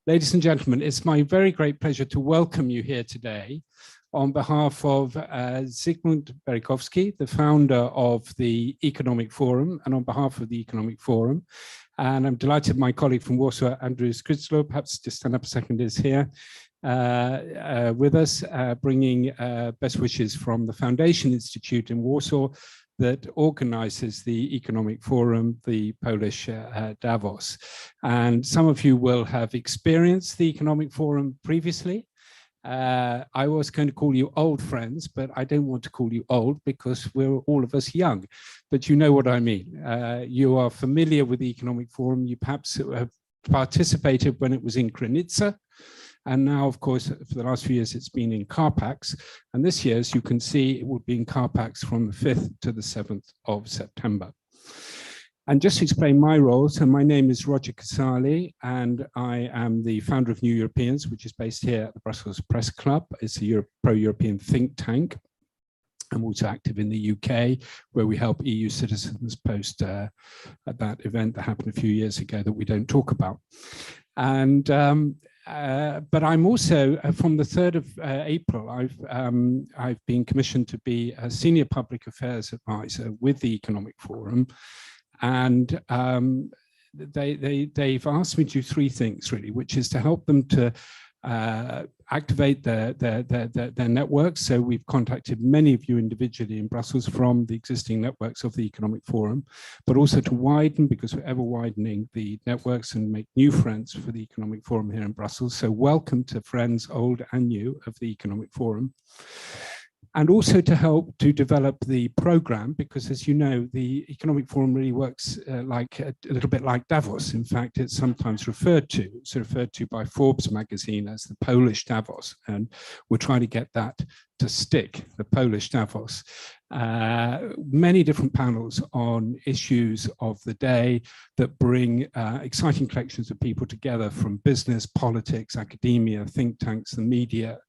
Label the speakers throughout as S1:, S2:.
S1: Ladies and gentlemen, it's my very great pleasure to welcome you here today on behalf of Zygmunt Berikowski, the founder of the Economic Forum, and on behalf of the Economic Forum. And I'm delighted my colleague from Warsaw, Andrew Skrzlo, perhaps just stand up a second, is here with us, bringing best wishes from the Foundation Institute in Warsaw that organizes the Economic Forum, the Polish Davos. And some of you will have experienced the Economic Forum previously. I was going to call you old friends, but I don't want to call you old because we're all of us young. But you know what I mean. You are familiar with the Economic Forum. You perhaps have participated when it was in Krynica. And now, of course, for the last few years, it's been in Karpax. And this year, as you can see, it will be in Karpax from the 5th to the 7th of September. And just to explain my role, so my name is Roger Casali, and I am the founder of New Europeans, which is based here at the Brussels Press Club. It's a pro-European think tank. I'm also active in the UK, where we help EU citizens post at that event that happened a few years ago that we don't talk about. And but I'm also, from the 3rd of April, I've been commissioned to be a senior public affairs advisor with the Economic Forum. And they've asked me to do three things, really, which is to help them to activate their networks. So we've contacted many of you individually in Brussels from the existing networks of the Economic Forum, but also to widen, because we're ever widening the networks and make new friends for the Economic Forum here in Brussels. So welcome to friends, old and new, of the Economic Forum. And also to help to develop the program, because as you know, the Economic Forum really works like a little bit like Davos. In fact, it's sometimes referred to by Forbes magazine as the Polish Davos. And we're trying to get that to stick, the Polish Davos. Many different panels on issues of the day that bring exciting collections of people together from business, politics, academia, think tanks, the media,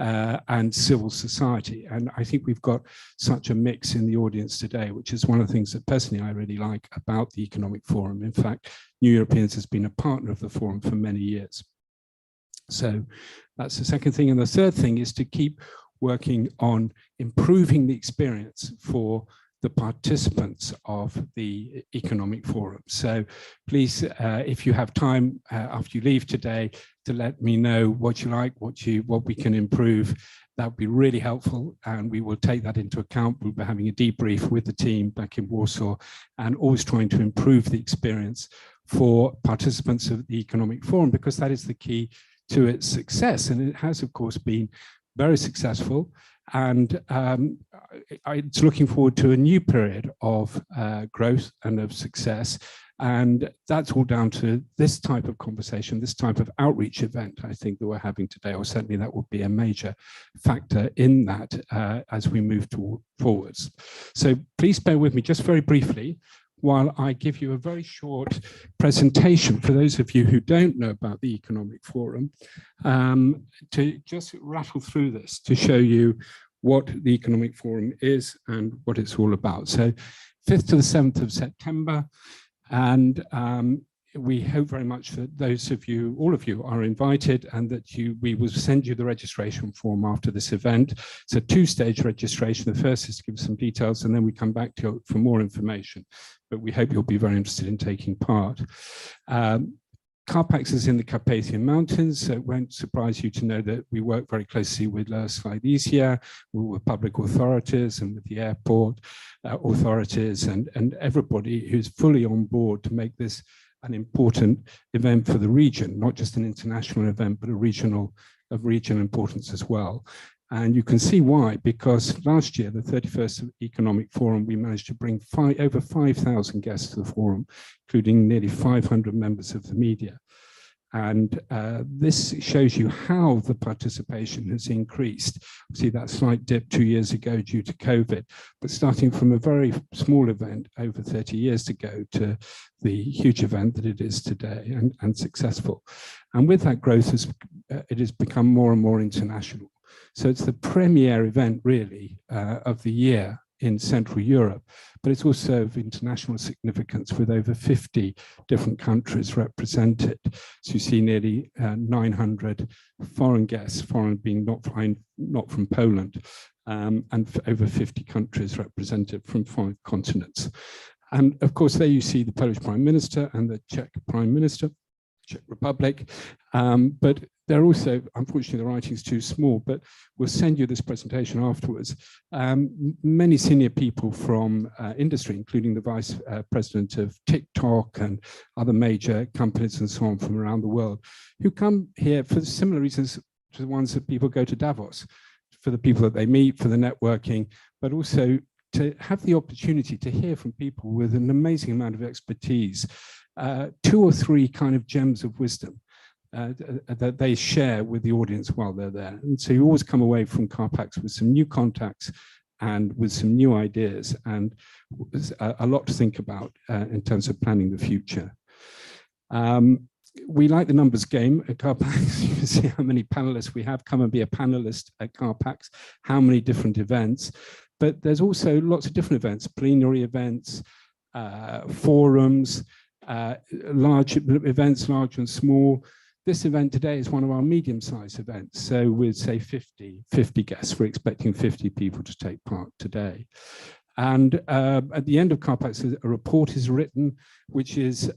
S1: and civil society. And I think we've got such a mix in the audience today, which is one of the things that personally I really like about the Economic Forum. In fact, New Europeans has been a partner of the forum for many years. So that's the second thing. And the third thing is to keep working on improving the experience for the participants of the Economic Forum. So please, if you have time after you leave today, to let me know what you like, what we can improve. That would be really helpful, and we will take that into account. We'll be having a debrief with the team back in Warsaw, and always trying to improve the experience for participants of the Economic Forum, because that is the key to its success. And it has, of course, been very successful. And it's looking forward to a new period of growth and of success. And that's all down to this type of conversation, this type of outreach event, I think, that we're having today, or certainly that would be a major factor in that as we move forwards. So please bear with me just very briefly while I give you a very short presentation for those of you who don't know about the Economic Forum, to just rattle through this to show you what the Economic Forum is and what it's all about. So 5th to the 7th of September, and we hope very much that those of you, all of you, are invited, and that we will send you the registration form after this event. It's a two-stage registration. The first is to give some details, and then we come back to you for more information. But we hope you'll be very interested in taking part. Karpax is in the Carpathian Mountains, so it won't surprise you to know that we work very closely with Silesia, with public authorities and with the airport authorities and everybody who's fully on board to make this an important event for the region, not just an international event, but of regional importance as well. And you can see why, because last year, the 31st Economic Forum, we managed to bring over 5,000 guests to the forum, including nearly 500 members of the media. And this shows you how the participation has increased. See that slight dip 2 years ago due to COVID, but starting from a very small event over 30 years ago to the huge event that it is today, and successful. And with that growth, it has become more and more international. So it's the premier event, really, of the year in Central Europe, but it's also of international significance with over 50 different countries represented. So you see nearly 900 foreign guests, foreign being not from Poland, and over 50 countries represented from 5 continents. And of course, there you see the Polish Prime Minister and the Czech Prime Minister, Czech Republic. But they're also, unfortunately, the writing's too small, but we'll send you this presentation afterwards. Many senior people from industry, including the Vice President of TikTok and other major companies and so on from around the world, who come here for similar reasons to the ones that people go to Davos, for the people that they meet, for the networking, but also to have the opportunity to hear from people with an amazing amount of expertise, 2 or 3 kind of gems of wisdom that they share with the audience while they're there. And so you always come away from CarPax with some new contacts and with some new ideas, and a lot to think about in terms of planning the future. We like the numbers game at CarPax. You can see how many panelists we have. Come and be a panelist at CarPax, how many different events. But there's also lots of different events, plenary events, forums, large events, large and small. This event today is one of our medium-sized events. So we'd say 50 guests. We're expecting 50 people to take part today. And at the end of CarPax, a report is written, which is,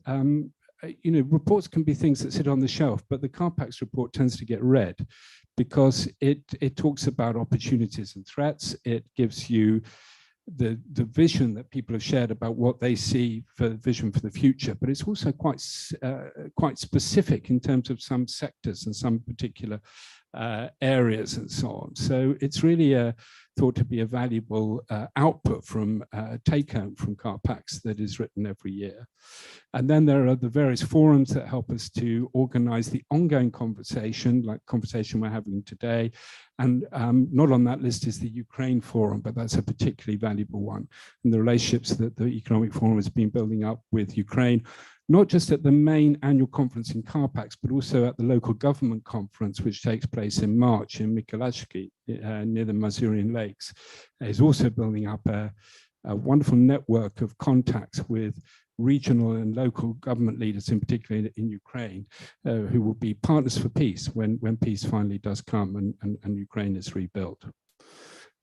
S1: reports can be things that sit on the shelf, but the CarPax report tends to get read because it talks about opportunities and threats. It gives you the vision that people have shared about what they see for the vision for the future, but it's also quite specific in terms of some sectors and some particular areas and so on. So it's really thought to be a valuable output from take home from CarPax that is written every year. And then there are the various forums that help us to organize the ongoing conversation, like conversation we're having today. And not on that list is the Ukraine Forum, but that's a particularly valuable one. And the relationships that the Economic Forum has been building up with Ukraine, not just at the main annual conference in CarPax, but also at the local government conference, which takes place in March in Mykolaiv, near the Masurian Lakes, is also building up a wonderful network of contacts with regional and local government leaders, in particular in Ukraine, who will be partners for peace when peace finally does come and Ukraine is rebuilt.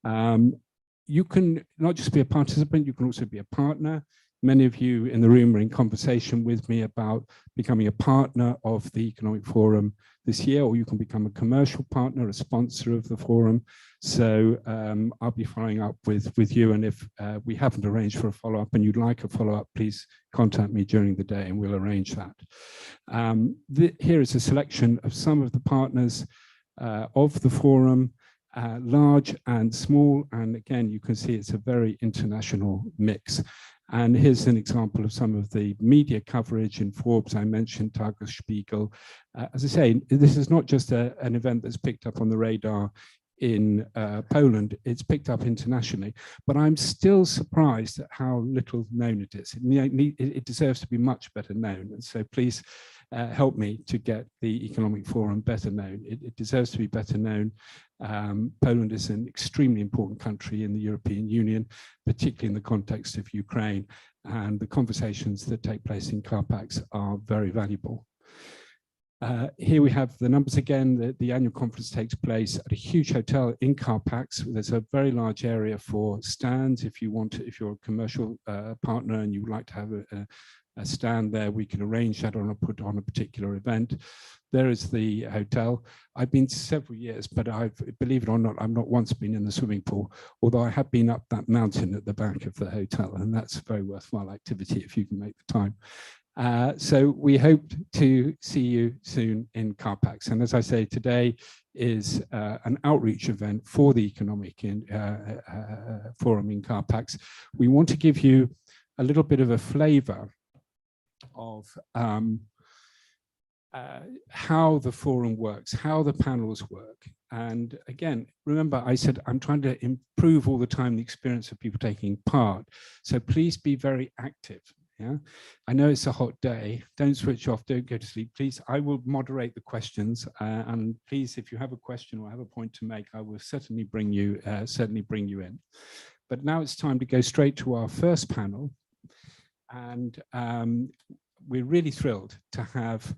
S1: You can not just be a participant, you can also be a partner. Many of you in the room are in conversation with me about becoming a partner of the Economic Forum this year, or you can become a commercial partner, a sponsor of the forum. So I'll be following up with you, and if we haven't arranged for a follow-up and you'd like a follow-up, please contact me during the day and we'll arrange that. Here is a selection of some of the partners of the forum, large and small, and again, you can see it's a very international mix. And here's an example of some of the media coverage in Forbes. I mentioned Tagesspiegel. As I say, this is not just an event that's picked up on the radar in Poland, it's picked up internationally, but I'm still surprised at how little known it is. It deserves to be much better known. And so please help me to get the Economic Forum better known. It deserves to be better known. Poland is an extremely important country in the European Union, particularly in the context of Ukraine, and the conversations that take place in CarPax are very valuable. Here we have the numbers again. The annual conference takes place at a huge hotel in CarPax. There's a very large area for stands. If you want to, if you're a commercial partner and you would like to have a stand there, we can arrange that or put on a particular event. There is the hotel. I've been several years, but believe it or not, I've not once been in the swimming pool, although I have been up that mountain at the back of the hotel, and that's a very worthwhile activity if you can make the time. So we hope to see you soon in CarPax. And as I say, today is an outreach event for the Economic Forum in CarPax. We want to give you a little bit of a flavor of how the forum works, how the panels work. And again, remember, I said I'm trying to improve all the time the experience of people taking part. So please be very active. Yeah, I know it's a hot day. Don't switch off. Don't go to sleep, please. I will moderate the questions, and please, if you have a question or have a point to make, I will certainly bring you in. But now it's time to go straight to our first panel. And we're really thrilled to have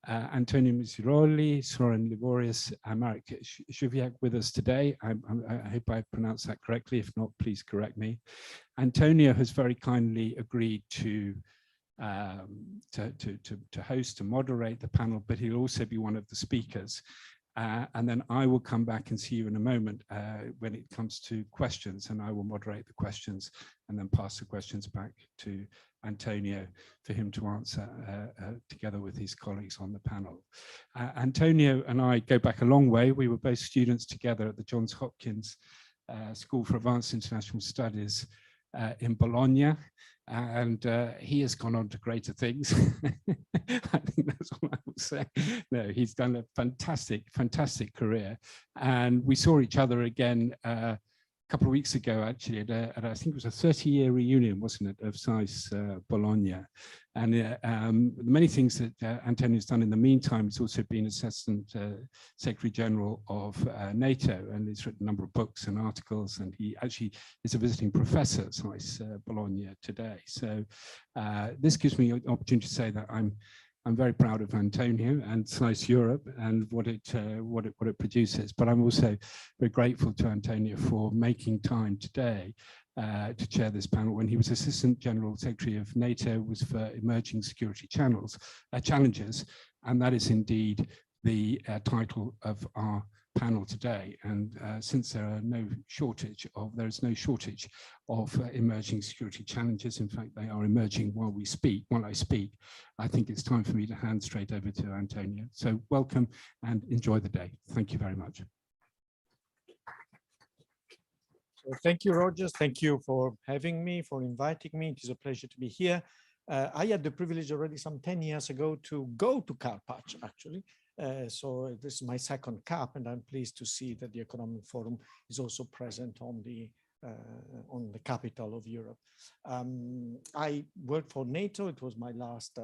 S1: Antonio Misiroli, Soren Liborius, Marek Żywiak with us today. I hope I pronounced that correctly. If not, please correct me. Antonio has very kindly agreed to host, to moderate the panel, but he'll also be one of the speakers. And then I will come back and see you in a moment when it comes to questions, and I will moderate the questions and then pass the questions back to Antonio for him to answer together with his colleagues on the panel. Antonio and I go back a long way. We were both students together at the Johns Hopkins School for Advanced International Studies in Bologna, and he has gone on to greater things. I think that's what I would say. No, he's done a fantastic career, and we saw each other again a couple of weeks ago, actually, at I think it was a 30-year reunion, wasn't it, of SAIS Bologna. And many things that Antonio's done in the meantime. He's also been Assistant Secretary General of NATO, and he's written a number of books and articles, and he actually is a visiting professor at SAIS Bologna today. So this gives me an opportunity to say that I'm very proud of Antonio and SAIS Europe and what it produces. But I'm also very grateful to Antonio for making time today to chair this panel. When he was Assistant General Secretary of NATO, was for emerging security challenges, and that is indeed the title of our panel today. And since there is no shortage of emerging security challenges, in fact they are emerging while I speak, I think it's time for me to hand straight over to Antonio. So welcome and enjoy the day. Thank you very much.
S2: So thank you, Roger. Thank you for having me, for inviting me. It is a pleasure to be here. I had the privilege already some 10 years ago to go to Carpatch, actually. So this is my second CAP, and I'm pleased to see that the Economic Forum is also present on the capital of Europe. I worked for NATO. It was my last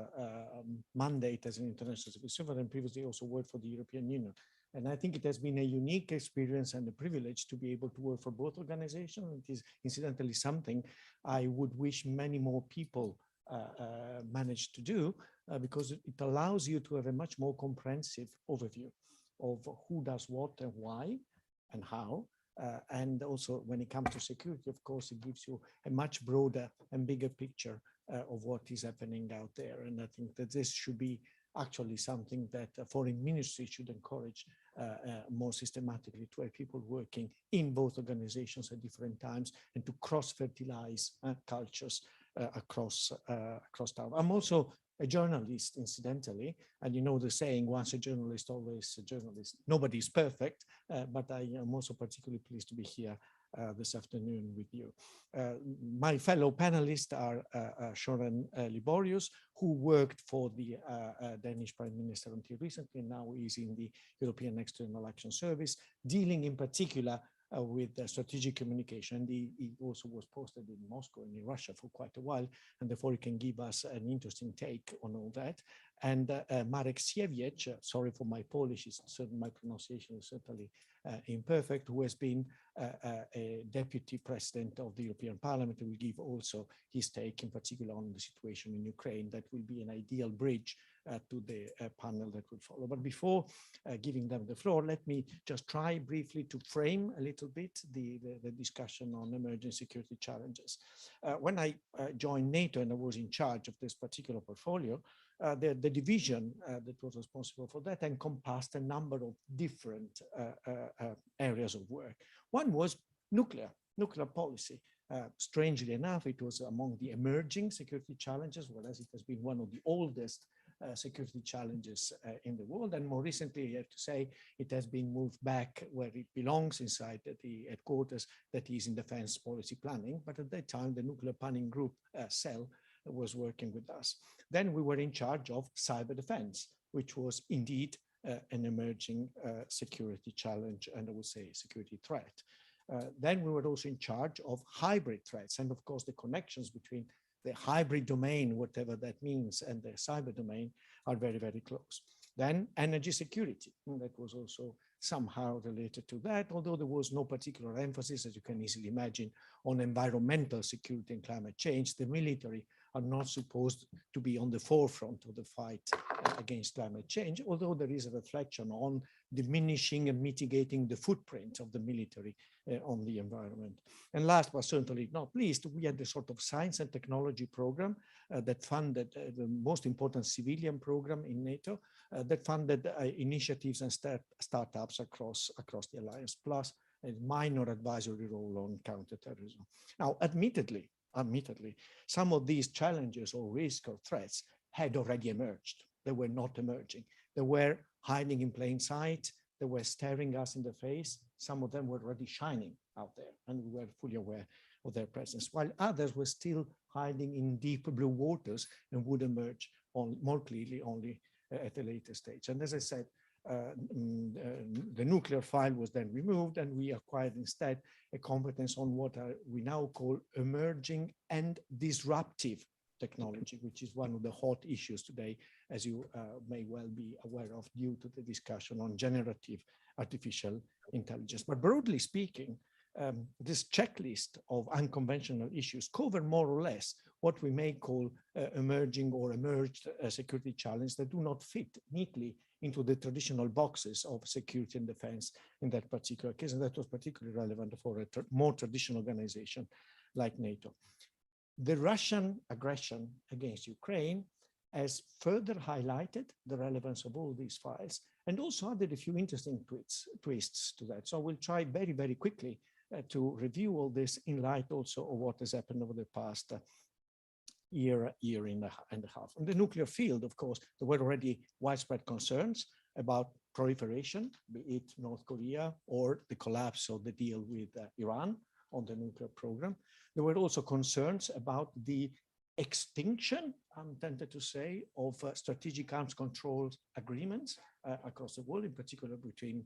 S2: mandate as an international civil servant, and previously also worked for the European Union. And I think it has been a unique experience and a privilege to be able to work for both organizations. It is incidentally something I would wish many more people managed to do, because it allows you to have a much more comprehensive overview of who does what and why and how. And also when it comes to security, of course, it gives you a much broader and bigger picture of what is happening out there. And I think that this should be actually something that foreign ministry should encourage more systematically, to have people working in both organizations at different times and to cross-fertilize cultures across town. I'm also a journalist, incidentally, and you know the saying, once a journalist, always a journalist. Nobody is perfect, but I am also particularly pleased to be here this afternoon with you. My fellow panelists are Soren Liborius, who worked for the Danish Prime Minister until recently, and now is in the European External Action Service, dealing in particular with strategic communication. He also was posted in Moscow and in Russia for quite a while, and therefore he can give us an interesting take on all that. And Marek Żywiak, sorry for my Polish, my pronunciation is certainly imperfect, who has been a deputy president of the European Parliament, will give also his take, in particular on the situation in Ukraine. That will be an ideal bridge to the panel that will follow. But before giving them the floor, let me just try briefly to frame a little bit the discussion on emerging security challenges. When I joined NATO and I was in charge of this particular portfolio, the division that was responsible for that encompassed a number of different areas of work. One was nuclear policy. Strangely enough, it was among the emerging security challenges, whereas it has been one of the oldest security challenges in the world. And more recently, I have to say, it has been moved back where it belongs, inside the headquarters, that is in defense policy planning. But at that time, the nuclear planning group cell was working with us. Then we were in charge of cyber defense, which was indeed an emerging security challenge, and I would say security threat. Then we were also in charge of hybrid threats, and of course the connections between the hybrid domain, whatever that means, and the cyber domain are very, very close. Then energy security, and that was also somehow related to that, although there was no particular emphasis, as you can easily imagine, on environmental security and climate change. The military are not supposed to be on the forefront of the fight against climate change, although there is a reflection on diminishing and mitigating the footprint of the military on the environment. And last but certainly not least, we had the sort of science and technology program that funded the most important civilian program in NATO, that funded initiatives and startups across the alliance, plus a minor advisory role on counterterrorism. Now, admittedly, some of these challenges or risks or threats had already emerged. They were not emerging. They were hiding in plain sight. They were staring us in the face. Some of them were already shining out there, and we were fully aware of their presence, while others were still hiding in deep blue waters and would emerge more clearly only at a later stage. And as I said, the nuclear file was then removed, and we acquired instead a competence on what we now call emerging and disruptive technology, which is one of the hot issues today, as you may well be aware of due to the discussion on generative artificial intelligence. But broadly speaking, this checklist of unconventional issues cover more or less what we may call emerging or emerged security challenges that do not fit neatly into the traditional boxes of security and defense in that particular case. And that was particularly relevant for a more traditional organization like NATO. The Russian aggression against Ukraine has further highlighted the relevance of all these files and also added a few interesting twists to that. So we'll try very, very quickly to review all this in light also of what has happened over the past year and a half. On the nuclear field, of course, there were already widespread concerns about proliferation, be it North Korea or the collapse of the deal with Iran on the nuclear program. There were also concerns about the extinction, I'm tempted to say, of strategic arms control agreements across the world, in particular between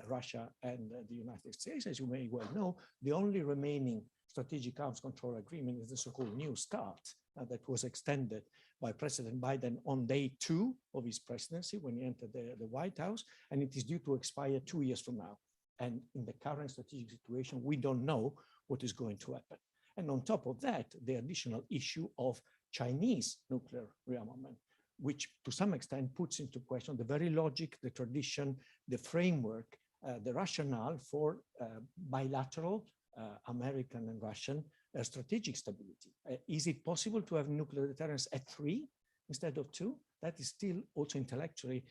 S2: Russia and the United States. As you may well know, the only remaining strategic arms control agreement is the so-called New START that was extended by President Biden on day 2 of his presidency when he entered the White House, and it is due to expire 2 years from now. And in the current strategic situation, we don't know what is going to happen. And on top of that, the additional issue of Chinese nuclear rearmament, which to some extent puts into question the very logic, the tradition, the framework, the rationale for bilateral American and Russian strategic stability. Is it possible to have nuclear deterrence at 3 instead of 2? That is still also intellectually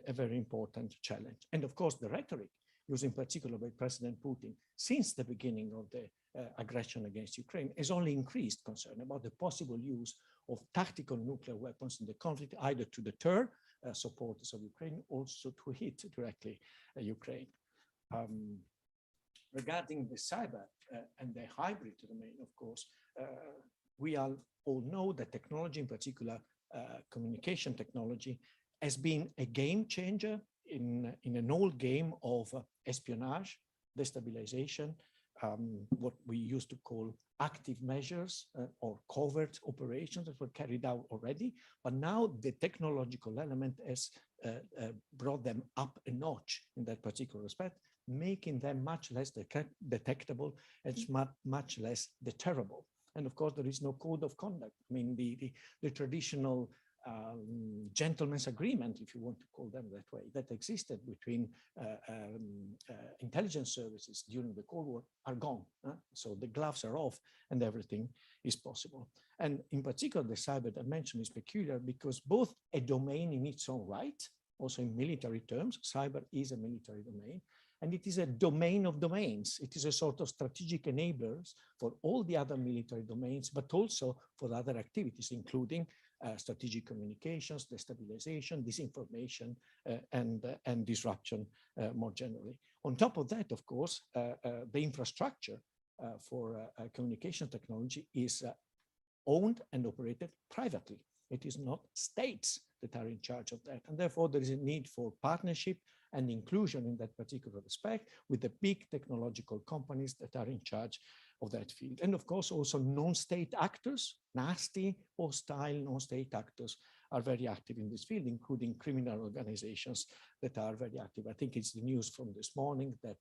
S2: a very important challenge. And of course, the rhetoric used in particular by President Putin since the beginning of the aggression against Ukraine has only increased concern about the possible use of tactical nuclear weapons in the conflict, either to deter supporters of Ukraine, also to hit directly Ukraine. Regarding the cyber and the hybrid domain, of course, we all know that technology, in particular communication technology, has been a game changer in an old game of espionage, destabilization, what we used to call active measures or covert operations that were carried out already. But now the technological element has brought them up a notch in that particular respect, making them much less detectable and much less deterrable. And of course, there is no code of conduct. I mean, the traditional gentleman's agreement, if you want to call them that way, that existed between intelligence services during the Cold War are gone. So the gloves are off and everything is possible. And in particular, the cyber dimension is peculiar because both a domain in its own right, also in military terms, cyber is a military domain, and it is a domain of domains. It is a sort of strategic enablers for all the other military domains, but also for other activities, including strategic communications, destabilization, disinformation, and disruption more generally. On top of that, of course, the infrastructure for communication technology is owned and operated privately. It is not states that are in charge of that. And therefore, there is a need for partnership and inclusion in that particular respect with the big technological companies that are in charge of that field. And of course, also non-state actors, nasty, hostile non-state actors are very active in this field, including criminal organizations that are very active. I think it's the news from this morning that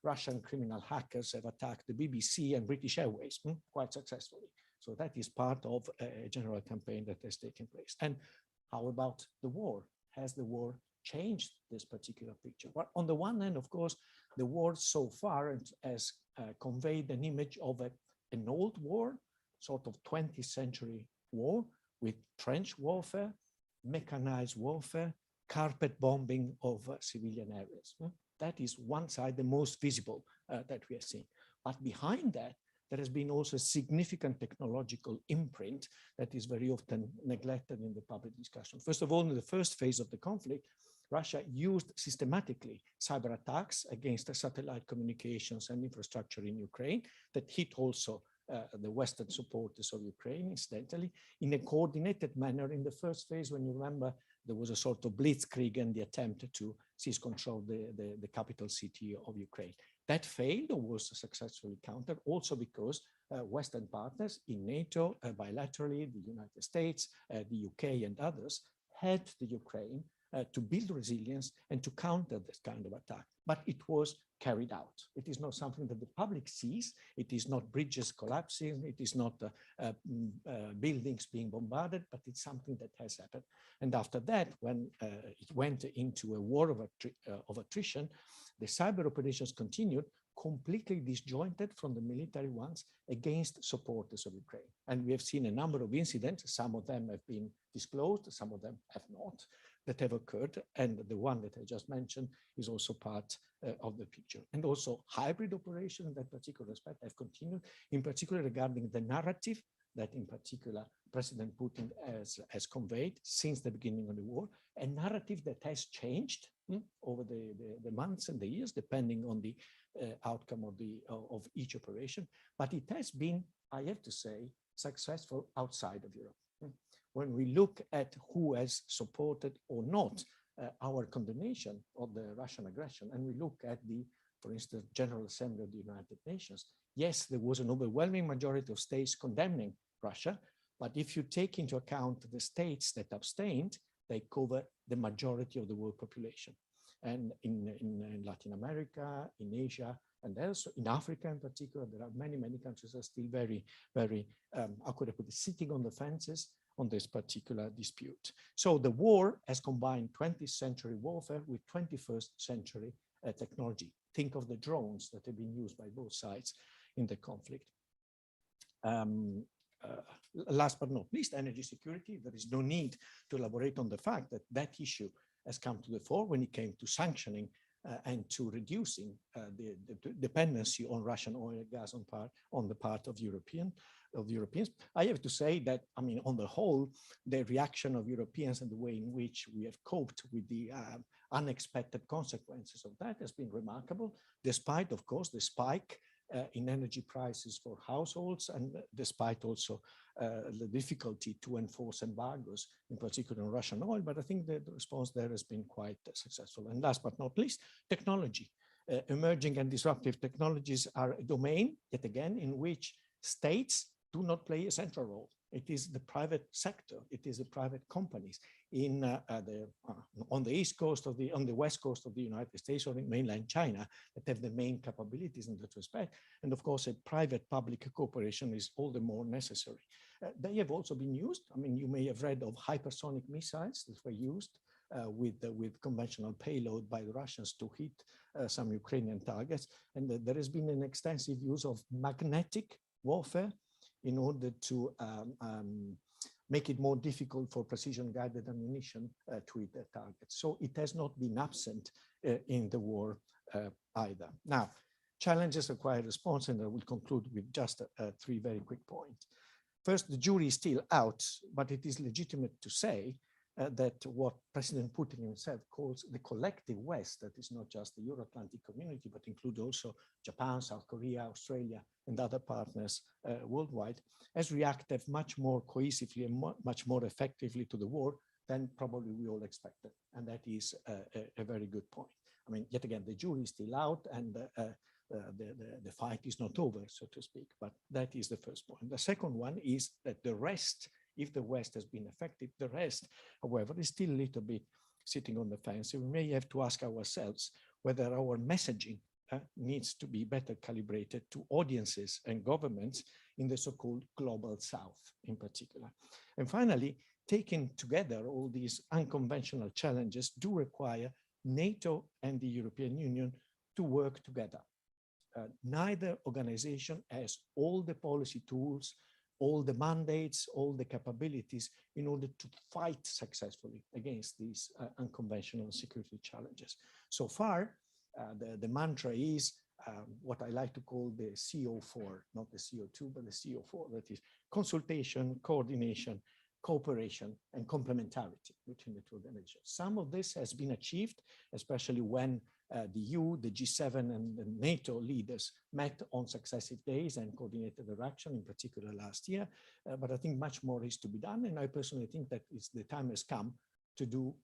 S2: Russian criminal hackers have attacked the BBC and British Airways quite successfully. So that is part of a general campaign that has taken place. And how about the war? Has the war changed this particular picture? Well, on the one hand, of course, the war so far has conveyed an image of an old war, sort of 20th century war with trench warfare, mechanized warfare, carpet bombing of civilian areas. That is one side, the most visible that we have seen. But behind that, there has been also a significant technological imprint that is very often neglected in the public discussion. First of all, in the first phase of the conflict, Russia used systematically cyber attacks against satellite communications and infrastructure in Ukraine that hit also the Western supporters of Ukraine, incidentally, in a coordinated manner. In the first phase, when you remember, there was a sort of blitzkrieg and the attempt to seize control of the capital city of Ukraine. That failed or was successfully countered also because Western partners in NATO, bilaterally, the United States, the UK and others, helped the Ukraine to build resilience and to counter this kind of attack. But it was carried out. It is not something that the public sees. It is not bridges collapsing. It is not buildings being bombarded, but it's something that has happened. And after that, when it went into a war of attrition, the cyber operations continued, completely disjointed from the military ones against supporters of Ukraine. And we have seen a number of incidents. Some of them have been disclosed, some of them have not, that have occurred. And the one that I just mentioned is also part of the picture. And also hybrid operations in that particular respect have continued, in particular regarding the narrative that in particular President Putin has conveyed since the beginning of the war, a narrative that has changed over the months and the years, depending on the outcome of each operation. But it has been, I have to say, successful outside of Europe. When we look at who has supported or not our condemnation of the Russian aggression, and we look at the, for instance, General Assembly of the United Nations, yes, there was an overwhelming majority of states condemning Russia, but if you take into account the states that abstained, they cover the majority of the world population. And in Latin America, in Asia, and also in Africa in particular, there are many, many countries that are still very, very, how could I put it, sitting on the fences on this particular dispute. So the war has combined 20th century warfare with 21st century technology. Think of the drones that have been used by both sides in the conflict. Last but not least, energy security. There is no need to elaborate on the fact that that issue has come to the fore when it came to sanctioning and to reducing the dependency on Russian oil and gas on the part of Europeans. I have to say that, I mean, on the whole, the reaction of Europeans and the way in which we have coped with the unexpected consequences of that has been remarkable, despite, of course, the spike in energy prices for households, and despite also the difficulty to enforce embargoes, in particular on Russian oil. But I think that the response there has been quite successful. And last but not least, technology. Emerging and disruptive technologies are a domain, yet again, in which states do not play a central role. It is the private sector, it is the private companies on the east coast of on the west coast of the United States or in mainland China that have the main capabilities in that respect. And of course, a private-public cooperation is all the more necessary. They have also been used. I mean, you may have read of hypersonic missiles that were used with conventional payload by the Russians to hit some Ukrainian targets. And there has been an extensive use of magnetic warfare in order to make it more difficult for precision-guided ammunition to hit their targets. So it has not been absent in the war either. Now, challenges require response, and I will conclude with just three very quick points. First, the jury is still out, but it is legitimate to say that what President Putin himself calls the collective West, that is not just the Euro-Atlantic community, but include also Japan, South Korea, Australia, and other partners worldwide, has reacted much more cohesively and much more effectively to the war than probably we all expected. And that is a very good point. I mean, yet again, the jury is still out, and the fight is not over, so to speak, but that is the first point. The second one is that the rest if the West has been affected. The rest, however, is still a little bit sitting on the fence. So we may have to ask ourselves whether our messaging needs to be better calibrated to audiences and governments in the so-called global South in particular. And finally, taking together all these unconventional challenges do require NATO and the European Union to work together. Neither organization has all the policy tools, all the mandates, all the capabilities in order to fight successfully against these unconventional security challenges. So far, the mantra is what I like to call the CO4, not the CO2, but the CO4, that is consultation, coordination, cooperation, and complementarity between the two organizations. Some of this has been achieved, especially when the EU, the G7, and the NATO leaders met on successive days and coordinated their action, in particular last year. But I think much more is to be done. And I personally think that the time has come to do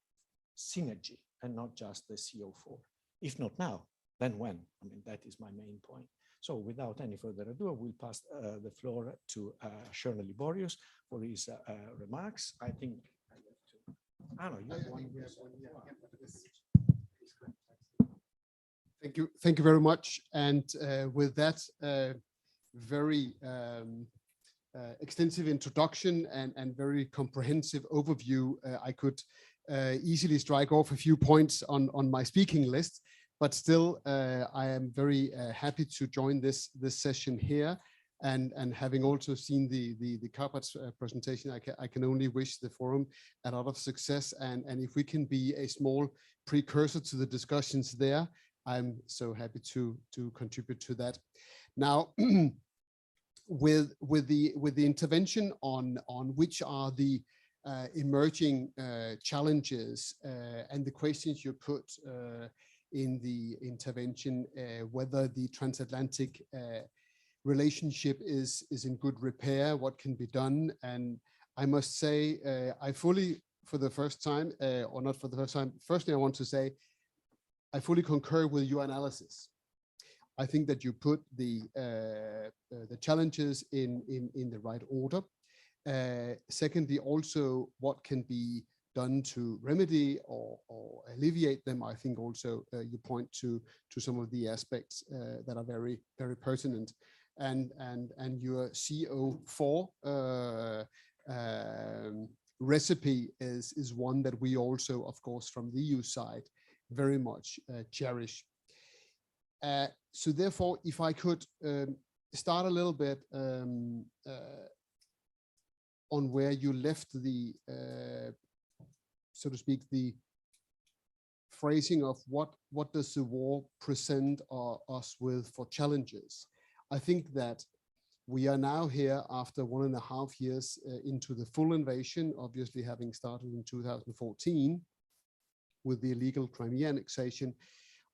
S2: synergy and not just the CO4. If not now, then when? I mean, that is my main point. So without any further ado, I will pass the floor to Shirley Liborius for his remarks. I think I have to. You have one.
S3: Thank you very much. And with that very extensive introduction and very comprehensive overview, I could easily strike off a few points on my speaking list. But still, I am very happy to join this session here, and having also seen the Karpats presentation, I can only wish the forum a lot of success. And if we can be a small precursor to the discussions there, I'm so happy to contribute to that. Now, with the intervention on which are the emerging challenges and the questions you put in the intervention, whether the transatlantic relationship is in good repair, what can be done. And I must say, I fully, for the first time, or not for the first time, firstly, I want to say, I fully concur with your analysis. I think that you put the challenges in the right order. Secondly, also what can be done to remedy or alleviate them. I think also you point to some of the aspects that are very, very pertinent. And your CO4 recipe is one that we also, of course, from the EU side, very much cherish. So therefore, if I could start a little bit on where you left the so to speak, the phrasing of what does the war present us with for challenges. I think that we are now here after 1.5 years into the full invasion, obviously having started in 2014 with the illegal Crimea annexation.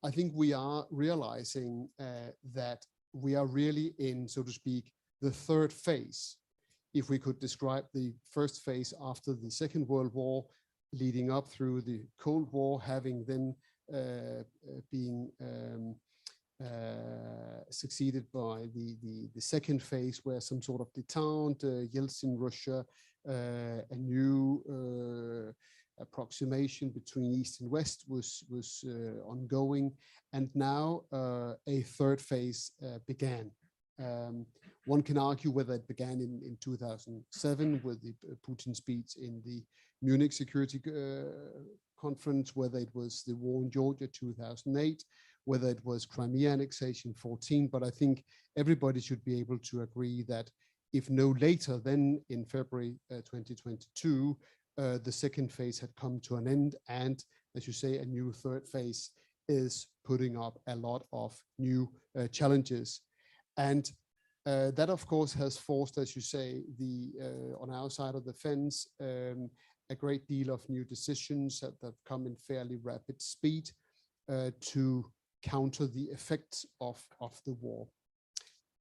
S3: I think we are realizing that we are really in, so to speak, the third phase. If we could describe the first phase after the Second World War, leading up through the Cold War, having then being succeeded by the second phase, where some sort of detente, Yeltsin, Russia, a new approximation between East and West was ongoing, and now a third phase began. One can argue whether it began in 2007 with the Putin speech in the Munich Security Conference, whether it was the war in Georgia 2008, whether it was Crimea annexation 14, but I think everybody should be able to agree that if no later than in February 2022, the second phase had come to an end, and as you say, a new third phase is putting up a lot of new challenges. And that, of course, has forced, as you say, on our side of the fence, a great deal of new decisions that come in fairly rapid speed to counter the effects of the war.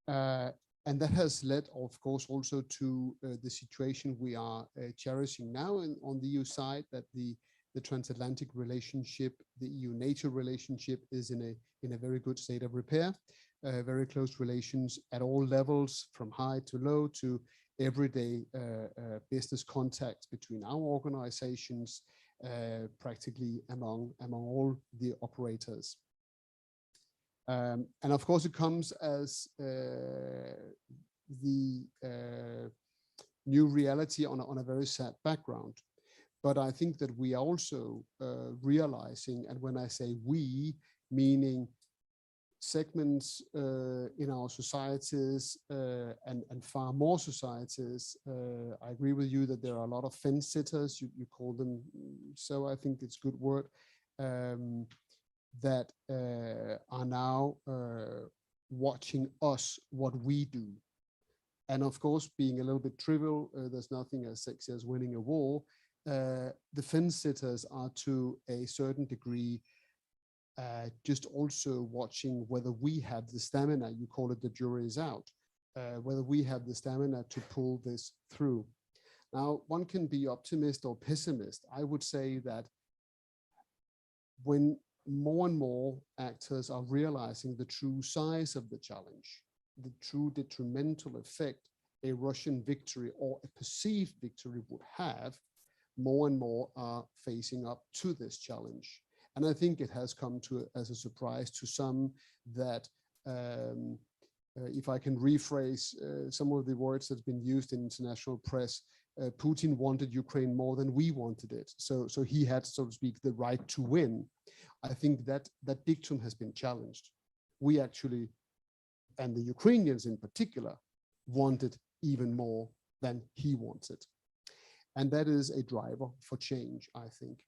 S3: And that has led, of course, also to the situation we are cherishing now on the EU side, that the transatlantic relationship, the EU-NATO relationship is in a very good state of repair, very close relations at all levels, from high to low, to everyday business contacts between our organizations, practically among all the operators. And of course, it comes as the new reality on a very sad background. But I think that we are also realizing, and when I say we, meaning segments in our societies and far more societies. I agree with you that there are a lot of fence sitters, you call them, so I think it's a good word, that are now watching us, what we do. And of course, being a little bit trivial, there's nothing as sexy as winning a war. The fence sitters are to a certain degree just also watching whether we have the stamina, you call it the jury is out, whether we have the stamina to pull this through. Now, one can be optimist or pessimist. I would say that when more and more actors are realizing the true size of the challenge, the true detrimental effect a Russian victory or a perceived victory would have, more and more are facing up to this challenge. And I think it has come to as a surprise to some that, if I can rephrase some of the words that have been used in international press, Putin wanted Ukraine more than we wanted it. So he had, so to speak, the right to win. I think that that dictum has been challenged. We actually, and the Ukrainians in particular, wanted even more than he wanted. And that is a driver for change, I think.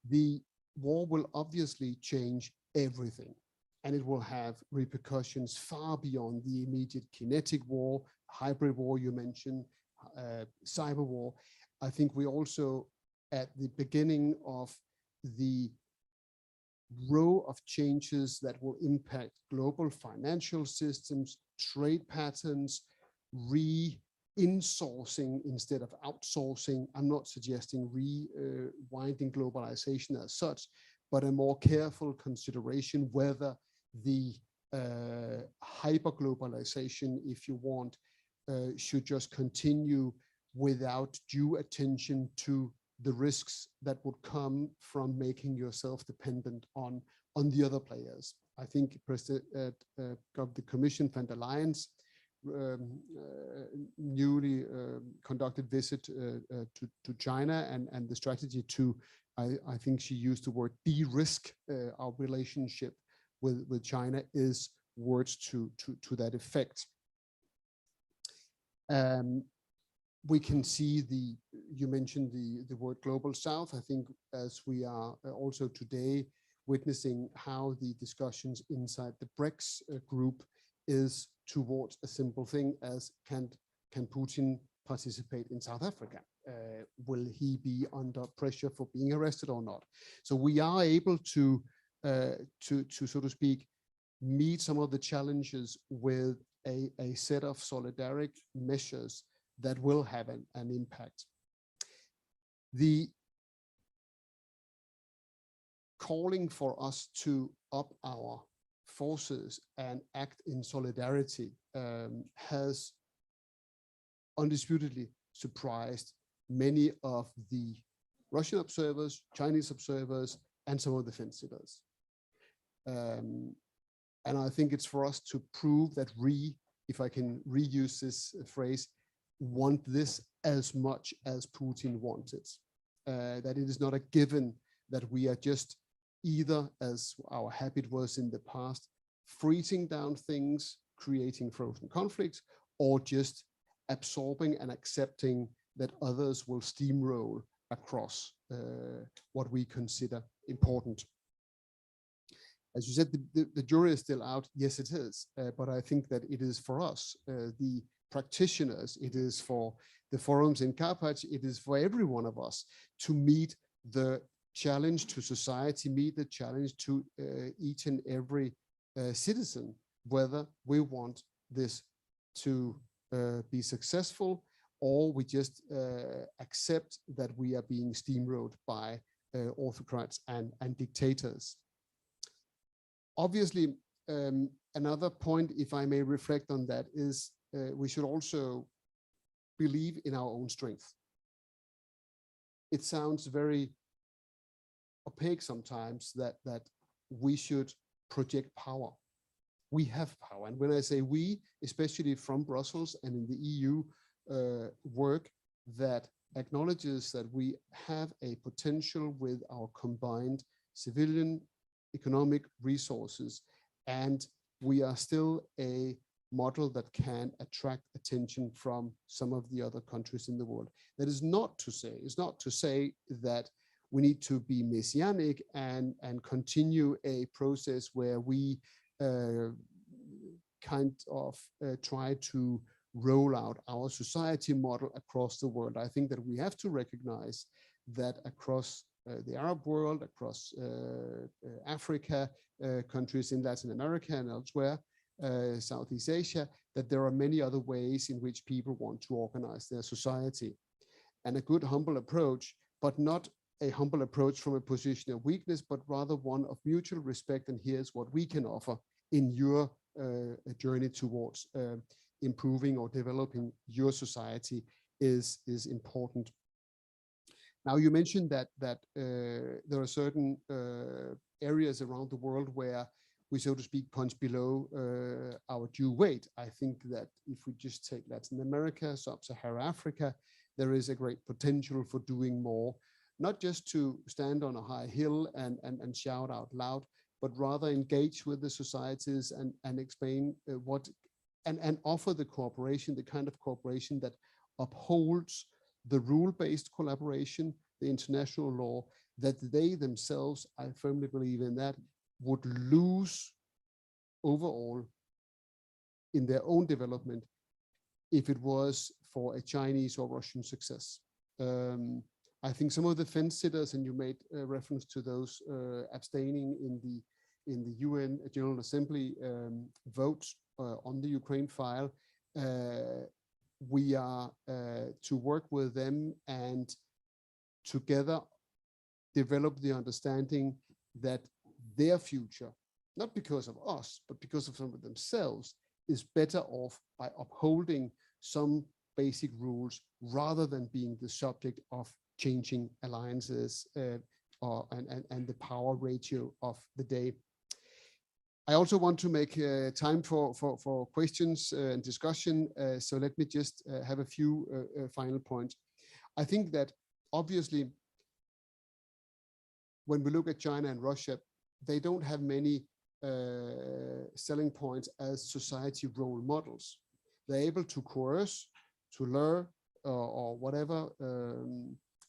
S3: The war will obviously change everything, and it will have repercussions far beyond the immediate kinetic war, hybrid war you mentioned, cyber war. I think we also at the beginning of the row of changes that will impact global financial systems, trade patterns, insourcing instead of outsourcing. I'm not suggesting rewinding globalization as such, but a more careful consideration whether the hyper-globalization, if you want, should just continue without due attention to the risks that would come from making yourself dependent on the other players. I think President of the Commission, van der Leyen's newly conducted visit to China and the strategy to, I think she used the word de-risk our relationship with China, is words to that effect. We can see you mentioned the word global south. I think as we are also today witnessing how the discussions inside the BRICS group is towards a simple thing as can Putin participate in South Africa? Will he be under pressure for being arrested or not? So we are able to so to speak, meet some of the challenges with a set of solidaric measures that will have an impact. The calling for us to up our forces and act in solidarity has undisputedly surprised many of the Russian observers, Chinese observers, and some of the fence sitters. And I think it's for us to prove that if I can reuse this phrase, want this as much as Putin wanted. That it is not a given that we are just either, as our habit was in the past, freezing down things, creating frozen conflicts, or just absorbing and accepting that others will steamroll across what we consider important. As you said, the jury is still out. Yes, it is. But I think that it is for us, the practitioners, it is for the forums in Karpacz, it is for every one of us to meet the challenge to society, meet the challenge to each and every citizen, whether we want this to be successful or we just accept that we are being steamrolled by autocrats and dictators. Obviously, another point, if I may reflect on that, is we should also believe in our own strength. It sounds very opaque sometimes that we should project power. We have power. And when I say we, especially from Brussels and in the EU work that acknowledges that we have a potential with our combined civilian economic resources, and we are still a model that can attract attention from some of the other countries in the world. That is not to say, it's not to say that we need to be messianic and continue a process where we kind of try to roll out our society model across the world. I think that we have to recognize that across the Arab world, across Africa, countries in Latin America and elsewhere, Southeast Asia, that there are many other ways in which people want to organize their society. And a good humble approach, but not a humble approach from a position of weakness, but rather one of mutual respect. And here's what we can offer in your journey towards improving or developing your society is important. Now, you mentioned that there are certain areas around the world where we, so to speak, punch below our due weight. I think that if we just take Latin America, Sub-Saharan Africa, there is a great potential for doing more, not just to stand on a high hill and shout out loud, but rather engage with the societies and explain what and offer the cooperation, the kind of cooperation that upholds the rule-based collaboration, the international law, that they themselves, I firmly believe in that, would lose overall in their own development if it was for a Chinese or Russian success. I think some of the fence sitters, and you made reference to those abstaining in the UN General Assembly votes on the Ukraine file, we are to work with them and together develop the understanding that their future, not because of us, but because of some of themselves, is better off by upholding some basic rules rather than being the subject of changing alliances and the power ratio of the day. I also want to make time for questions and discussion. So let me just have a few final points. I think that obviously, when we look at China and Russia, they don't have many selling points as society role models. They're able to coerce, to lure, or whatever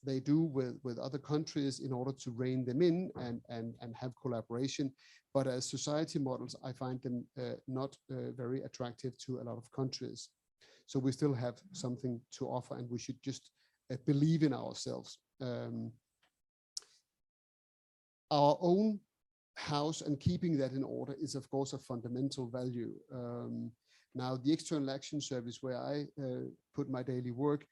S3: they do with other countries in order to rein them in and have collaboration. But as society models, I find them not very attractive to a lot of countries. So we still have something to offer, and we should just believe in ourselves. Our own house and keeping that in order is, of course, a fundamental value. Now, the External Action Service, where I put my daily work,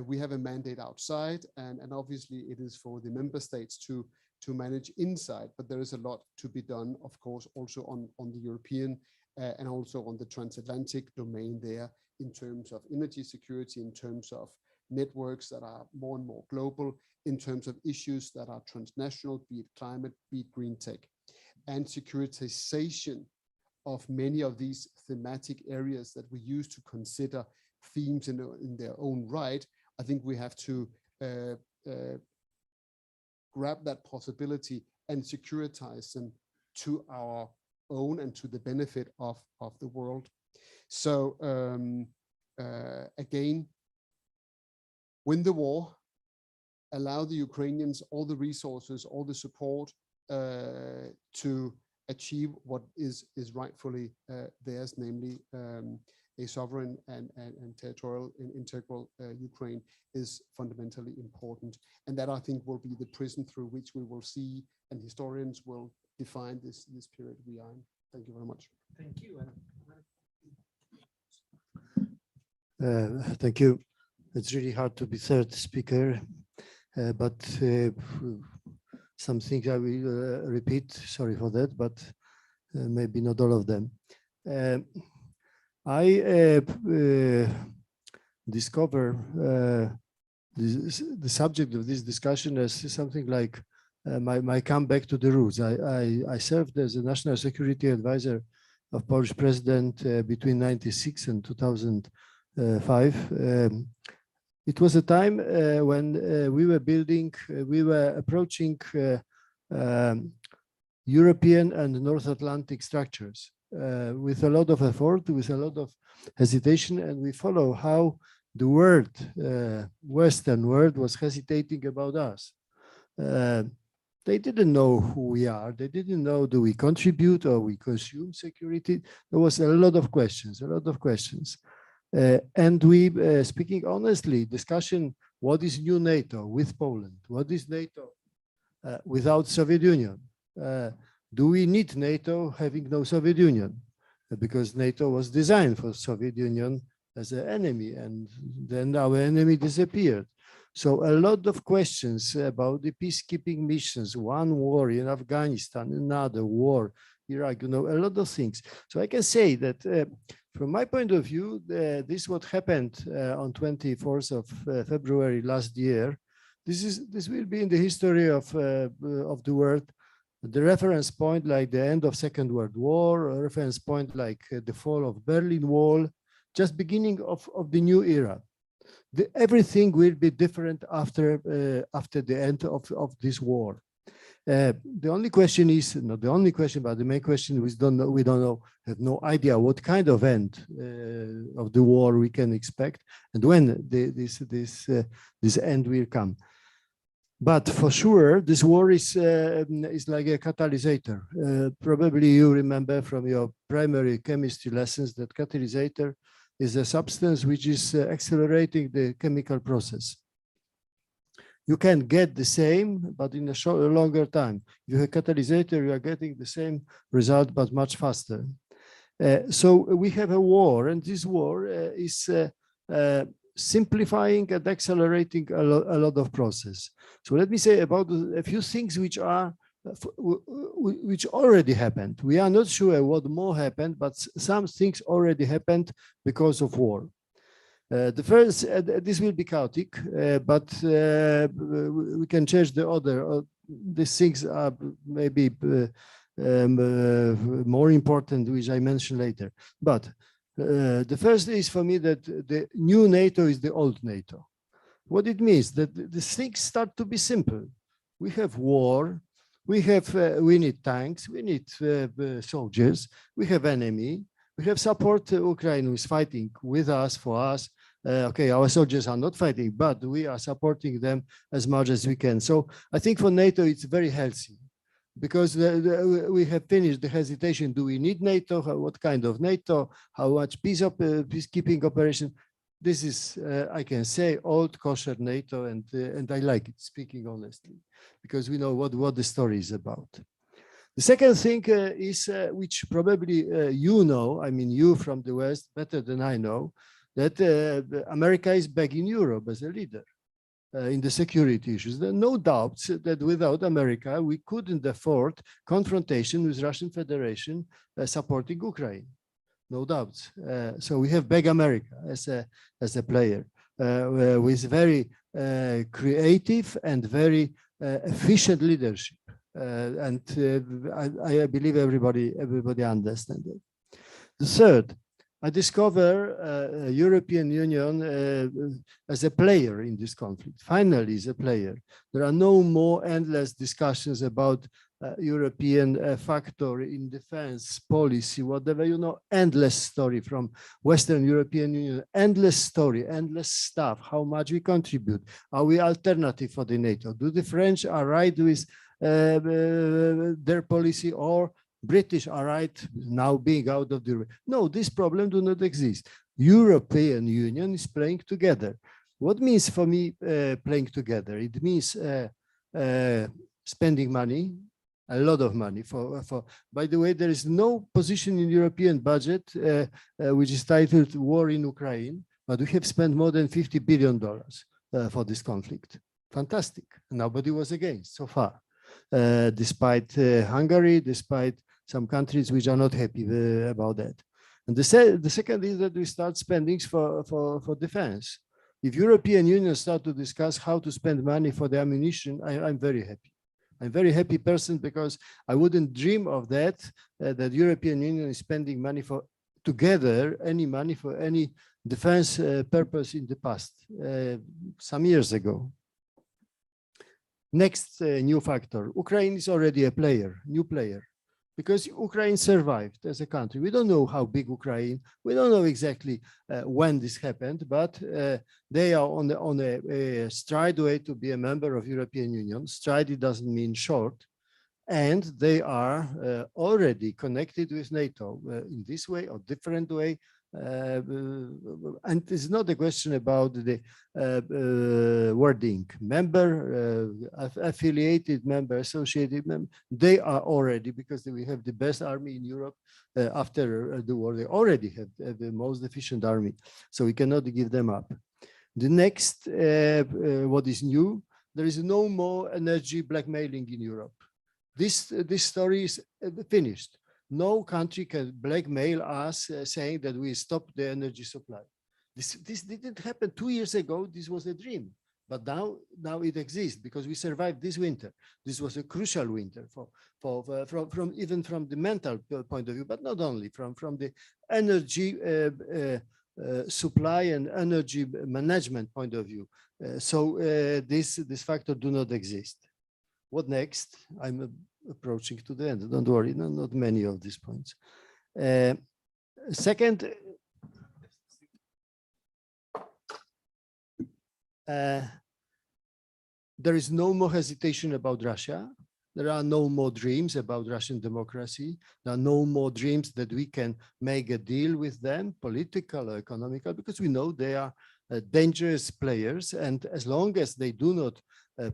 S3: we have a mandate outside, and obviously it is for the member states to manage inside, but there is a lot to be done, of course, also on the European and also on the transatlantic domain there, in terms of energy security, in terms of networks that are more and more global, in terms of issues that are transnational, be it climate, be it green tech, and securitization of many of these thematic areas that we used to consider themes in their own right. I think we have to grab that possibility and securitize them to our own and to the benefit of the world. So again, win the war, allow the Ukrainians all the resources, all the support to achieve what is rightfully theirs, namely a sovereign and territorial and integral Ukraine is fundamentally important. And that, I think, will be the prism through which we will see, and historians will define this period we are in. Thank you very much.
S2: Thank you.
S4: Thank you. It's really hard to be third speaker, but some things I will repeat. Sorry for that, but maybe not all of them. I discover the subject of this discussion as something like my comeback to the roots. I served as a national security advisor of Polish president between 96 and 2005. It was a time when we were approaching European and North Atlantic structures with a lot of effort, with a lot of hesitation, and we follow how the world, Western world, was hesitating about us. They didn't know who we are. They didn't know, do we contribute or we consume security? There was a lot of questions, and we, speaking honestly, discussion, what is new NATO with Poland? What is NATO without Soviet Union? Do we need NATO having no Soviet Union? Because NATO was designed for Soviet Union as an enemy, and then our enemy disappeared. So a lot of questions about the peacekeeping missions, one war in Afghanistan, another war, Iraq, a lot of things. So I can say that from my point of view, this what happened on 24th of February last year. This will be in the history of the world. The reference point like the end of Second World War, a reference point like the fall of Berlin Wall, just beginning of the new era. Everything will be different after the end of this war. The only question is, not the only question, but the main question is we don't know, have no idea what kind of end of the war we can expect and when this end will come. But for sure, this war is like a catalyst. Probably you remember from your primary chemistry lessons that catalyst is a substance which is accelerating the chemical process. You can get the same, but in a longer time. If you have catalyst, you are getting the same result, but much faster. So we have a war, and this war is simplifying and accelerating a lot of process. So let me say about a few things which already happened. We are not sure what more happened, but some things already happened because of war. The first, this will be chaotic, but we can change the order. These things are maybe more important, which I mention later. But the first is for me that the new NATO is the old NATO. What it means that the things start to be simple. We have war. We need tanks. We need soldiers. We have enemy. We have support. Ukraine who is fighting with us, for us. Okay, our soldiers are not fighting, but we are supporting them as much as we can. So I think for NATO, it's very healthy because we have finished the hesitation. Do we need NATO? What kind of NATO? How much peacekeeping operation? This is, I can say, old kosher NATO, and I like it, speaking honestly, because we know what the story is about. The second thing is, which probably you know, I mean, you from the West better than I know, that America is back in Europe as a leader in the security issues. There are no doubts that without America, we couldn't afford confrontation with Russian Federation supporting Ukraine. No doubts. So we have back America as a player with very creative and very efficient leadership. And I believe everybody understands it. The third, I discover European Union as a player in this conflict. Finally, as a player. There are no more endless discussions about European factor in defense policy, whatever, endless story from Western European Union, endless story, endless stuff, how much we contribute. Are we alternative for the NATO? Do the French are right with their policy, or British are right now being out of the... No, this problem do not exist. European Union is playing together. What means for me playing together? It means spending money, a lot of money by the way, there is no position in European budget which is titled war in Ukraine, but we have spent more than $50 billion for this conflict. Fantastic. Nobody was against so far, despite Hungary, despite some countries which are not happy about that. And the second is that we start spending for defense. If European Union start to discuss how to spend money for the ammunition, I'm very happy. I'm a very happy person because I wouldn't dream of that, that European Union is spending money for together, any money for any defense purpose in the past, some years ago. Next new factor, Ukraine is already a player, new player, because Ukraine survived as a country. We don't know how big Ukraine, we don't know exactly when this happened, but they are on a stride way to be a member of European Union. Stride, it doesn't mean short. And they are already connected with NATO in this way or different way. And it's not a question about the wording, member, affiliated member, associated member. They are already, because we have the best army in Europe after the war, they already have the most efficient army. So we cannot give them up. The next, what is new, there is no more energy blackmailing in Europe. This story is finished. No country can blackmail us saying that we stop the energy supply. This didn't happen 2 years ago. This was a dream, but now it exists because we survived this winter. This was a crucial winter from even from the mental point of view, but not only from the energy supply and energy management point of view. So this factor do not exist. What next? I'm approaching to the end. Don't worry, not many of these points. Second, there is no more hesitation about Russia. There are no more dreams about Russian democracy. There are no more dreams that we can make a deal with them, political or economical, because we know they are dangerous players. And as long as they do not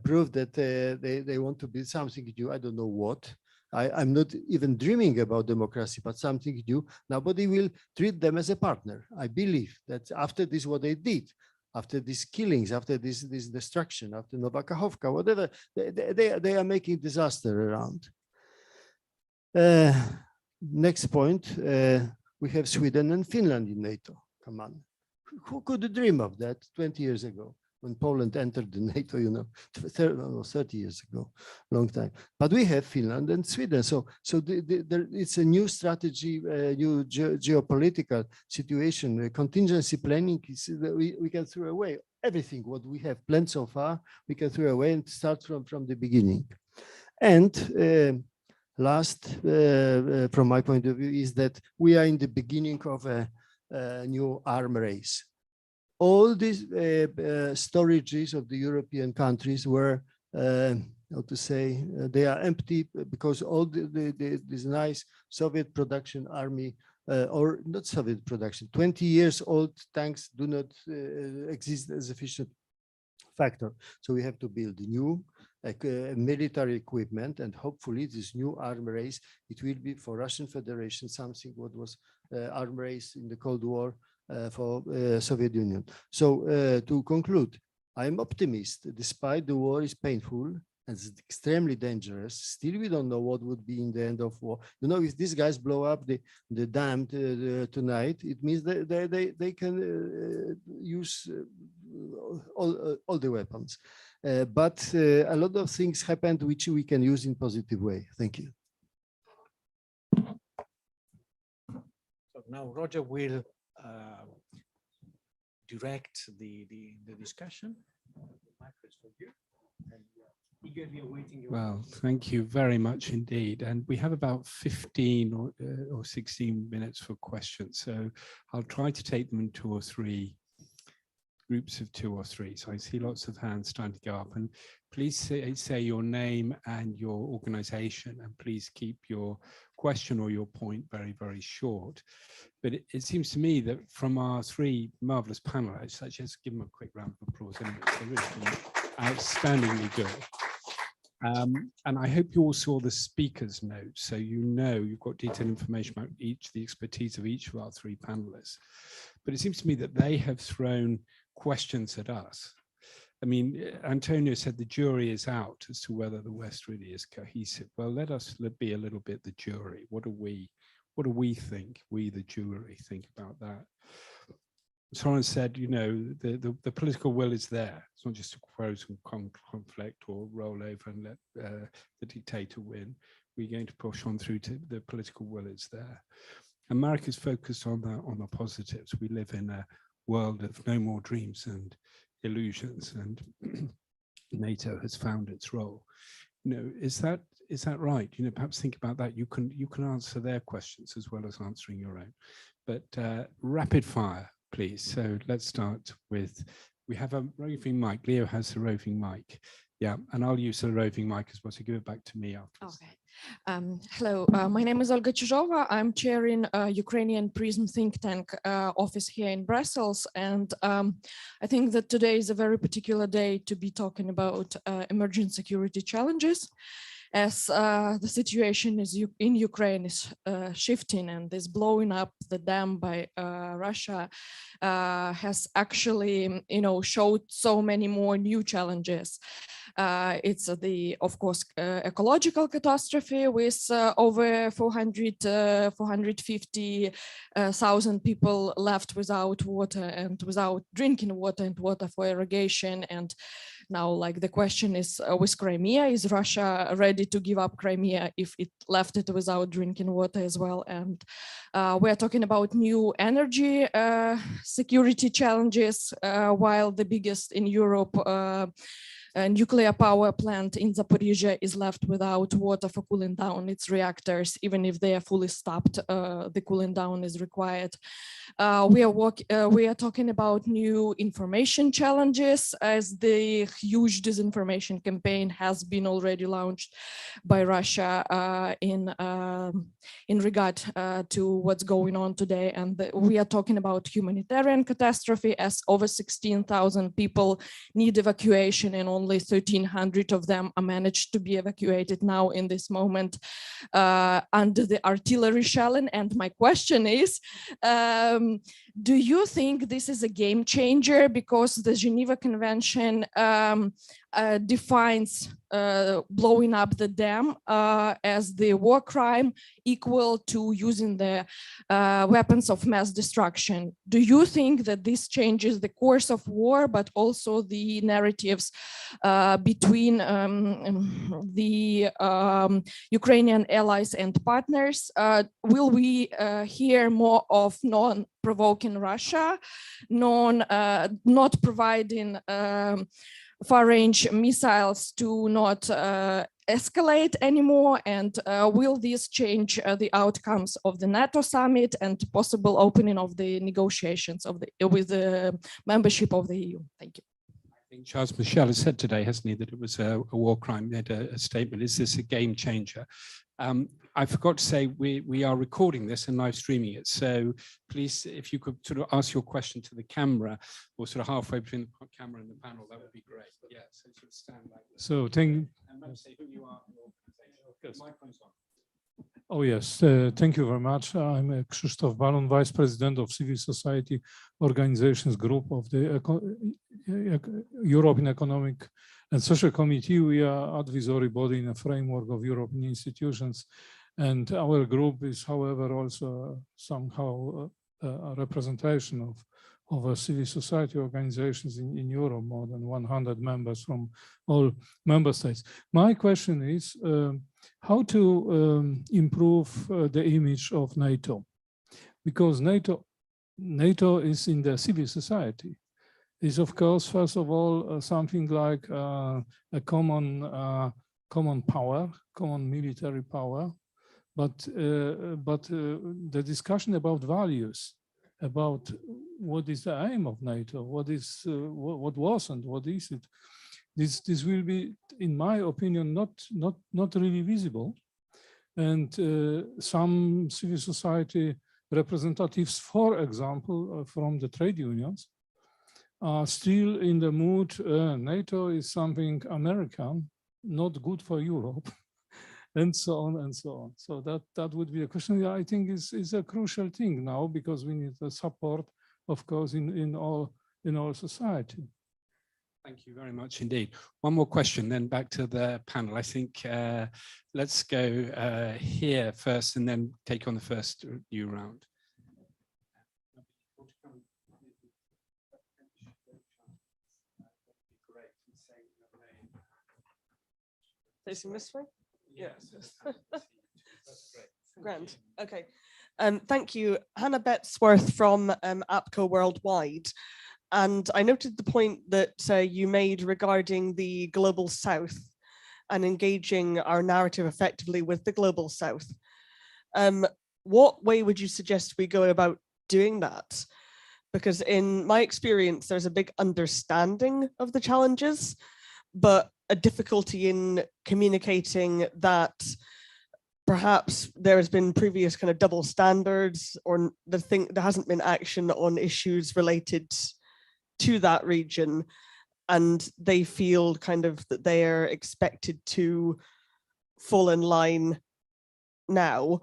S4: prove that they want to build something new, I don't know what. I'm not even dreaming about democracy, but something new. Nobody will treat them as a partner. I believe that after this, what they did, after these killings, after this destruction, after Nowa Kachowka, whatever, they are making disaster around. Next point, we have Sweden and Finland in NATO. Come on. Who could dream of that 20 years ago when Poland entered the NATO, 30 years ago, long time. But we have Finland and Sweden. So it's a new strategy, new geopolitical situation. Contingency planning is we can throw away everything what we have planned so far. We can throw away and start from the beginning. And last, from my point of view, is that we are in the beginning of a new arm race. All these storages of the European countries were, how to say, they are empty because all this nice Soviet production army, or not Soviet production, 20 years old tanks do not exist as efficient factor. So we have to build new military equipment, and hopefully this new arm race, it will be for Russian Federation something what was arm race in the Cold War for Soviet Union. So to conclude, I'm optimist. Despite the war is painful and it's extremely dangerous, still we don't know what would be in the end of war. You know, if these guys blow up the dam tonight, it means that they can use all the weapons. But a lot of things happened which we can use in positive way. Thank you.
S2: So now Roger will direct the discussion.
S1: Well, thank you very much indeed. And we have about 15 or 16 minutes for questions. So I'll try to take them in 2 or 3 groups of 2 or 3. So I see lots of hands starting to go up. And please say your name and your organization, and please keep your question or your point very, very short. But it seems to me that from our 3 marvelous panelists, let's just give them a quick round of applause. Anyway, they're really outstandingly good. And I hope you all saw the speaker's notes, so you know you've got detailed information about the expertise of each of our 3 panelists. But it seems to me that they have thrown questions at us. I mean, Antonio said the jury is out as to whether the West really is cohesive. Well, let us be a little bit the jury. What are we what do we think, we the jury think about that? Someone said, you know, the political will is there. It's not just to close some conflict or roll over and let the dictator win. We're going to push on through to the political will is there. America's focused on the positives. We live in a world of no more dreams and illusions, and NATO has found its role. You know, is that right? You know, perhaps think about that. You can answer their questions as well as answering your own. But rapid fire, please. So let's start with, we have a roving mic. Leo has the roving mic. Yeah, and I'll use the roving mic as well, so give it back to me afterwards.
S5: Okay. Hello, my name is Olga Chizhova. I'm chairing Ukrainian PRISM think tank office here in Brussels. And I think that today is a very particular day to be talking about emerging security challenges, as the situation in Ukraine is shifting, and this blowing up the dam by Russia has actually, you know, showed so many more new challenges. It's of course, ecological catastrophe with over 450,000 people left without water and without drinking water and water for irrigation. And now, like, the question is with Crimea, is Russia ready to give up Crimea if it left it without drinking water as well? And we're talking about new energy security challenges, while the biggest in Europe, nuclear power plant in Zaporizhia is left without water for cooling down its reactors. Even if they are fully stopped, the cooling down is required. We are talking about new information challenges, as the huge disinformation campaign has been already launched by Russia in regard to what's going on today. And we are talking about humanitarian catastrophe, as over 16,000 people need evacuation, and only 1,300 of them are managed to be evacuated now in this moment under the artillery shelling. And my question is, do you think this is a game changer, because the Geneva Convention defines blowing up the dam as the war crime equal to using the weapons of mass destruction? Do you think that this changes the course of war, but also the narratives between the Ukrainian allies and partners? Will we hear more of non-provoking Russia, not providing far-range missiles to not escalate anymore? And will this change the outcomes of the NATO summit and possible opening of the negotiations with the membership of the EU? Thank you.
S1: I think Charles Michel has said today, hasn't he, that it was a war crime. He had a statement. Is this a game changer? I forgot to say we are recording this and live streaming it. So please, if you could sort of ask your question to the camera, or sort of halfway between the camera and the panel, that would be great. Yeah, so sort of stand like this.
S6: So thank.
S1: And say who you are and your organization. Microphone's on.
S6: Oh yes, thank you very much. I'm Krzysztof Balon, Vice President of Civil Society Organizations Group of the European Economic and Social Committee. We are advisory body in a framework of European institutions, and our group is, however, also somehow a representation of civil society organizations in Europe, more than 100 members from all member states. My question is how to improve the image of NATO, because NATO is in the civil society. Is, of course, first of all, something like a common power, common military power, but the discussion about values, about what is the aim of NATO, what was and what is it, this will be, in my opinion, not really visible. And some civil society representatives, for example, from the trade unions, are still in the mood, NATO is something American, not good for Europe, and so on and so on. So that would be a question. I think is a crucial thing now, because we need the support, of course, in all society.
S1: Thank you very much indeed. One more question, then back to the panel. I think let's go here first and then take on the first new round.
S7: Facing this way?
S1: Yes.
S7: Grand. Okay. Thank you. Hannah Bettsworth from APCO Worldwide. And I noted the point that you made regarding the Global South and engaging our narrative effectively with the Global South. What way would you suggest we go about doing that? Because in my experience, there's a big understanding of the challenges, but a difficulty in communicating that perhaps there has been previous kind of double standards, or there hasn't been action on issues related to that region, and they feel kind of that they are expected to fall in line now.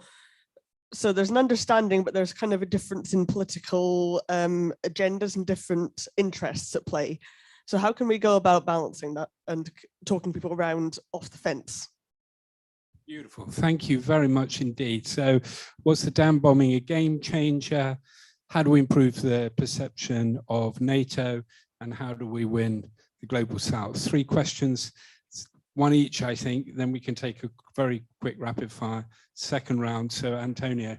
S7: So there's an understanding, but there's kind of a difference in political agendas and different interests at play. So how can we go about balancing that and talking people around off the fence?
S1: Beautiful. Thank you very much indeed. So was the dam bombing a game changer? How do we improve the perception of NATO? And how do we win the Global South? 3 questions, one each, I think. Then we can take a very quick rapid fire second round. So Antonio,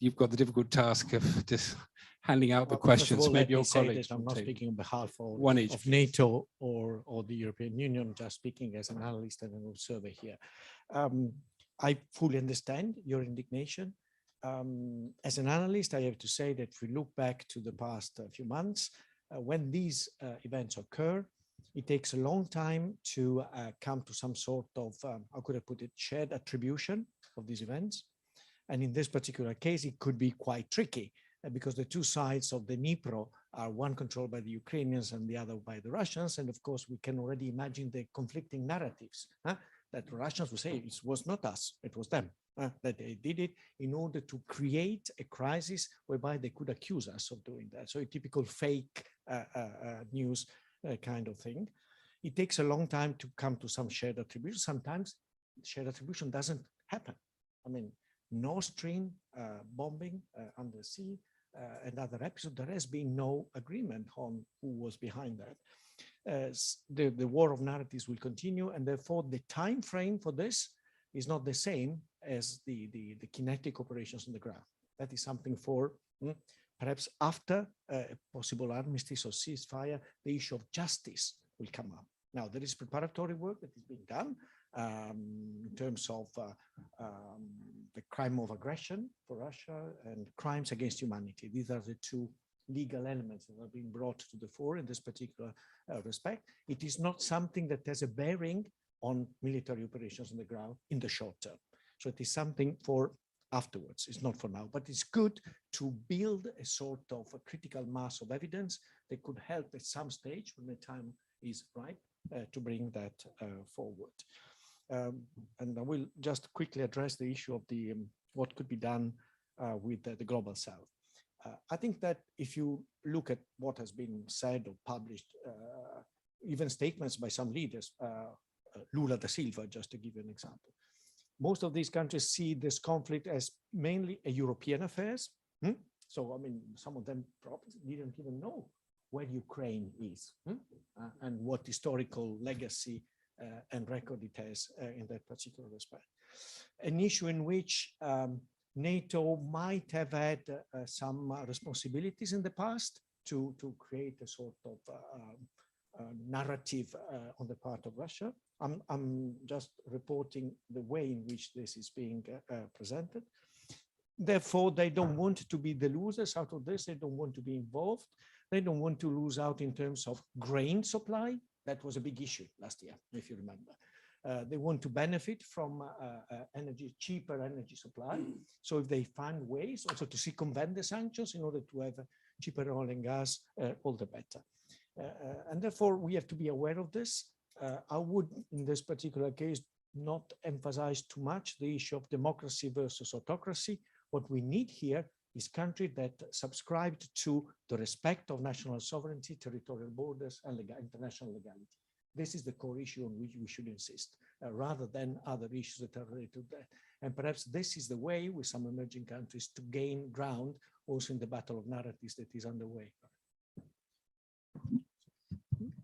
S1: you've got the difficult task of just handing out the questions. Maybe your colleagues.
S2: I'm not speaking on behalf of,
S1: one each,
S2: of NATO or the European Union, just speaking as an analyst and an observer here. I fully understand your indignation. As an analyst, I have to say that if we look back to the past few months, when these events occur, it takes a long time to come to some sort of, how could I put it, shared attribution of these events. And in this particular case, it could be quite tricky because the two sides of the Dnipro are one controlled by the Ukrainians and the other by the Russians. And of course, we can already imagine the conflicting narratives, that the Russians will say it was not us, it was them, that they did it in order to create a crisis whereby they could accuse us of doing that. So a typical fake news kind of thing. It takes a long time to come to some shared attribution. Sometimes shared attribution doesn't happen. I mean, Nord Stream bombing under sea and other episodes, there has been no agreement on who was behind that. The war of narratives will continue, and therefore the time frame for this is not the same as the kinetic operations on the ground. That is something for perhaps after a possible armistice or ceasefire, the issue of justice will come up. Now, there is preparatory work that is being done in terms of the crime of aggression for Russia and crimes against humanity. These are the two legal elements that are being brought to the fore in this particular respect. It is not something that has a bearing on military operations on the ground in the short term. So it is something for afterwards. It's not for now, but it's good to build a sort of a critical mass of evidence that could help at some stage when the time is right to bring that forward. And I will just quickly address the issue of the what could be done with the Global South. I think that if you look at what has been said or published, even statements by some leaders, Lula da Silva, just to give you an example, most of these countries see this conflict as mainly a European affairs. So, I mean, some of them probably didn't even know where Ukraine is and what historical legacy and record it has in that particular respect. An issue in which NATO might have had some responsibilities in the past to create a sort of narrative on the part of Russia. I'm just reporting the way in which this is being presented. Therefore, they don't want to be the losers out of this. They don't want to be involved. They don't want to lose out in terms of grain supply. That was a big issue last year, if you remember. They want to benefit from energy, cheaper energy supply. So if they find ways also to circumvent the sanctions in order to have cheaper oil and gas, all the better. And therefore, we have to be aware of this. I would, in this particular case, not emphasize too much the issue of democracy versus autocracy. What we need here is countries that subscribed to the respect of national sovereignty, territorial borders, and international legality. This is the core issue on which we should insist, rather than other issues that are related to that. And perhaps this is the way with some emerging countries to gain ground also in the battle of narratives that is underway.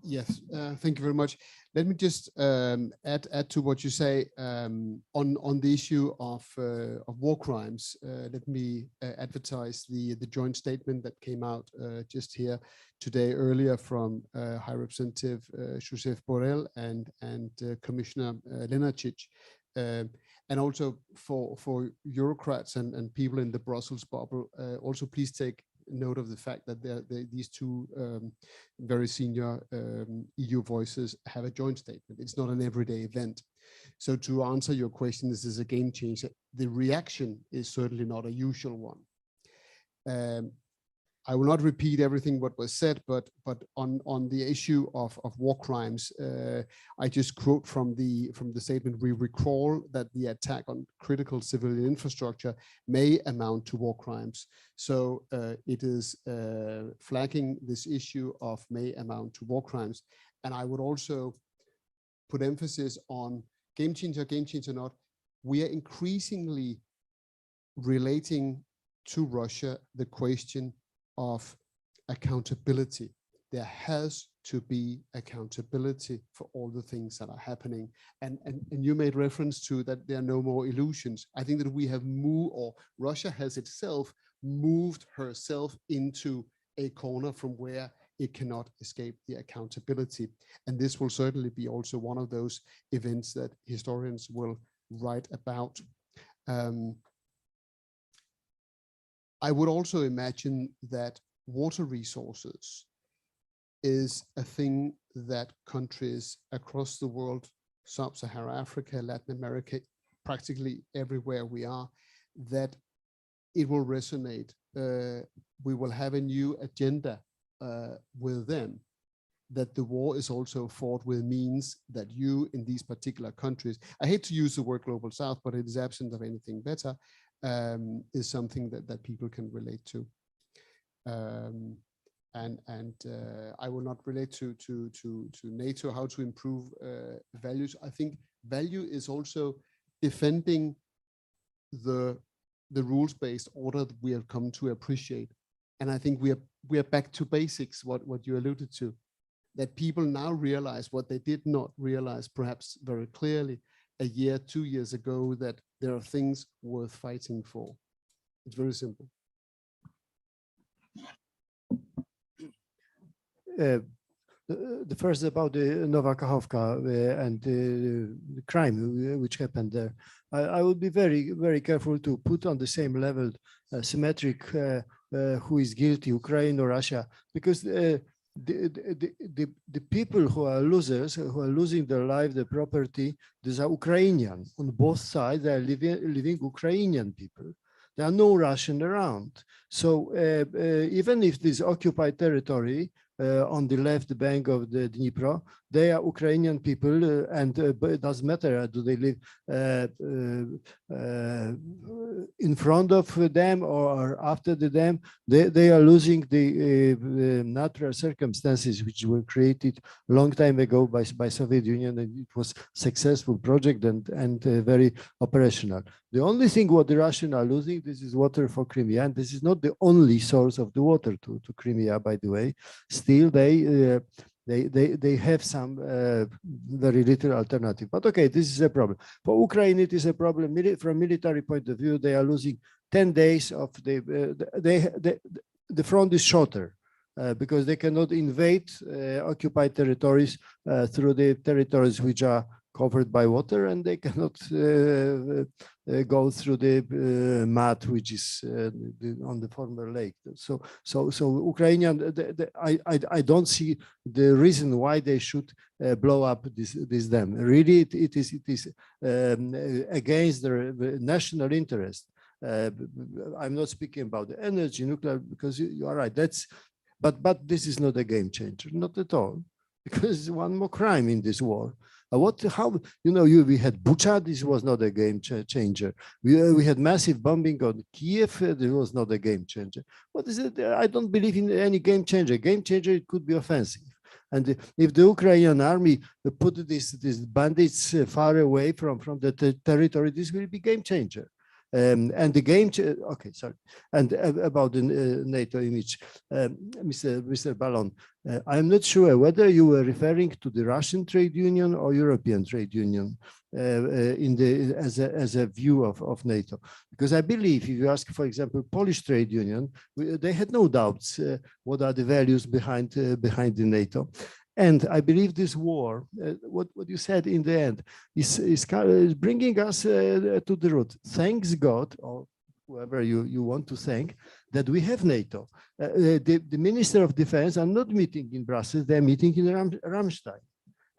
S3: Yes, thank you very much. Let me just add to what you say on the issue of war crimes. Let me advertise the joint statement that came out just here today earlier from High Representative Josep Borrell and Commissioner Lenarčič. And also for Eurocrats and people in the Brussels bubble, also please take note of the fact that these two very senior EU voices have a joint statement. It's not an everyday event. So to answer your question, this is a game changer. The reaction is certainly not a usual one. I will not repeat everything what was said, but on the issue of war crimes, I just quote from the statement. We recall that the attack on critical civilian infrastructure may amount to war crimes. So it is flagging this issue of may amount to war crimes. And I would also put emphasis on game changer not. We are increasingly relating to Russia the question of accountability. There has to be accountability for all the things that are happening. And you made reference to that there are no more illusions. I think that we have moved, or Russia has itself moved herself into a corner from where it cannot escape the accountability. And this will certainly be also one of those events that historians will write about. I would also imagine that water resources is a thing that countries across the world, Sub-Saharan Africa, Latin America, practically everywhere we are, that it will resonate. We will have a new agenda with them, that the war is also fought with means that you in these particular countries, I hate to use the word global south, but it is absent of anything better, is something that people can relate to. I will not relate to NATO, how to improve values. I think value is also defending the rules-based order that we have come to appreciate. And I think we are back to basics, what you alluded to, that people now realize what they did not realize perhaps very clearly a year, 2 years ago, that there are things worth fighting for. It's very simple.
S4: The first about the Nowa Kachowka and the crime which happened there. I would be very, very careful to put on the same level symmetric who is guilty, Ukraine or Russia, because the people who are losers, who are losing their life, their property, these are Ukrainian. On both sides, they are living Ukrainian people. There are no Russian around. So even if this occupied territory on the left bank of the Dnipro, they are Ukrainian people, and it doesn't matter, do they live in front of them or after the dam? They are losing the natural circumstances which were created a long time ago by Soviet Union, and it was successful project and very operational. The only thing what the Russians are losing, this is water for Crimea, and this is not the only source of the water to Crimea, by the way. Still, they have some very little alternative. But okay, this is a problem. For Ukraine, it is a problem from military point of view. They are losing 10 days of the front is shorter because they cannot invade occupied territories through the territories which are covered by water, and they cannot go through the mud which is on the former lake. So Ukrainian, I don't see the reason why they should blow up this dam. Really, it is against their national interest. I'm not speaking about the energy, nuclear, because you are right. But this is not a game changer, not at all, because one more crime in this war. How, we had Bucha, this was not a game changer. We had massive bombing on Kiev, this was not a game changer. What is it? I don't believe in any game changer. Game changer, it could be offensive. And if the Ukrainian army put these bandits far away from the territory, this will be game changer. And the game, okay, sorry. And about the NATO image, Mr. Ballon, I'm not sure whether you were referring to the Russian trade union or European trade union as a view of NATO, because I believe if you ask, for example, Polish trade union, they had no doubts what are the values behind the NATO. And I believe this war, what you said in the end, is bringing us to the root. Thanks God, or whoever you want to thank, that we have NATO. The Minister of Defense are not meeting in Brussels, they're meeting in Ramstein.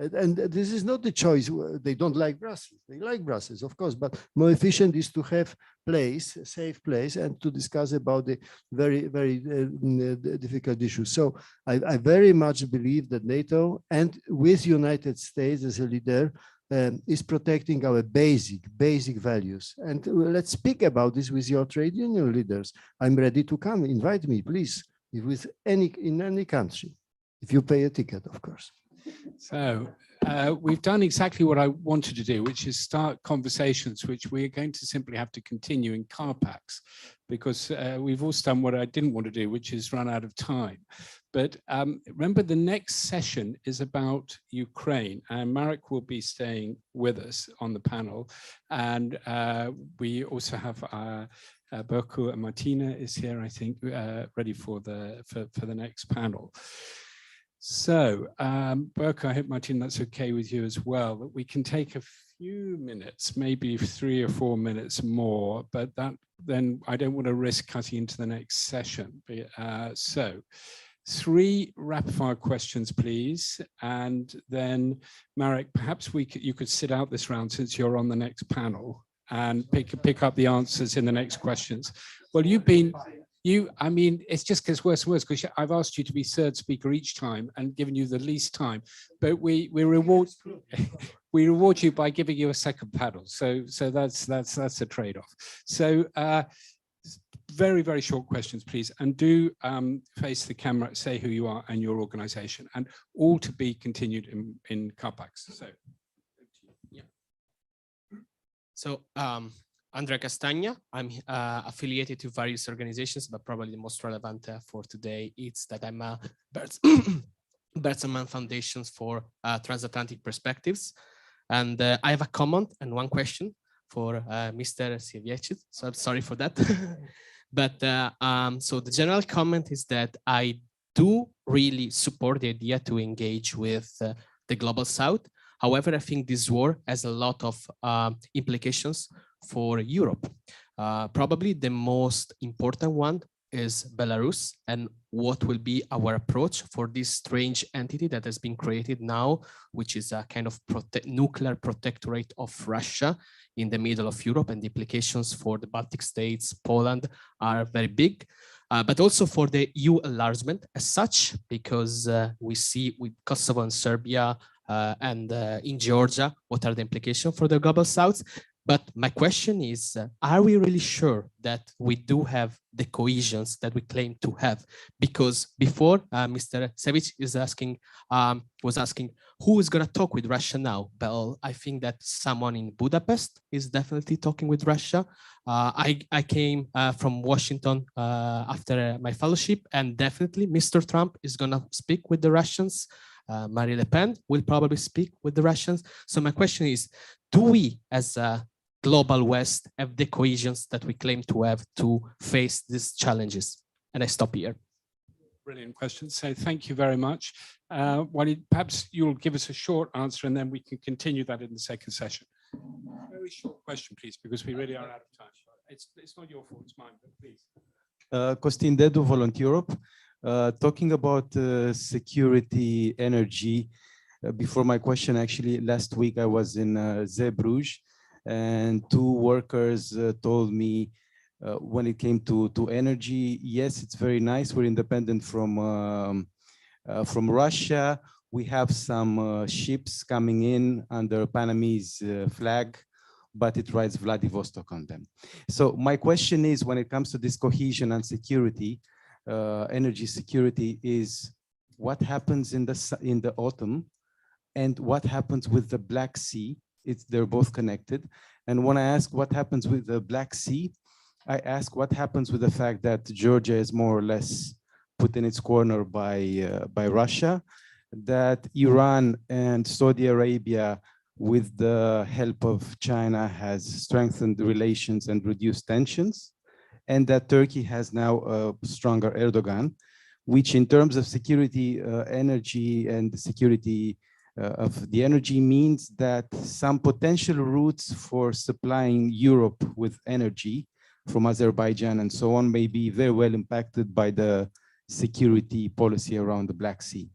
S4: And this is not the choice. They don't like Brussels. They like Brussels, of course, but more efficient is to have a safe place, and to discuss about the very, very difficult issues. So I very much believe that NATO, and with United States as a leader, is protecting our basic values. And let's speak about this with your trade union leaders. I'm ready to come. Invite me, please, in any country, if you pay a ticket, of course.
S1: So we've done exactly what I wanted to do, which is start conversations, which we're going to simply have to continue in car packs, because we've also done what I didn't want to do, which is run out of time. But remember, the next session is about Ukraine, and Marek will be staying with us on the panel. And we also have Berko and Martina is here, I think, ready for the next panel. So, Berko, I hope, Martin, that's okay with you as well, that we can take a few minutes, maybe 3 or 4 minutes more, but then I don't want to risk cutting into the next session. So, 3 rapid-fire questions, please, and then, Marek, perhaps you could sit out this round since you're on the next panel and pick up the answers in the next questions. Well, I mean, it's just gets worse and worse, because I've asked you to be third speaker each time and given you the least time, but we reward you by giving you a second panel. So that's a trade-off. So very, very short questions, please, and do face the camera, say who you are and your organization, and all to be continued in car packs. So, yeah.
S8: So Andrea Castagna, I'm affiliated to various organizations, but probably the most relevant for today is that I'm a Bertelsmann Foundation for Transatlantic Perspectives. And I have a comment and one question for Mr. Siewierczyk, so I'm sorry for that. But so the general comment is that I do really support the idea to engage with the Global South. However, I think this war has a lot of implications for Europe. Probably the most important one is Belarus, and what will be our approach for this strange entity that has been created now, which is a kind of nuclear protectorate of Russia in the middle of Europe, and the implications for the Baltic states, Poland are very big, but also for the EU enlargement as such, because we see with Kosovo and Serbia and in Georgia, what are the implications for the Global South? But my question is, are we really sure that we do have the cohesions that we claim to have? Because before Mr. Siewierczyk was asking, who is going to talk with Russia now? Well, I think that someone in Budapest is definitely talking with Russia. I came from Washington after my fellowship, and definitely Mr. Trump is going to speak with the Russians. Marine Le Pen will probably speak with the Russians. So my question is, do we as a global West have the cohesions that we claim to have to face these challenges? And I stop here.
S1: Brilliant question. So thank you very much. Perhaps you'll give us a short answer and then we can continue that in the second session. Very short question, please, because we really are out of time. It's not your fault, it's mine, but please.
S9: Costin Dedu, Volunteer Europe. Talking about security, energy, before my question, actually, last week I was in Zeebrugge, and 2 workers told me when it came to energy, yes, it's very nice, we're independent from Russia, We have some ships coming in under Panamese flag, but it writes Vladivostok on them. So my question is, when it comes to this cohesion and security, energy security, is what happens in the autumn, and what happens with the Black Sea? They're both connected. And when I ask what happens with the Black Sea, I ask what happens with the fact that Georgia is more or less put in its corner by Russia, that Iran and Saudi Arabia, with the help of China, has strengthened the relations and reduced tensions, and that Turkey has now a stronger Erdogan, which in terms of security, energy and the security of the energy means that some potential routes for supplying Europe with energy from Azerbaijan and so on may be very well impacted by the security policy around the Black Sea.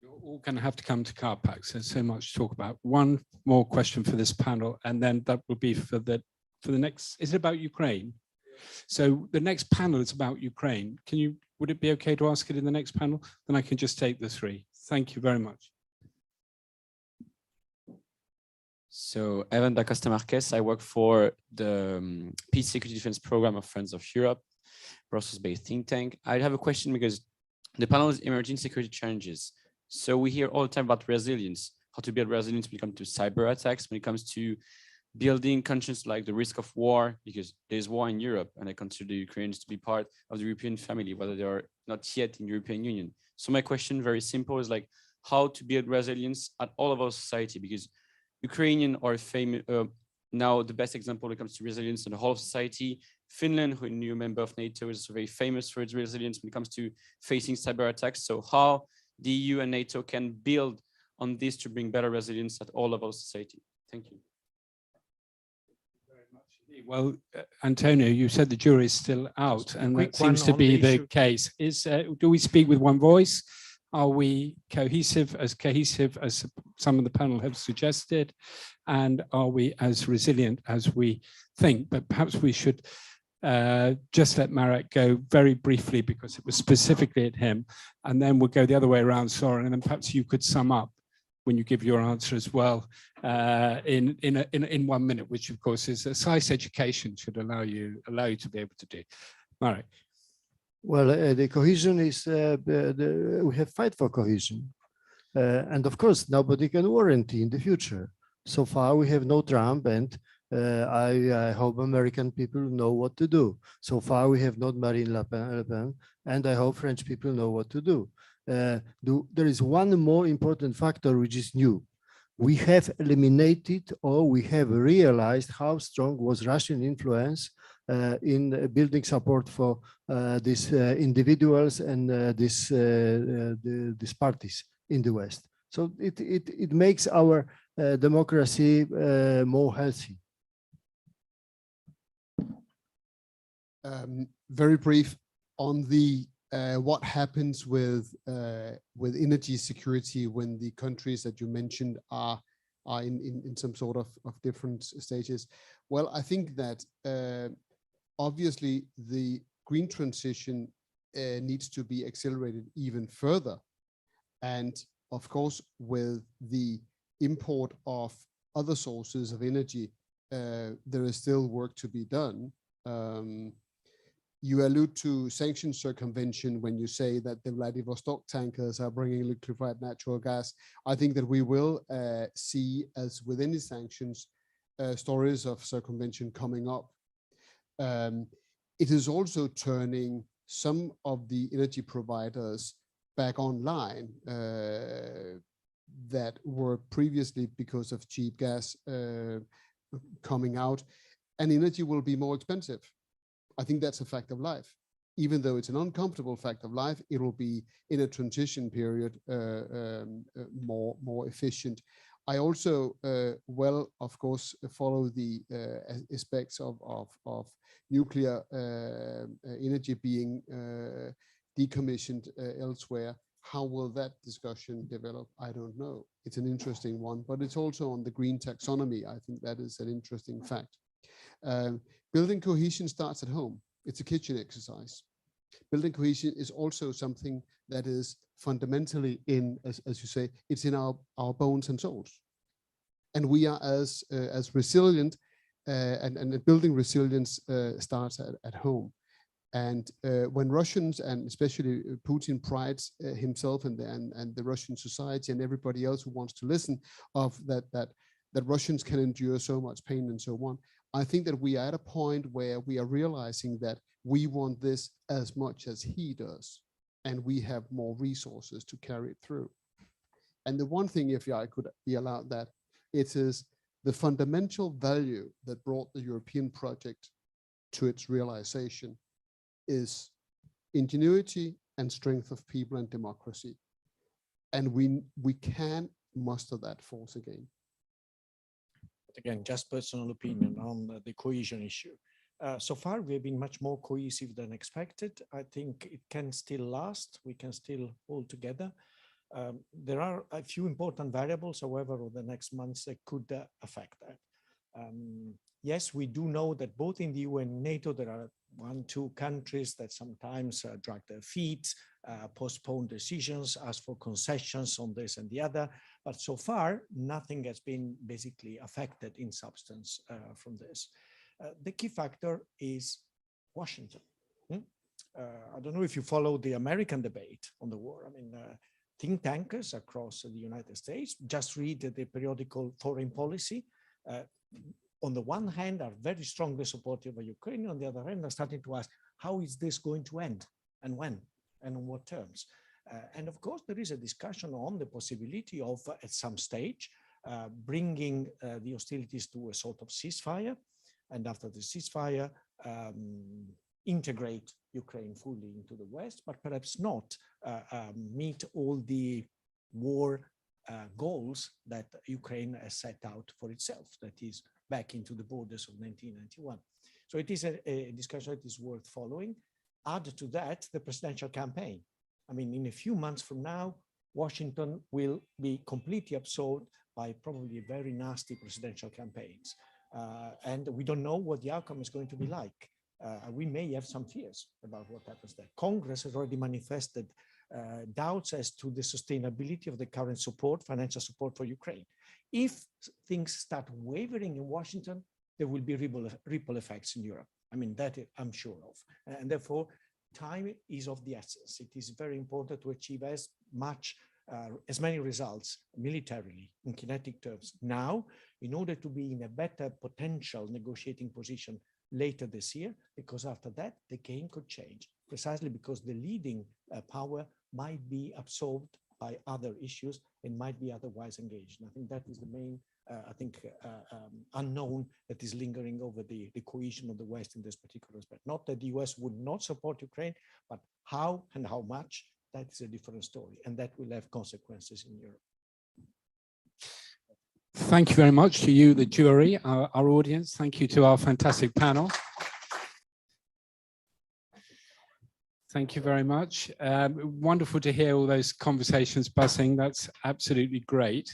S1: You're all going to have to come to Karpax. There's so much to talk about. One more question for this panel, and then that will be for the next. Is it about Ukraine? So the next panel is about Ukraine. Would it be okay to ask it in the next panel? Then I can just take the three. Thank you very much.
S10: So Evan da Costa Marquez, I work for the Peace, Security, Defense Program of Friends of Europe, Brussels-based think tank. I have a question because the panel is emerging security challenges. So we hear all the time about resilience, how to build resilience when it comes to cyber attacks, when it comes to building conscience like the risk of war, because there's war in Europe, and I consider the Ukrainians to be part of the European family, whether they are not yet in the European Union. So my question, very simple, is like how to build resilience at all of our society, because Ukrainian are famous now the best example when it comes to resilience in the whole of society. Finland, who is a new member of NATO, is very famous for its resilience when it comes to facing cyber attacks. So how the EU and NATO can build on this to bring better resilience at all of our society? Thank you.
S1: Well, Antonio, you said the jury is still out, and that seems to be the case. Do we speak with one voice? Are we cohesive as some of the panel have suggested? And are we as resilient as we think? But perhaps we should just let Marek go very briefly, because it was specifically at him, and then we'll go the other way around, Soren, and then perhaps you could sum up when you give your answer as well in 1 minute, which of course is a science education should allow you to be able to do. Marek.
S4: Well, the cohesion is, we have fight for cohesion. And of course, nobody can warranty in the future. So far, we have no Trump, and I hope American people know what to do. So far, we have not Marine Le Pen, and I hope French people know what to do. There is one more important factor which is new. We have eliminated, or we have realized how strong was Russian influence in building support for these individuals and these parties in the West. So it makes our democracy more healthy.
S3: Very brief on the what happens with energy security when the countries that you mentioned are in some sort of different stages. Well, I think that obviously the green transition needs to be accelerated even further. And of course, with the import of other sources of energy, there is still work to be done. You allude to sanctions circumvention when you say that the Vladivostok tankers are bringing liquefied natural gas. I think that we will see, as with any sanctions, stories of circumvention coming up. It is also turning some of the energy providers back online that were previously, because of cheap gas coming out, and energy will be more expensive. I think that's a fact of life. Even though it's an uncomfortable fact of life, it will be in a transition period more efficient. I also, of course, follow the aspects of nuclear energy being decommissioned elsewhere. How will that discussion develop? I don't know. It's an interesting one, but it's also on the green taxonomy. I think that is an interesting fact. Building cohesion starts at home. It's a kitchen exercise. Building cohesion is also something that is fundamentally in, as you say, it's in our bones and souls. And we are as resilient, and building resilience starts at home. And when Russians, and especially Putin, prides himself and the Russian society and everybody else who wants to listen of that Russians can endure so much pain and so on, I think that we are at a point where we are realizing that we want this as much as he does, and we have more resources to carry it through. And the one thing, if I could be allowed that, it is the fundamental value that brought the European project to its realization is ingenuity and strength of people and democracy. And we can muster that force again.
S2: Again, just personal opinion on the cohesion issue. So far, we have been much more cohesive than expected. I think it can still last. We can still hold together. There are a few important variables, however, over the next months that could affect that. Yes, we do know that both in the EU and NATO, there are 1-2 countries that sometimes drag their feet, postpone decisions, ask for concessions on this and the other. But so far, nothing has been basically affected in substance from this. The key factor is Washington. I don't know if you follow the American debate on the war. I mean, think tankers across the United States, just read the periodical Foreign Policy. On the one hand, are very strongly supportive of Ukraine. On the other hand, are starting to ask, how is this going to end, and when, and on what terms? And of course, there is a discussion on the possibility of, at some stage, bringing the hostilities to a sort of ceasefire, and after the ceasefire, integrate Ukraine fully into the West, but perhaps not meet all the war goals that Ukraine has set out for itself, that is back into the borders of 1991. So it is a discussion that is worth following. Add to that the presidential campaign. I mean, in a few months from now, Washington will be completely absorbed by probably very nasty presidential campaigns. And we don't know what the outcome is going to be like. We may have some fears about what happens there. Congress has already manifested doubts as to the sustainability of the current support, financial support for Ukraine. If things start wavering in Washington, there will be ripple effects in Europe. I mean, that I'm sure of. And therefore, time is of the essence. It is very important to achieve as many results militarily in kinetic terms now, in order to be in a better potential negotiating position later this year, because after that, the game could change, precisely because the leading power might be absorbed by other issues and might be otherwise engaged. And I think that is the main, unknown that is lingering over the cohesion of the West in this particular respect. Not that the US would not support Ukraine, but how and how much, that is a different story. And that will have consequences in Europe.
S1: Thank you very much to you, the jury, our audience. Thank you to our fantastic panel. Thank you very much. Wonderful to hear all those conversations buzzing. That's absolutely great.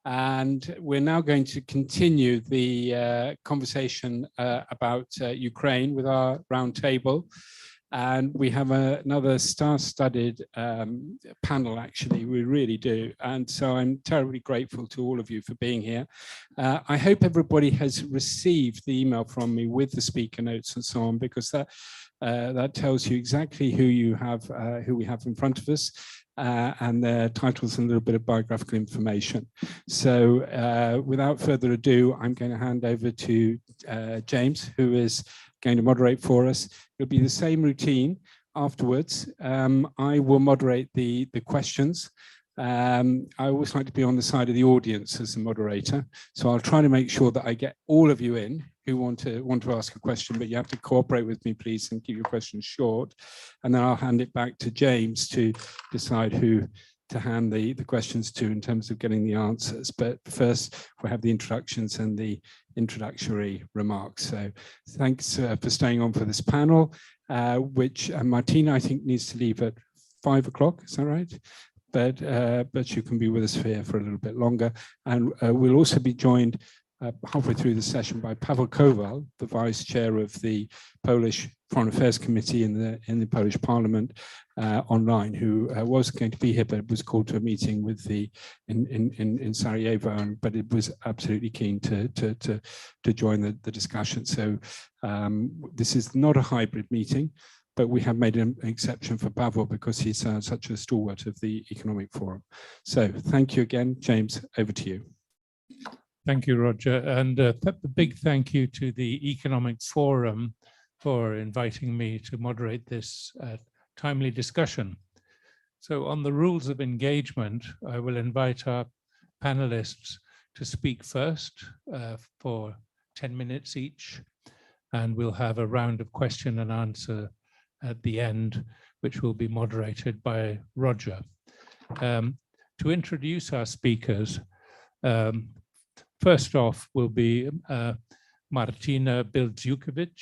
S1: And we're now going to continue the conversation about Ukraine with our roundtable. And we have another star-studded panel, actually, we really do. And so I'm terribly grateful to all of you for being here. I hope everybody has received the email from me with the speaker notes and so on, because that tells you exactly who we have in front of us, and their titles and a little bit of biographical information. So without further ado, I'm going to hand over to James, who is going to moderate for us. It'll be the same routine afterwards. I will moderate the questions. I always like to be on the side of the audience as the moderator, so I'll try to make sure that I get all of you in who want to ask a question, but you have to cooperate with me, please, and keep your questions short. And then I'll hand it back to James to decide who to hand the questions to in terms of getting the answers. But first, we'll have the introductions and the introductory remarks. So thanks for staying on for this panel, which Martina, I think, needs to leave at 5 o'clock, is that right? But you can be with us here for a little bit longer. And we'll also be joined halfway through the session by Paweł Kowal, the vice chair of the Polish Foreign Affairs Committee in the Polish Parliament online, who was going to be here, but was called to a meeting with the in Sarajevo, but it was absolutely keen to join the discussion. So this is not a hybrid meeting, but we have made an exception for Paweł because he's such a stalwart of the Economic Forum. So thank you again. James, over to you.
S6: Thank you, Roger. And a big thank you to the Economic Forum for inviting me to moderate this timely discussion. So on the rules of engagement, I will invite our panelists to speak first for 10 minutes each, and we'll have a round of question and answer at the end, which will be moderated by Roger. To introduce our speakers, first off will be Martina Bildziukovic,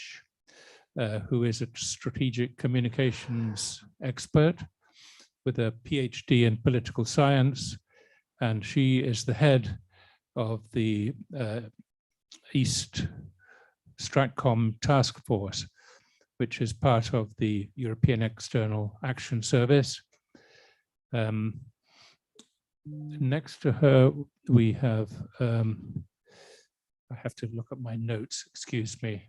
S6: who is a strategic communications expert with a PhD in political science, and she is the head of the East Stratcom task force, which is part of the European External Action Service. Next to her, we have, I have to look at my notes, excuse me.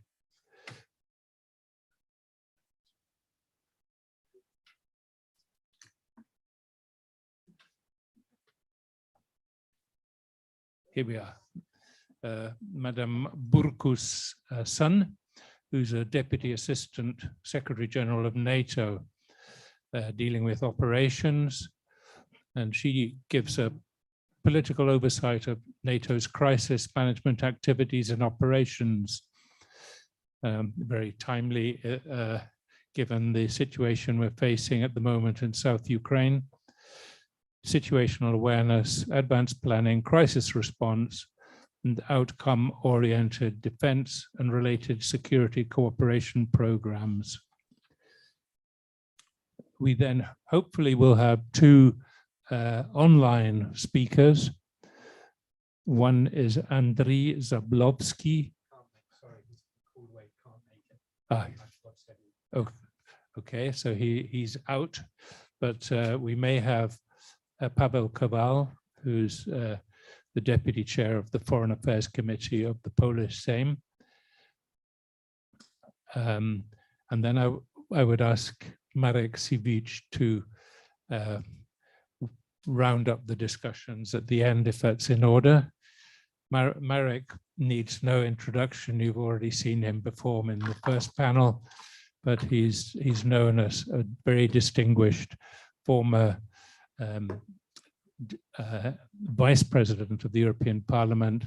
S6: Here we are, Madame Burkus Sun, who's a Deputy Assistant Secretary General of NATO, dealing with operations. And she gives a political oversight of NATO's crisis management activities and operations. Very timely, given the situation we're facing at the moment in South Ukraine. Situational awareness, advanced planning, crisis response, and outcome-oriented defense and related security cooperation programs. We then hopefully will have two online speakers. One is Andriy Zablowski. Okay, so he's out, but we may have Paweł Kowal, who's the Deputy Chair of the Foreign Affairs Committee of the Polish Sejm. And then I would ask Marek Siwicz to round up the discussions at the end, if that's in order. Marek needs no introduction. You've already seen him perform in the first panel, but he's known as a very distinguished former Vice President of the European Parliament.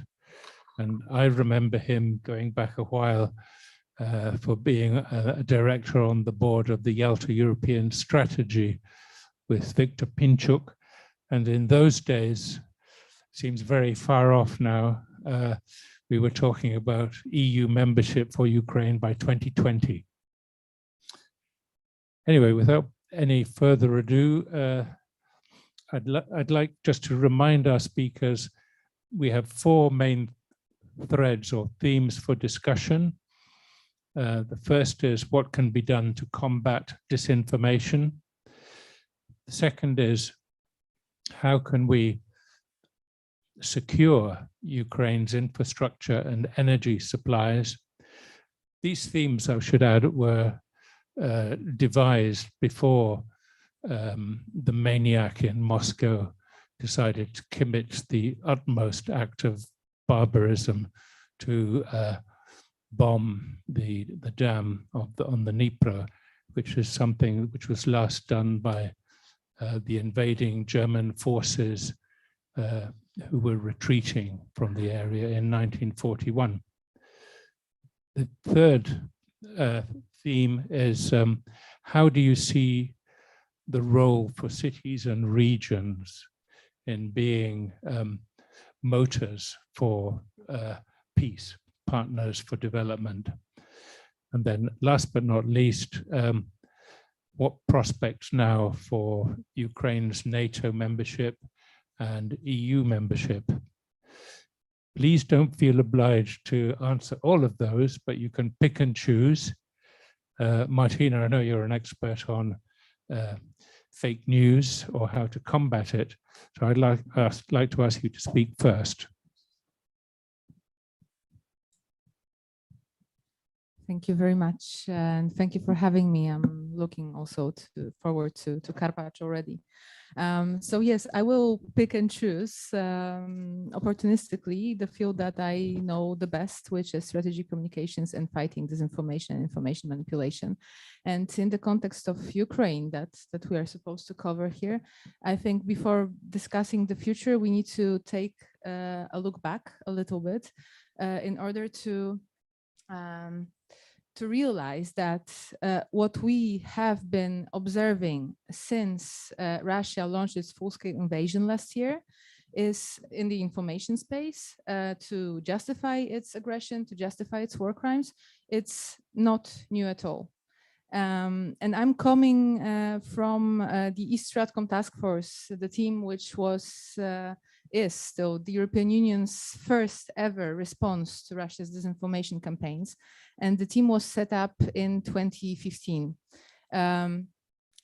S6: And I remember him going back a while for being a director on the board of the Yalta European Strategy with Viktor Pinchuk. And in those days, seems very far off now, we were talking about EU membership for Ukraine by 2020. Anyway, without any further ado, I'd like just to remind our speakers, we have four main threads or themes for discussion. The first is what can be done to combat disinformation. The second is how can we secure Ukraine's infrastructure and energy supplies. These themes, I should add, were devised before the maniac in Moscow decided to commit the utmost act of barbarism to bomb the dam on the Dnipro, which is something which was last done by the invading German forces who were retreating from the area in 1941. The third theme is how do you see the role for cities and regions in being motors for peace, partners for development? And then last but not least, what prospects now for Ukraine's NATO membership and EU membership? Please don't feel obliged to answer all of those, but you can pick and choose. Martina, I know you're an expert on fake news or how to combat it. So I'd like to ask you to speak first.
S11: Thank you very much, and thank you for having me. I'm looking also forward to Karpacz already. So yes, I will pick and choose opportunistically the field that I know the best, which is strategic communications and fighting disinformation and information manipulation. And in the context of Ukraine that we are supposed to cover here, I think before discussing the future, we need to take a look back a little bit in order to realize that what we have been observing since Russia launched its full-scale invasion last year is in the information space to justify its aggression, to justify its war crimes. It's not new at all. And I'm coming from the East Stratcom Task Force, the team which is still the European Union's first ever response to Russia's disinformation campaigns. And the team was set up in 2015.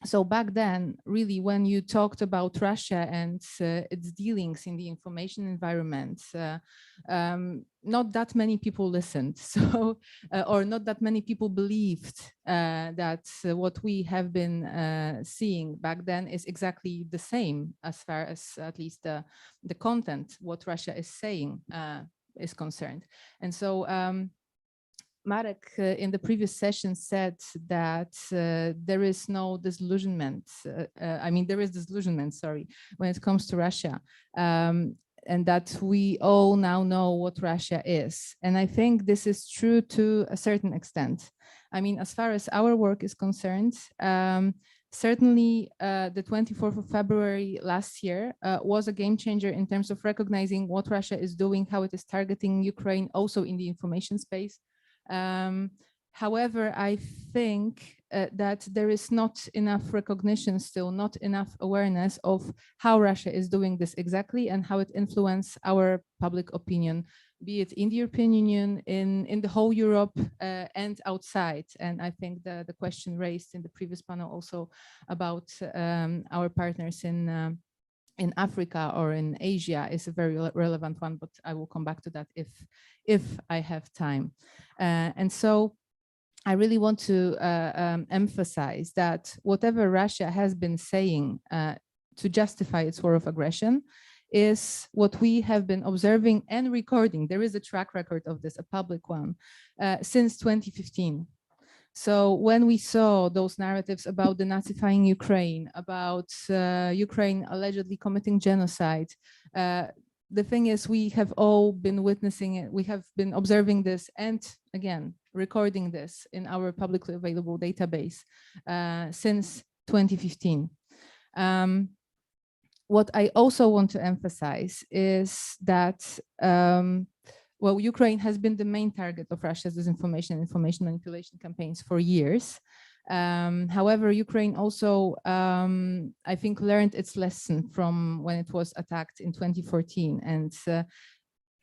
S11: So back then, really, when you talked about Russia and its dealings in the information environment, not that many people listened. So, or not that many people believed that what we have been seeing back then is exactly the same as far as at least the content, what Russia is saying is concerned. And so Marek in the previous session said that there is no disillusionment. There is disillusionment, sorry, when it comes to Russia. And that we all now know what Russia is. And I think this is true to a certain extent. I mean, as far as our work is concerned, certainly the 24th of February last year was a game changer in terms of recognizing what Russia is doing, how it is targeting Ukraine, also in the information space. However, I think that there is not enough recognition still, not enough awareness of how Russia is doing this exactly and how it influences our public opinion, be it in the European Union, in the whole Europe and outside. And I think the question raised in the previous panel also about our partners in Africa or in Asia is a very relevant one, but I will come back to that if I have time. And so I really want to emphasize that whatever Russia has been saying to justify its war of aggression is what we have been observing and recording. There is a track record of this, a public one, since 2015. So when we saw those narratives about denazifying Ukraine, about Ukraine allegedly committing genocide, the thing is we have all been witnessing it. We have been observing this and again, recording this in our publicly available database since 2015. What I also want to emphasize is that well, Ukraine has been the main target of Russia's disinformation and information manipulation campaigns for years. However, Ukraine also, I think, learned its lesson from when it was attacked in 2014. And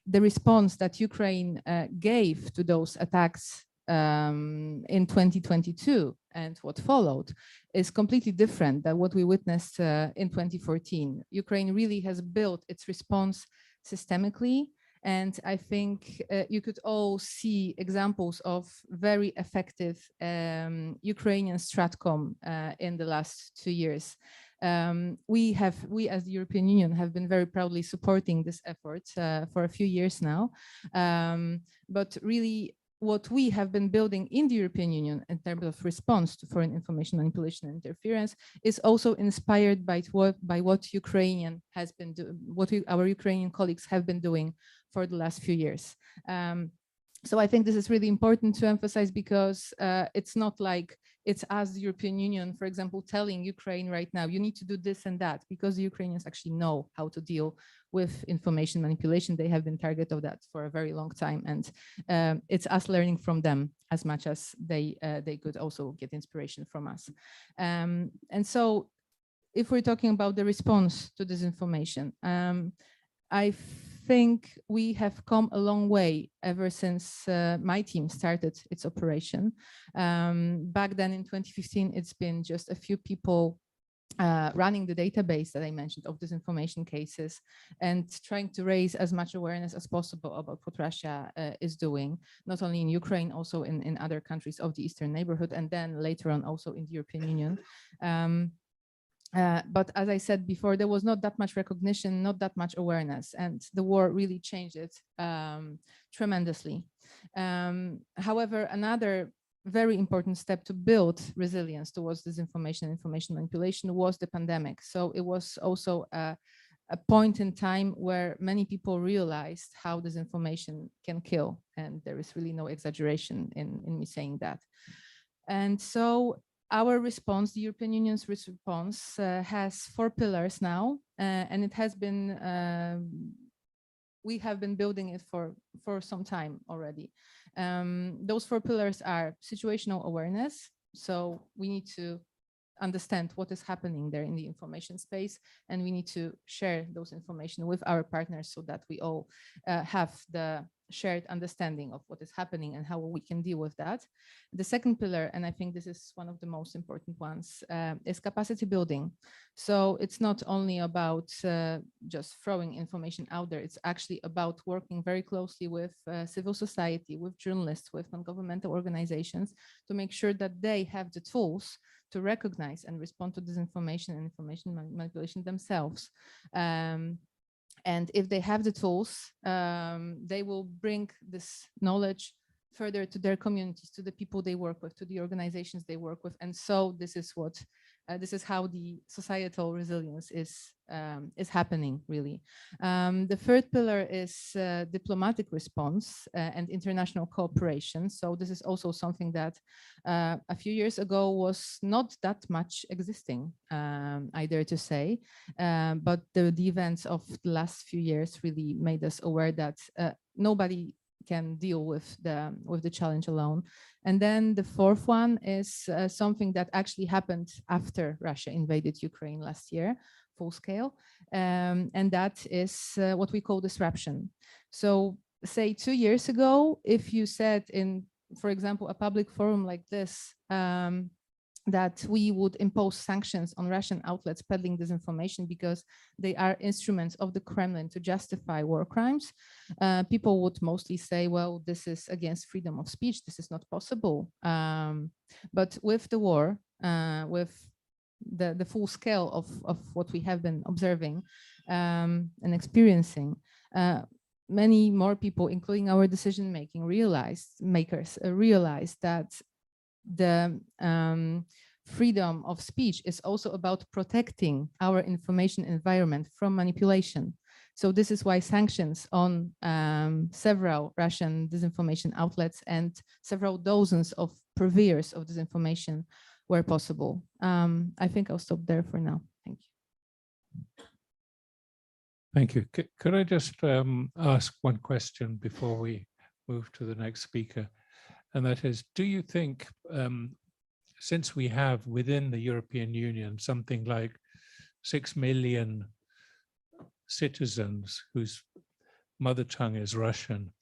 S11: the response that Ukraine gave to those attacks in 2022 and what followed is completely different than what we witnessed in 2014. Ukraine really has built its response systemically. And I think you could all see examples of very effective Ukrainian Stratcom in the last 2 years. We as the European Union have been very proudly supporting this effort for a few years now. But really, what we have been building in the European Union in terms of response to foreign information manipulation and interference is also inspired by what Ukrainian has been doing, what our Ukrainian colleagues have been doing for the last few years. So I think this is really important to emphasize because it's not like it's us, the European Union, for example, telling Ukraine right now, you need to do this and that, because the Ukrainians actually know how to deal with information manipulation. They have been target of that for a very long time. And it's us learning from them as much as they could also get inspiration from us. And if we're talking about the response to disinformation, I think we have come a long way ever since my team started its operation. Back then in 2015, it's been just a few people running the database that I mentioned of disinformation cases and trying to raise as much awareness as possible about what Russia is doing, not only in Ukraine, also in other countries of the Eastern neighborhood, and then later on also in the European Union. But as I said before, there was not that much recognition, not that much awareness, and the war really changed it tremendously. However, another very important step to build resilience towards disinformation and information manipulation was the pandemic. So it was also a point in time where many people realized how disinformation can kill, and there is really no exaggeration in me saying that. And so our response, the European Union's response, has 4 pillars now, and it has been, we have been building it for some time already. Those 4 pillars are situational awareness. So we need to understand what is happening there in the information space, and we need to share those information with our partners so that we all have the shared understanding of what is happening and how we can deal with that. The second pillar, and I think this is one of the most important ones, is capacity building. So it's not only about just throwing information out there, it's actually about working very closely with civil society, with journalists, with non-governmental organizations to make sure that they have the tools to recognize and respond to disinformation and information manipulation themselves. And if they have the tools, they will bring this knowledge further to their communities, to the people they work with, to the organizations they work with. And so this is what, this is how the societal resilience is happening, really. The third pillar is diplomatic response and international cooperation. So this is also something that a few years ago was not that much existing, I dare to say, but the events of the last few years really made us aware that nobody can deal with the challenge alone. And then the fourth one is something that actually happened after Russia invaded Ukraine last year, full scale, and that is what we call disruption. So say 2 years ago, if you said in, for example, a public forum like this, that we would impose sanctions on Russian outlets peddling disinformation because they are instruments of the Kremlin to justify war crimes, people would mostly say, well, this is against freedom of speech, this is not possible. But with the war, with the full scale of what we have been observing and experiencing, many more people, including our decision-making makers, realized that the freedom of speech is also about protecting our information environment from manipulation. So this is why sanctions on several Russian disinformation outlets and several dozens of purveyors of disinformation were possible. I think I'll stop there for now. Thank you.
S6: Thank you. Could I just ask one question before we move to the next speaker? And that is, do you think, since we have within the European Union something like 6 million citizens whose mother tongue is Russian,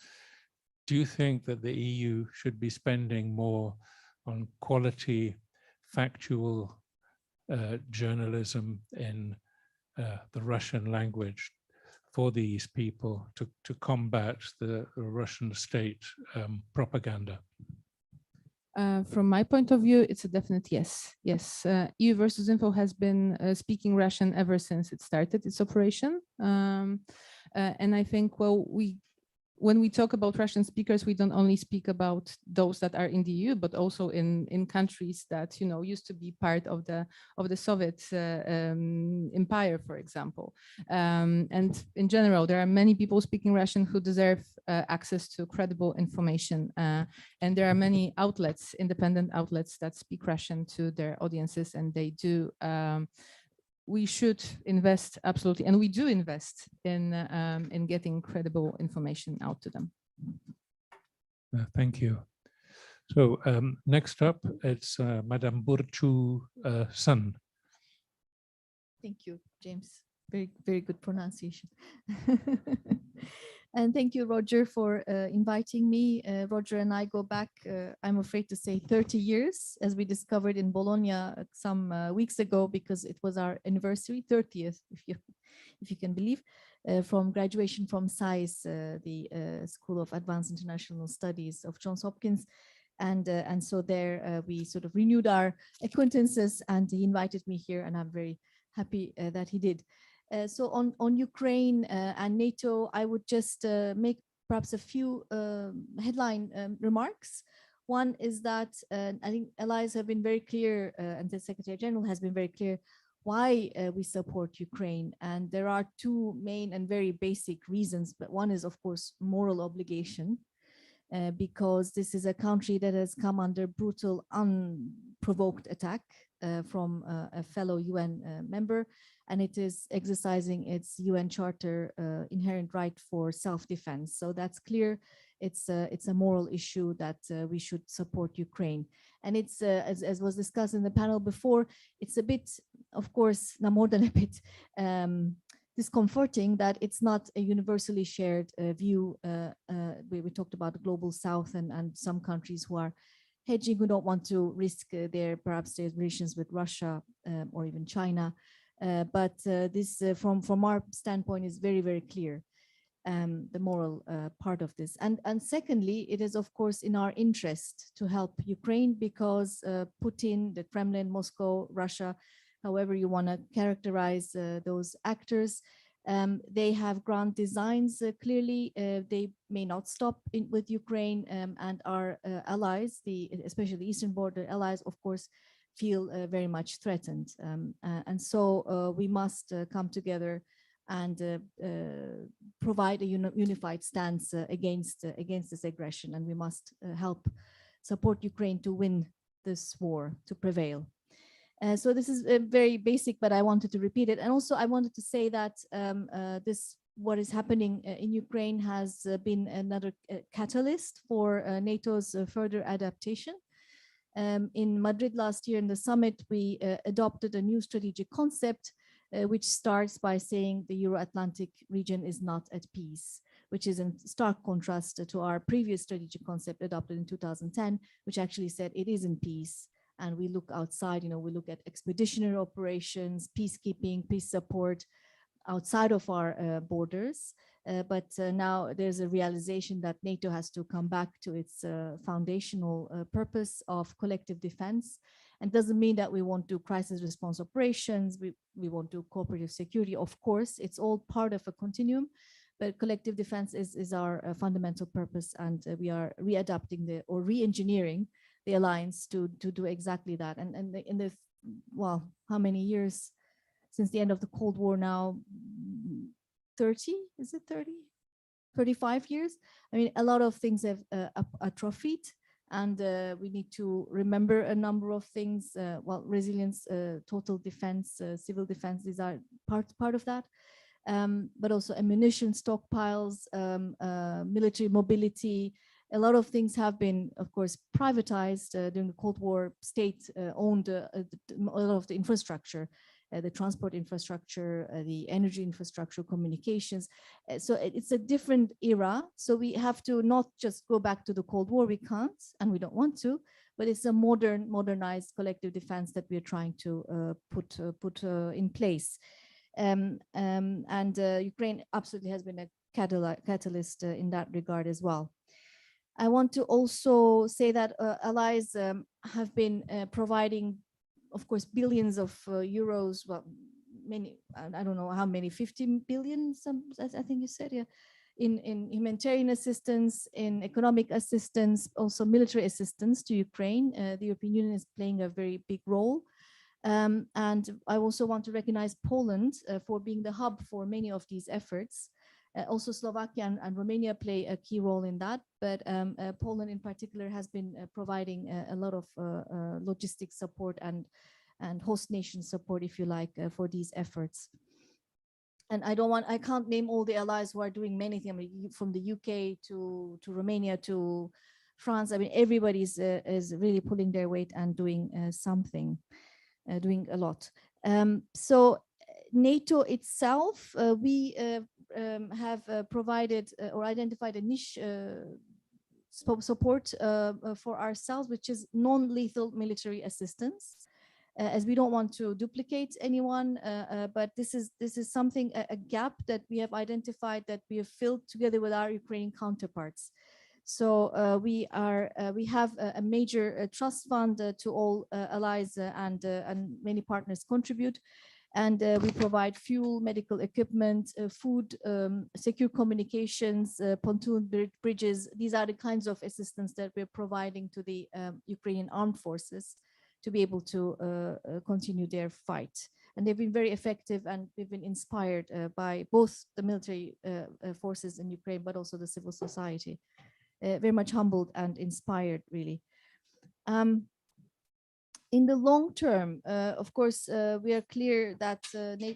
S6: do you think that the EU should be spending more on quality, factual journalism in the Russian language for these people to combat the Russian state propaganda?
S11: From my point of view, it's a definite yes. Yes, EU versus Info has been speaking Russian ever since it started its operation. And I think, well, when we talk about Russian speakers, we don't only speak about those that are in the EU, but also in countries that, you know, used to be part of the Soviet empire, for example. And in general, there are many people speaking Russian who deserve access to credible information. And there are many outlets, independent outlets, that speak Russian to their audiences, and they do. We should invest, absolutely, and we do invest in getting credible information out to them.
S6: Thank you. So next up, it's Madame Burcu Sun.
S12: Thank you, James. very good pronunciation. And thank you, Roger, for inviting me. Roger and I go back, I'm afraid to say 30 years, as we discovered in Bologna some weeks ago, because it was our anniversary, 30th, if you can believe, from graduation from SAIS, the School of Advanced International Studies of Johns Hopkins. And so there we sort of renewed our acquaintances, and he invited me here, and I'm very happy that he did. So on Ukraine and NATO, I would just make perhaps a few headline remarks. One is that I think allies have been very clear, and the Secretary General has been very clear why we support Ukraine. And there are two main and very basic reasons, but one is, of course, moral obligation. Because this is a country that has come under brutal, unprovoked attack from a fellow UN member, and it is exercising its UN Charter inherent right for self-defense. So that's clear. It's a moral issue that we should support Ukraine. And it's, as was discussed in the panel before, it's a bit, of course, no more than a bit, discomforting that it's not a universally shared view. We talked about the global south and some countries who are hedging, who don't want to risk perhaps their relations with Russia or even China. But this, from our standpoint, is very, very clear, the moral part of this. And secondly, it is, of course, in our interest to help Ukraine, because Putin, the Kremlin, Moscow, Russia, however you want to characterize those actors, they have grand designs. Clearly, they may not stop with Ukraine, and our allies, especially the Eastern border allies, of course, feel very much threatened. And so we must come together and provide a unified stance against this aggression, and we must help support Ukraine to win this war, to prevail. So this is very basic, but I wanted to repeat it. And also I wanted to say that what is happening in Ukraine has been another catalyst for NATO's further adaptation. In Madrid last year in the summit, we adopted a new strategic concept, which starts by saying the Euro-Atlantic region is not at peace, which is in stark contrast to our previous strategic concept adopted in 2010, which actually said it is in peace. And we look outside, we look at expeditionary operations, peacekeeping, peace support outside of our borders. But now there's a realization that NATO has to come back to its foundational purpose of collective defense. And doesn't mean that we won't do crisis response operations, we won't do cooperative security. Of course, it's all part of a continuum, but collective defense is our fundamental purpose, and we are readapting or re-engineering the alliance to do exactly that. And in the, well, how many years since the end of the Cold War now? 30, is it 30? 35 years? I mean, a lot of things have atrophied, and we need to remember a number of things. Well, resilience, total defense, civil defense, these are part of that. But also ammunition stockpiles, military mobility. A lot of things have been, of course, privatized during the Cold War. State owned a lot of the infrastructure, the transport infrastructure, the energy infrastructure, communications. So it's a different era. So we have to not just go back to the Cold War. We can't, and we don't want to, but it's a modernized collective defense that we're trying to put in place. And Ukraine absolutely has been a catalyst in that regard as well. I want to also say that allies have been providing, of course, billions of euros, well, many, I don't know how many, 15 billion, I think you said, yeah, in humanitarian assistance, in economic assistance, also military assistance to Ukraine. The European Union is playing a very big role. And I also want to recognize Poland for being the hub for many of these efforts. Also, Slovakia and Romania play a key role in that, but Poland in particular has been providing a lot of logistic support and host nation support, if you like, for these efforts. And I can't name all the allies who are doing many things. I mean, from the UK to Romania to France. I mean, everybody is really pulling their weight and doing something, doing a lot. So NATO itself, we have provided or identified a niche support for ourselves, which is non-lethal military assistance. As we don't want to duplicate anyone, but this is something, a gap that we have identified, that we have filled together with our Ukrainian counterparts. So we have a major trust fund to all allies and many partners contribute. And we provide fuel, medical equipment, food, secure communications, pontoon bridges. These are the kinds of assistance that we're providing to the Ukrainian armed forces to be able to continue their fight. And they've been very effective, and we've been inspired by both the military forces in Ukraine, but also the civil society. Very much humbled and inspired, really. In the long term, of course, we are clear that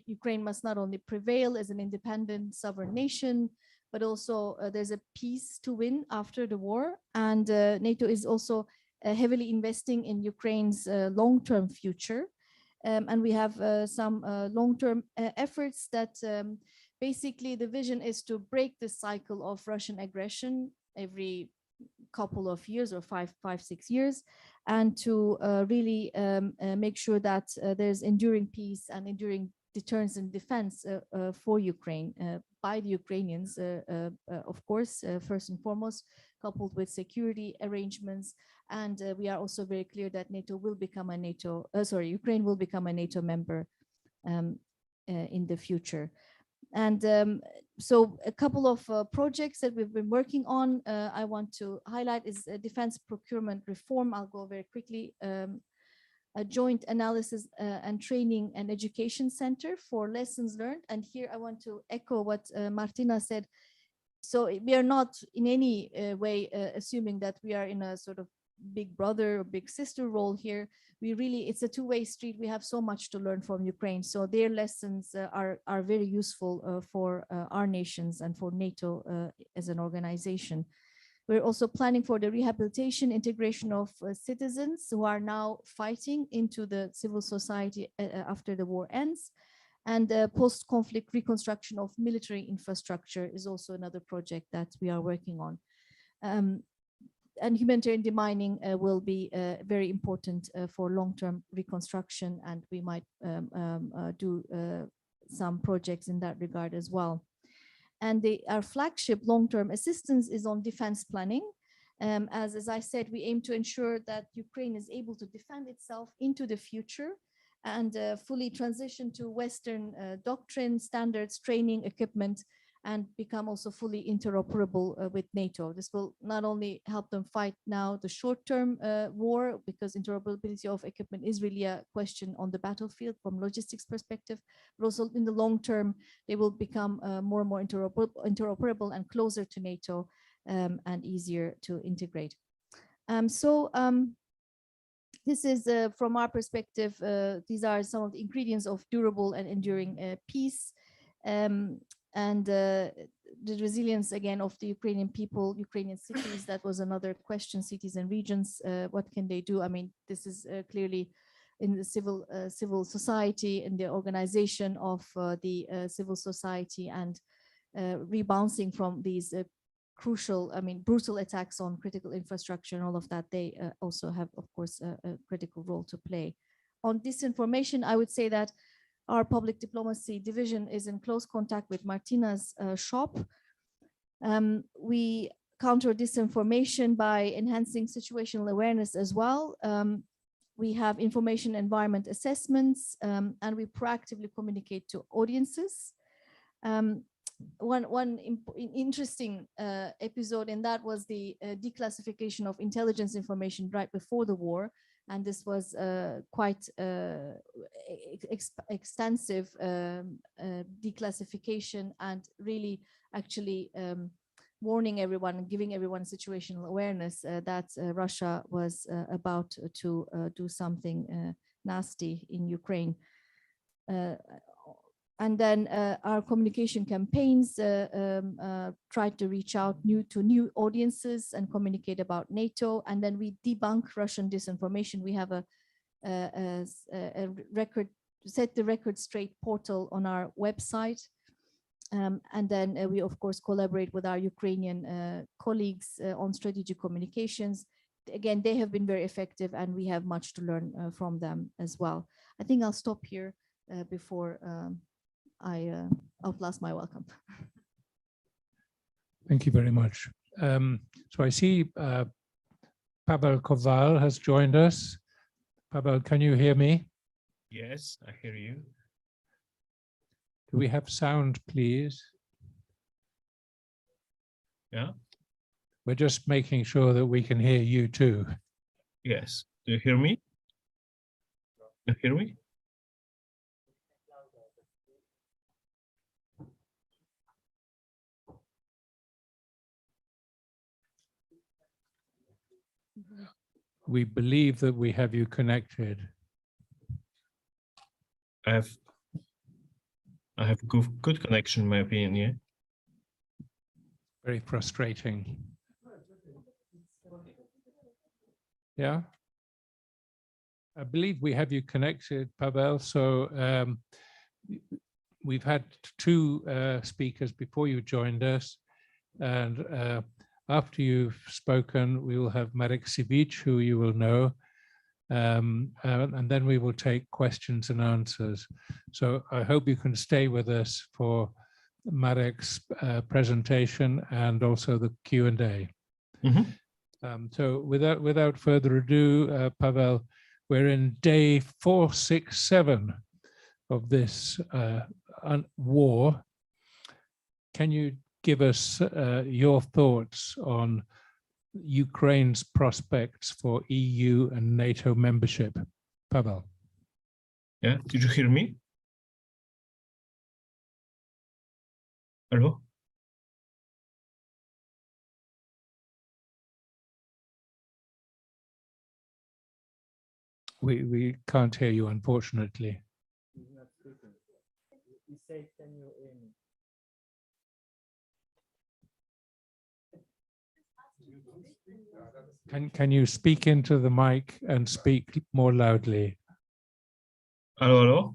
S12: Ukraine must not only prevail as an independent sovereign nation, but also there's a peace to win after the war. And NATO is also heavily investing in Ukraine's long-term future. And we have some long-term efforts that basically the vision is to break the cycle of Russian aggression every couple of years or five, 6 years, and to really make sure that there's enduring peace and enduring deterrence and defense for Ukraine by the Ukrainians, of course, first and foremost, coupled with security arrangements. And we are also very clear that NATO will become a Ukraine will become a NATO member in the future. And so a couple of projects that we've been working on, I want to highlight is defense procurement reform. I'll go very quickly. A joint analysis and training and education center for lessons learned. And here I want to echo what Martina said. So we are not in any way assuming that we are in a sort of big brother or big sister role here. We really, it's a two-way street. We have so much to learn from Ukraine. So their lessons are very useful for our nations and for NATO as an organization. We're also planning for the rehabilitation, integration of citizens who are now fighting into the civil society after the war ends. And post-conflict reconstruction of military infrastructure is also another project that we are working on. And humanitarian demining will be very important for long-term reconstruction, and we might do some projects in that regard as well. And our flagship long-term assistance is on defense planning. As I said, we aim to ensure that Ukraine is able to defend itself into the future and fully transition to Western doctrine, standards, training, equipment, and become also fully interoperable with NATO. This will not only help them fight now the short-term war, because interoperability of equipment is really a question on the battlefield from logistics perspective, but also in the long term, they will become more and more interoperable and closer to NATO and easier to integrate. This is, from our perspective, these are some of the ingredients of durable and enduring peace. And the resilience, again, of the Ukrainian people, Ukrainian cities, that was another question, cities and regions, what can they do? I mean, this is clearly in the civil society, in the organization of the civil society, and rebounding from these crucial, I mean, brutal attacks on critical infrastructure and all of that. They also have, of course, a critical role to play. On disinformation, I would say that our public diplomacy division is in close contact with Martina's shop. We counter disinformation by enhancing situational awareness as well. We have information environment assessments, and we proactively communicate to audiences. One interesting episode in that was the declassification of intelligence information right before the war. And this was quite extensive declassification, and really actually warning everyone and giving everyone situational awareness that Russia was about to do something nasty in Ukraine. And then our communication campaigns tried to reach out to new audiences and communicate about NATO. And then we debunk Russian disinformation. We have a record set the record straight portal on our website. And then we, of course, collaborate with our Ukrainian colleagues on strategic communications. Again, they have been very effective, and we have much to learn from them as well. I think I'll stop here before I outlast my welcome.
S6: Thank you very much. So I see Pavel Koval has joined us. Pavel, can you hear me?
S13: Yes, I hear you.
S6: Do we have sound, please?
S13: Yeah.
S6: We're just making sure that we can hear you too.
S13: Yes. Do you hear me? You hear me?
S6: We believe that we have you connected.
S13: I have good connection, in my opinion. Yeah.
S6: Very frustrating. Yeah. I believe we have you connected, Pavel. So we've had two speakers before you joined us, and after you've spoken, we will have Marek Sivic, who you will know, and then we will take questions and answers. So I hope you can stay with us for Marek's presentation and also the Q&A.
S13: Mm-hmm.
S6: So without further ado, Pavel, we're in day 467 of this war. Can you give us your thoughts on Ukraine's prospects for EU and NATO membership? Pavel.
S13: Yeah, did you hear me? Hello?
S6: We can't hear you, unfortunately. Can you speak into the mic and speak more loudly?
S13: Hello, hello?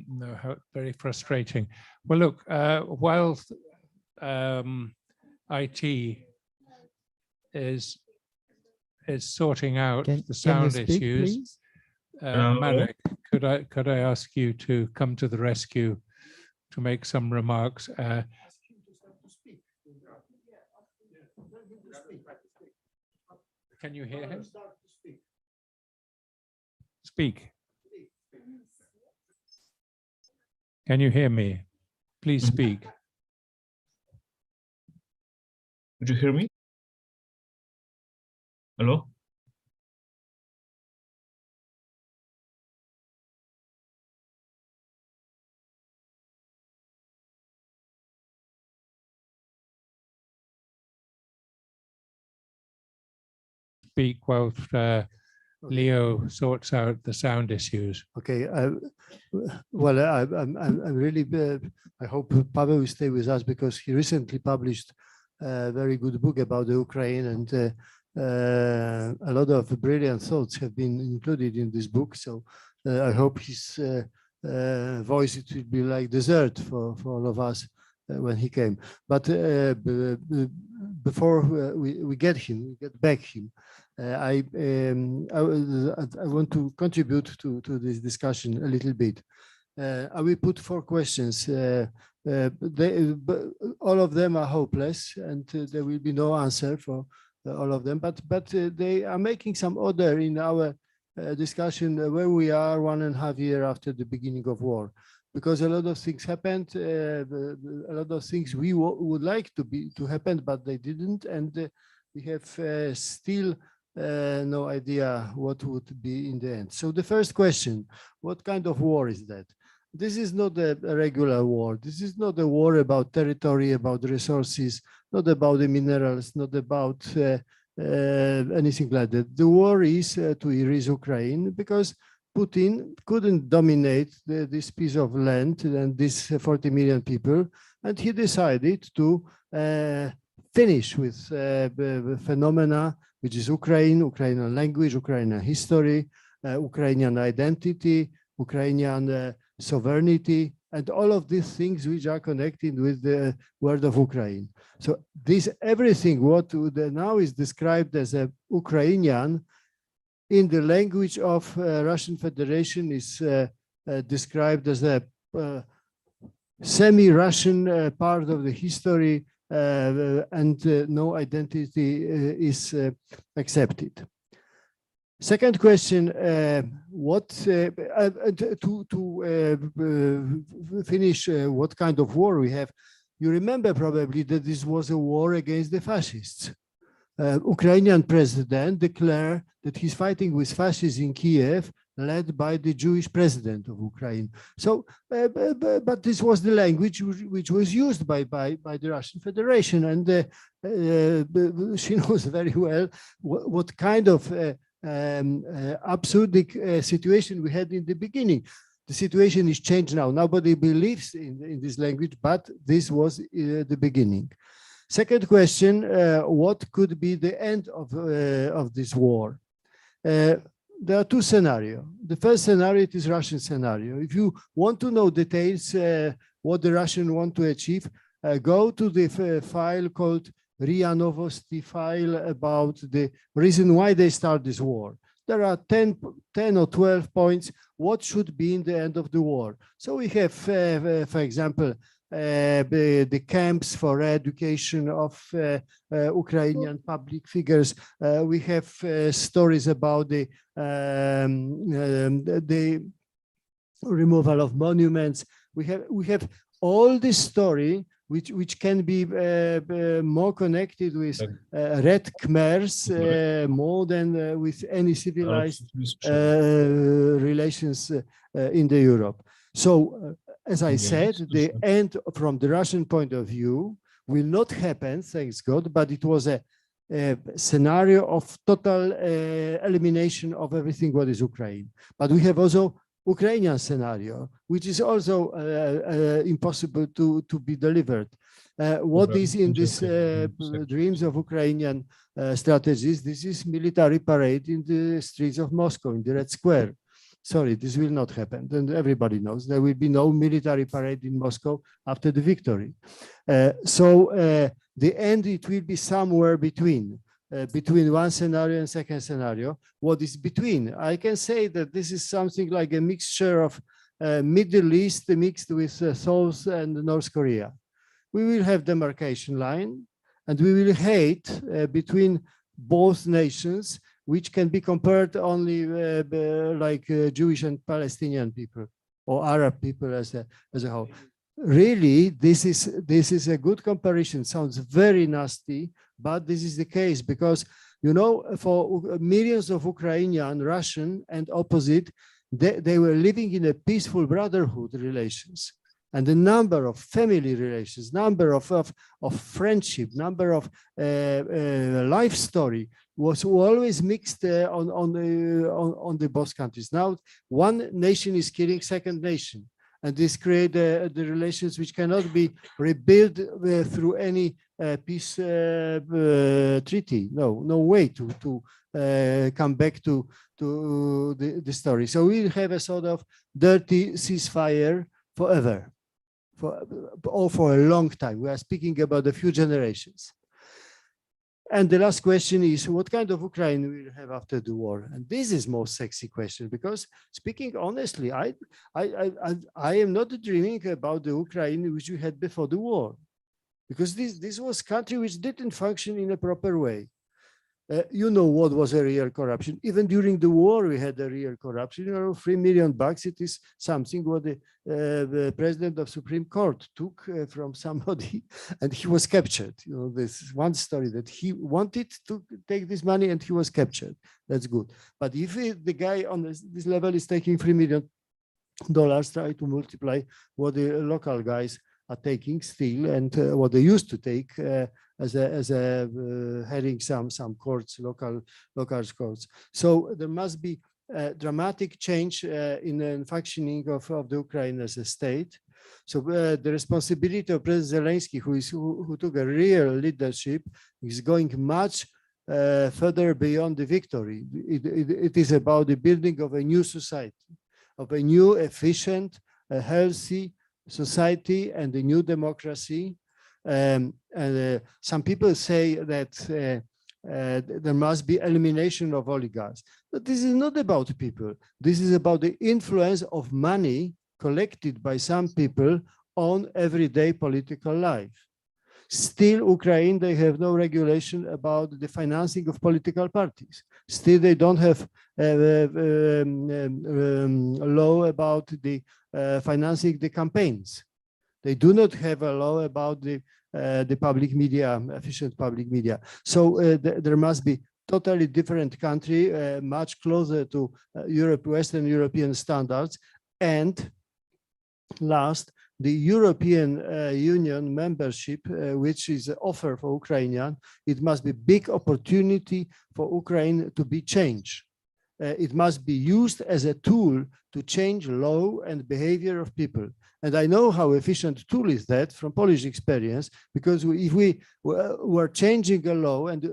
S6: No, very frustrating. Well, look, while IT is sorting out the sound issues, Marek, could I ask you to come to the rescue to make some remarks? Can you hear him? Speak. Can you hear me? Please speak.
S13: Did you hear me? Hello?
S6: Speak while Leo sorts out the sound issues.
S4: Okay. Well, I'm really. I hope Pavel will stay with us because he recently published a very good book about the Ukraine, and a lot of brilliant thoughts have been included in this book. So I hope his voice it will be like dessert for all of us when he came. But before we get back him. I want to contribute to this discussion a little bit. I will put 4 questions. All of them are hopeless, and there will be no answer for all of them. But they are making some order in our discussion where we are 1.5 years after the beginning of war, because a lot of things happened. A lot of things we would like to happen, but they didn't, and we have still. No idea what would be in the end. So the first question, what kind of war is that? This is not a regular war. This is not a war about territory, about resources, not about the minerals, not about anything like that. The war is to erase Ukraine because Putin couldn't dominate this piece of land and these 40 million people, and he decided to finish with phenomena which is Ukrainian language, Ukrainian history, Ukrainian identity, Ukrainian sovereignty, and all of these things which are connected with the word of Ukraine. So this everything what now is described as a Ukrainian in the language of Russian Federation is described as a semi-Russian part of the history, and no identity is accepted. Second question, to finish what kind of war we have, you remember probably that this was a war against the fascists. Ukrainian president declared that he's fighting with fascists in Kiev, led by the Jewish president of Ukraine. So, but this was the language which was used by the Russian Federation, and she knows very well what kind of absurd situation we had in the beginning. The situation is changed now. Nobody believes in this language, but this was the beginning. Second question, what could be the end of this war? There are two scenarios. The first scenario is Russian scenario. If you want to know details, what the Russians want to achieve, go to the file called RIA Novosti file about the reason why they start this war. There are 10 or 12 points, what should be in the end of the war. So we have, for example, the camps for education of Ukrainian public figures. We have stories about the removal of monuments. We have all this story which can be more connected with Red Khmers more than with any civilized relations in the Europe. So as I said, the end from the Russian point of view will not happen, thanks God, but it was a scenario of total elimination of everything what is Ukraine. But we have also Ukrainian scenario, which is also impossible to be delivered. What is in these dreams of Ukrainian strategies? This is military parade in the streets of Moscow, in the Red Square. Sorry, this will not happen. And everybody knows there will be no military parade in Moscow after the victory. So the end, it will be somewhere between one scenario and second scenario. What is between? I can say that this is something like a mixture of Middle East mixed with South and North Korea. We will have demarcation line, and we will hate between both nations, which can be compared only like Jewish and Palestinian people or Arab people as a whole. Really, this is a good comparison. Sounds very nasty, but this is the case because, you know, for millions of Ukrainian, Russian, and opposite, they were living in a peaceful brotherhood relations. And the number of family relations, number of friendship, number of life story was always mixed on the both countries. Now, one nation is killing second nation, and this create the relations which cannot be rebuilt through any peace treaty. No way to come back to the story. So we'll have a sort of dirty ceasefire forever. For a long time. We are speaking about a few generations. And the last question is, what kind of Ukraine we will have after the war? And this is most sexy question, because speaking honestly, I am not dreaming about the Ukraine which we had before the war, because this was country which didn't function in a proper way. You know what was a real corruption. Even during the war, we had a real corruption. You know, $3 million, it is something what the president of Supreme Court took from somebody, and he was captured. You know, this one story that he wanted to take this money and he was captured. That's good. But if the guy on this level is taking $3 million, try to multiply what the local guys are taking still and what they used to take as having some courts, local courts. So there must be dramatic change in the functioning of the Ukraine as a state. So the responsibility of President Zelensky, who took a real leadership, is going much further beyond the victory. It is about the building of a new society, of a new, efficient, healthy society and a new democracy. Some people say that there must be elimination of oligarchs. But this is not about people. This is about the influence of money collected by some people on everyday political life. Still, Ukraine, they have no regulation about the financing of political parties. Still, they don't have a law about the financing the campaigns. They do not have a law about the public media, efficient public media. So there must be totally different country, much closer to Western European standards. And last, the European Union membership, which is an offer for Ukrainian, it must be big opportunity for Ukraine to be changed. It must be used as a tool to change law and behavior of people. And I know how efficient tool is that from Polish experience, because if we were changing a law and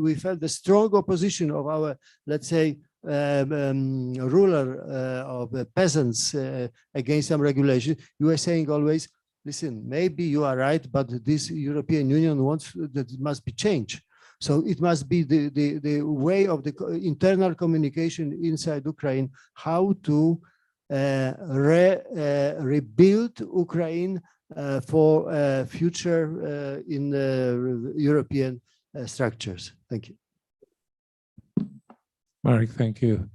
S4: we felt the strong opposition of our, let's say, ruler of the peasants against some regulation, you are saying always, listen, maybe you are right, but this European Union wants that it must be changed. So it must be the way of the internal communication inside Ukraine, how to rebuild Ukraine for future in European structures. Thank you.
S14: Marek, thank you.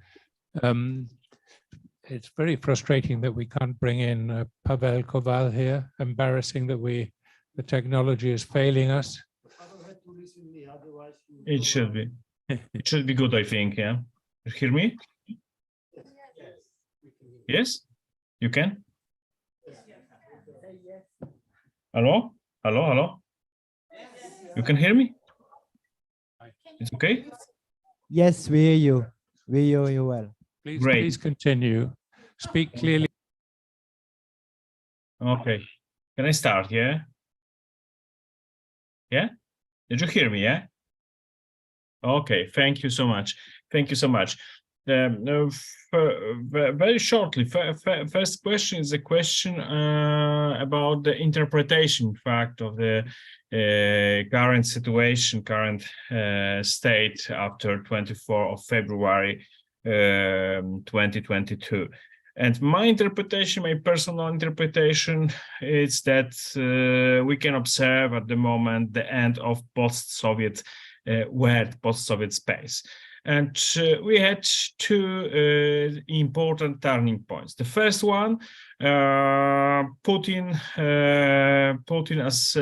S14: It's very frustrating that we can't bring in Pavel Kowal here. Embarrassing that the technology is failing us.
S13: It should be. It should be good, I think. Yeah. You hear me? Yes. You can. Hello. Hello. Hello. You can hear me? It's okay.
S15: Yes, we hear you. We hear you well.
S14: Please continue. Speak clearly.
S13: Okay. Can I start? Yeah. Yeah. Did you hear me? Yeah. Okay. Thank you so much. Thank you so much. Very shortly, first question is a question about the interpretation fact of the current situation, current state after 24th of February 2022. And my interpretation, my personal interpretation, is that we can observe at the moment the end of post-Soviet world, post-Soviet space. And we had two important turning points. The first one, Putin as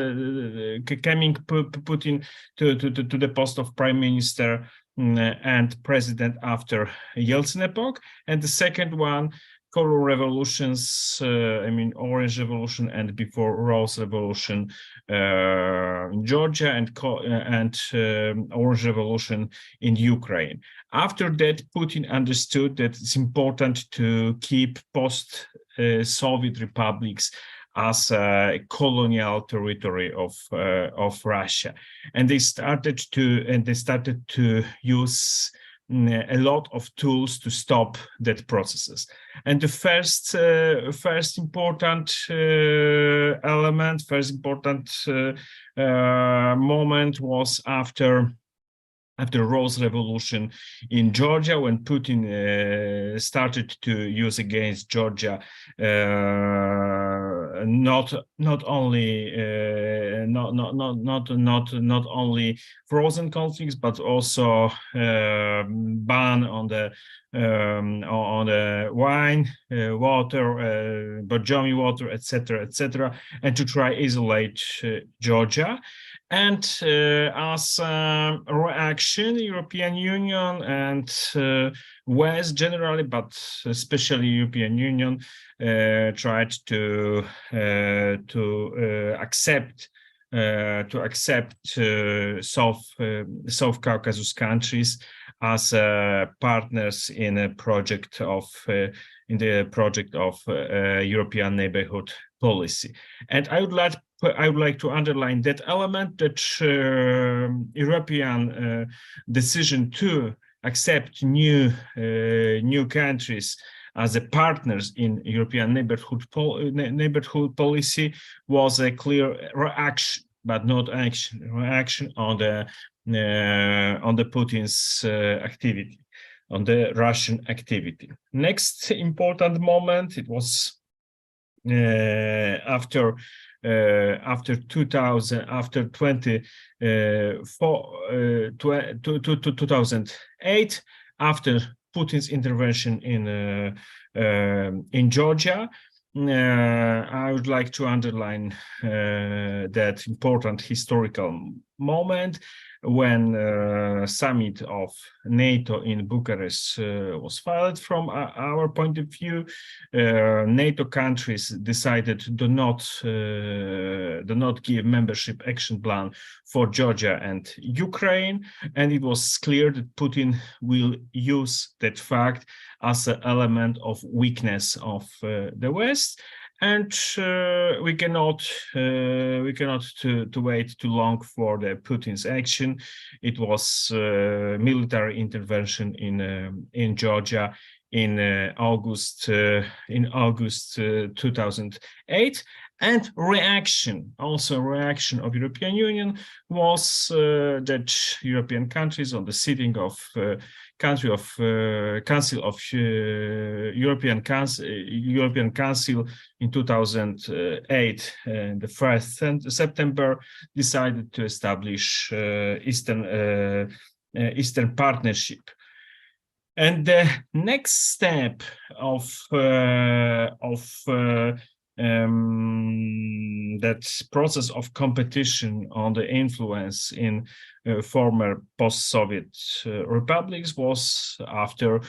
S13: coming Putin to the post of prime minister and president after Yeltsin epoch, and the second one, color revolutions, I mean Orange Revolution and before Rose Revolution in Georgia and Orange Revolution in Ukraine. After that, Putin understood that it's important to keep post-Soviet republics as a colonial territory of Russia, and they started to use a lot of tools to stop that processes. And the first important element, first important moment was after Rose Revolution in Georgia, when Putin started to use against Georgia not only frozen conflicts, but also ban on the wine, water, Borjomi water, etc., and to try isolate Georgia. And as a reaction, European Union and West generally, but especially European Union, tried to accept South Caucasus countries as partners in a project of European neighborhood policy. And I would like to underline that element, that European decision to accept new countries as a partners in European neighborhood policy was a clear reaction, but not action. Reaction on the Putin's activity, on the Russian activity. Next important moment, it was after 2008, after Putin's intervention in Georgia. I would like to underline that important historical moment when summit of NATO in Bucharest was filed. From our point of view, NATO countries decided to do not give membership action plan for Georgia and Ukraine, and it was clear that Putin will use that fact as an element of weakness of the West. And we cannot wait too long for the Putin's action. It was military intervention in Georgia in August 2008, and reaction of European Union was that European countries on the sitting of Council of European Council in 2008, the 1st September, decided to establish Eastern Partnership. And the next step of that process of competition on the influence in former post-Soviet republics was after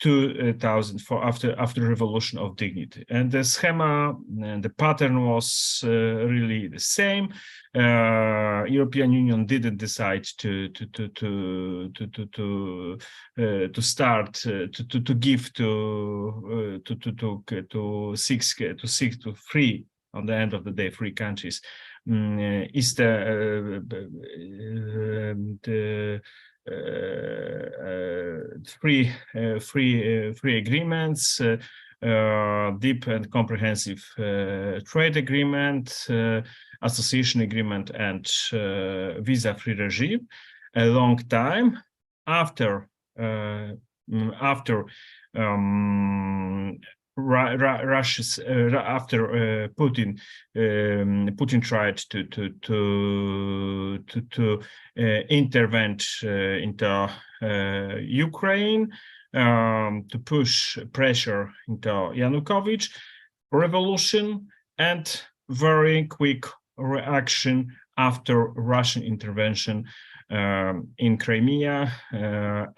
S13: 2004, after the Revolution of Dignity, and the schema and the pattern was really the same. European Union didn't decide to start to give to three, on the end of the day, 3 countries free agreements, deep and comprehensive trade agreement, association agreement, and visa-free regime. A long time after Russia's after Putin tried to intervene into Ukraine, to push pressure into Yanukovych, revolution, and very quick reaction after Russian intervention in Crimea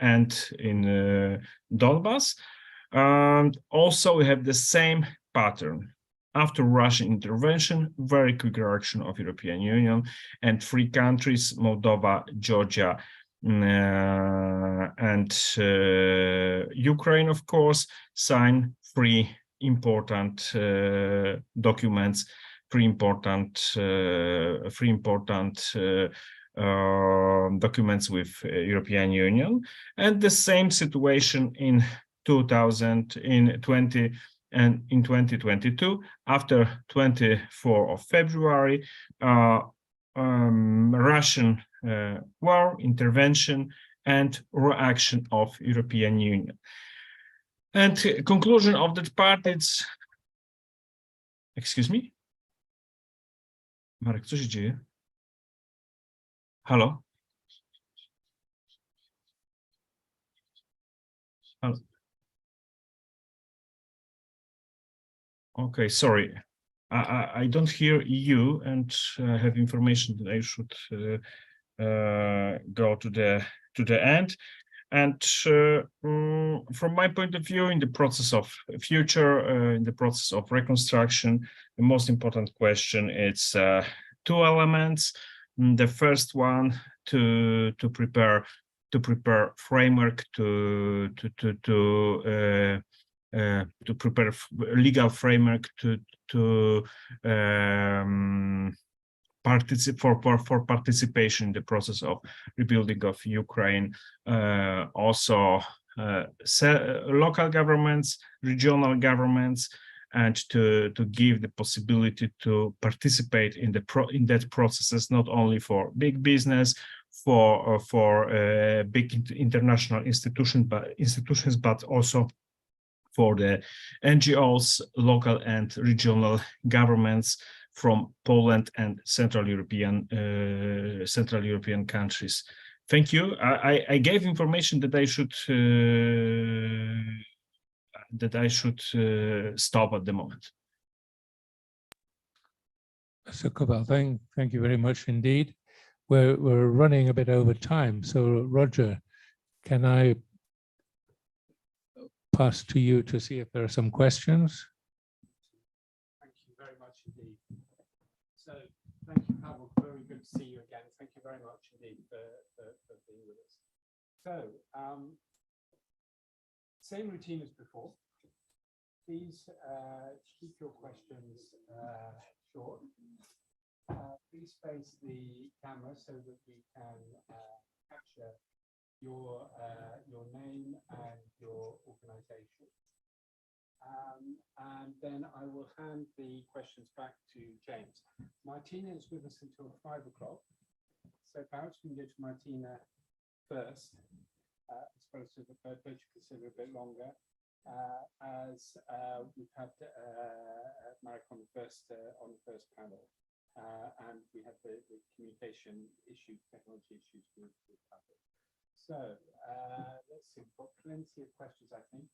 S13: and in Donbass. And also we have the same pattern. After Russian intervention, very quick reaction of European Union, and 3 countries, Moldova, Georgia, and Ukraine, of course, sign 3 important documents, 3 important documents with European Union. And the same situation in 2020 and in 2022, after 24 of February, Russian war, intervention, and reaction of European Union. And conclusion of that part, it's... Excuse me? Marek, co się dzieje? Halo? Halo? Okay, sorry. I don't hear you, and I have information that I should go to the end. And from my point of view, in the process of future, in the process of reconstruction, the most important question is 2 elements. The first one, to prepare to prepare framework to prepare legal framework to for participation in the process of rebuilding of Ukraine. Also local governments, regional governments, and to give the possibility to participate in that processes, not only for big business, for big international institutions, but also for the NGOs, local and regional governments from Poland and Central European countries. Thank you. I gave information that I should stop at the moment.
S14: So Koval, thank you very much indeed. We're running a bit over time, so Roger, can I pass to you to see if there are some questions?
S1: Thank you very much indeed. So thank you, Pavel. Very good to see you again. Thank you very much indeed for being with us. So same routine as before. Please keep your questions short. Please face the camera so that we can capture your name and your organization. And then I will hand the questions back to James. Martina is with us until 5 o'clock. So perhaps we can go to Martina first, as opposed to the third, but you consider a bit longer, as we've had Marek on the first panel. And we had the communication issues, technology issues with Pavel. So let's see, we've got plenty of questions, I think.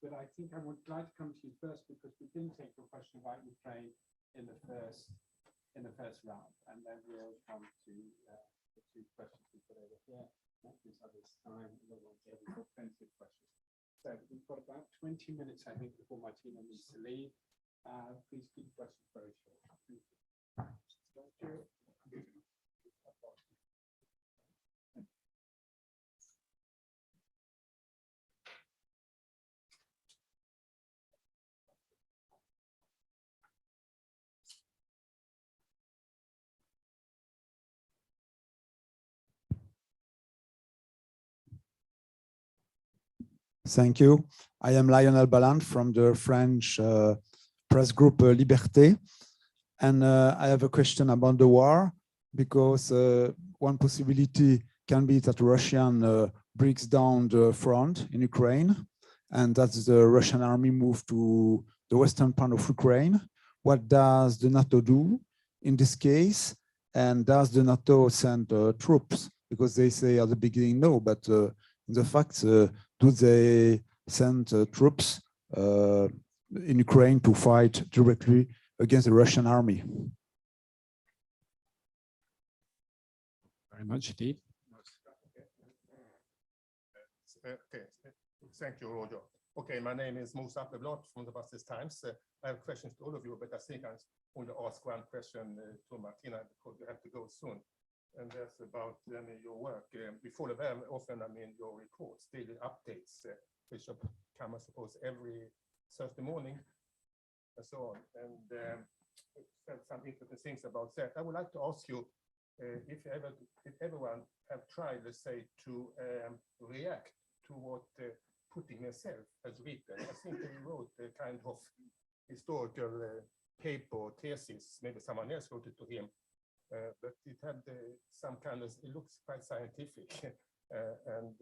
S1: But I think I would like to come to you first because we didn't take your question about Ukraine in the first round, and then we'll come to the two questions we put over here. That gives others time. We've got plenty of questions. So we've got about 20 minutes, I think, before Martina needs to leave. Please keep questions very short. Thank you.
S16: Thank you. I am Lionel Balland from the French press group Liberté. And I have a question about the war, because one possibility can be that Russia breaks down the front in Ukraine, and that the Russian army move to the western part of Ukraine. What does the NATO do in this case? And does the NATO send troops? Because they say at the beginning no, but in the fact, do they send troops in Ukraine to fight directly against the Russian army?
S1: Very much indeed.
S17: Okay, thank you, Roger. Okay, my name is Moussa Abdelblot from the Brussels Times. I have questions to all of you, but I think I only ask one question to Martina because you have to go soon. And that's about your work. Before the very often, your reports, daily updates, which come, I suppose, every Thursday morning, and so on. And said some interesting things about that. I would like to ask you if everyone have tried, let's say, to react to what Putin himself has written. I think he wrote a kind of historical paper, thesis, maybe someone else wrote it to him, but it had some kind of, it looks quite scientific, and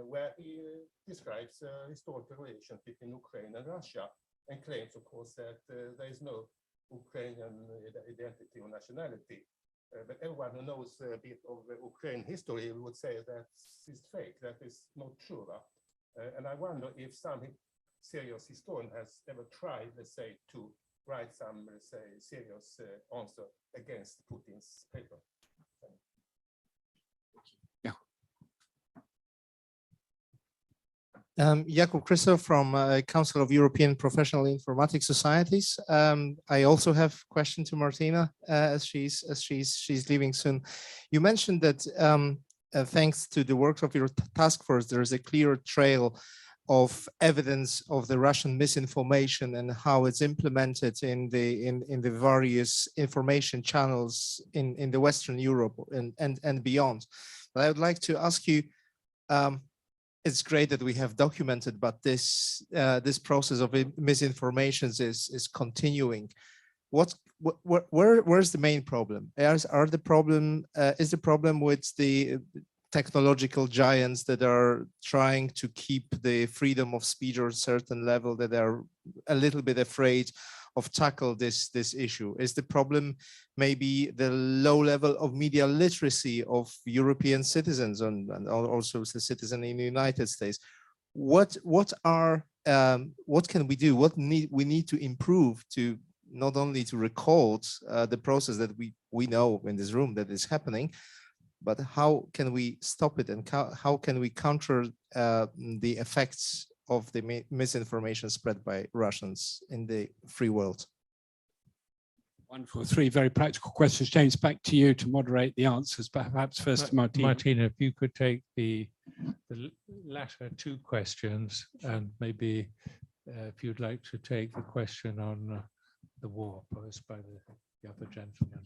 S17: where he describes historical relations between Ukraine and Russia, and claims, of course, that there is no Ukrainian identity or nationality. But everyone who knows a bit of Ukraine history would say that is fake, that is not true. And I wonder if some serious historian has ever tried, let's say, to write some, let's say, serious answer against Putin's paper.
S18: Jakub Kryso from Council of European Professional Informatics Societies. I also have a question to Martina as she's leaving soon. You mentioned that thanks to the work of your task force, there is a clear trail of evidence of the Russian misinformation and how it's implemented in the various information channels in the Western Europe and beyond. But I would like to ask you, it's great that we have documented, but this process of misinformations is continuing. Where's the main problem? Is the problem with the technological giants that are trying to keep the freedom of speech at a certain level, that are a little bit afraid of tackle this issue? Is the problem maybe the low level of media literacy of European citizens and also the citizen in the United States? What can we do? What we need to improve to not only to record the process that we know in this room that is happening, but how can we stop it, and how can we counter the effects of the misinformation spread by Russians in the free world?
S1: Wonderful. Three very practical questions. James, back to you to moderate the answers, but perhaps first to Martina.
S14: Martina, if you could take the latter two questions, and maybe if you'd like to take the question on the war posed by the other gentleman.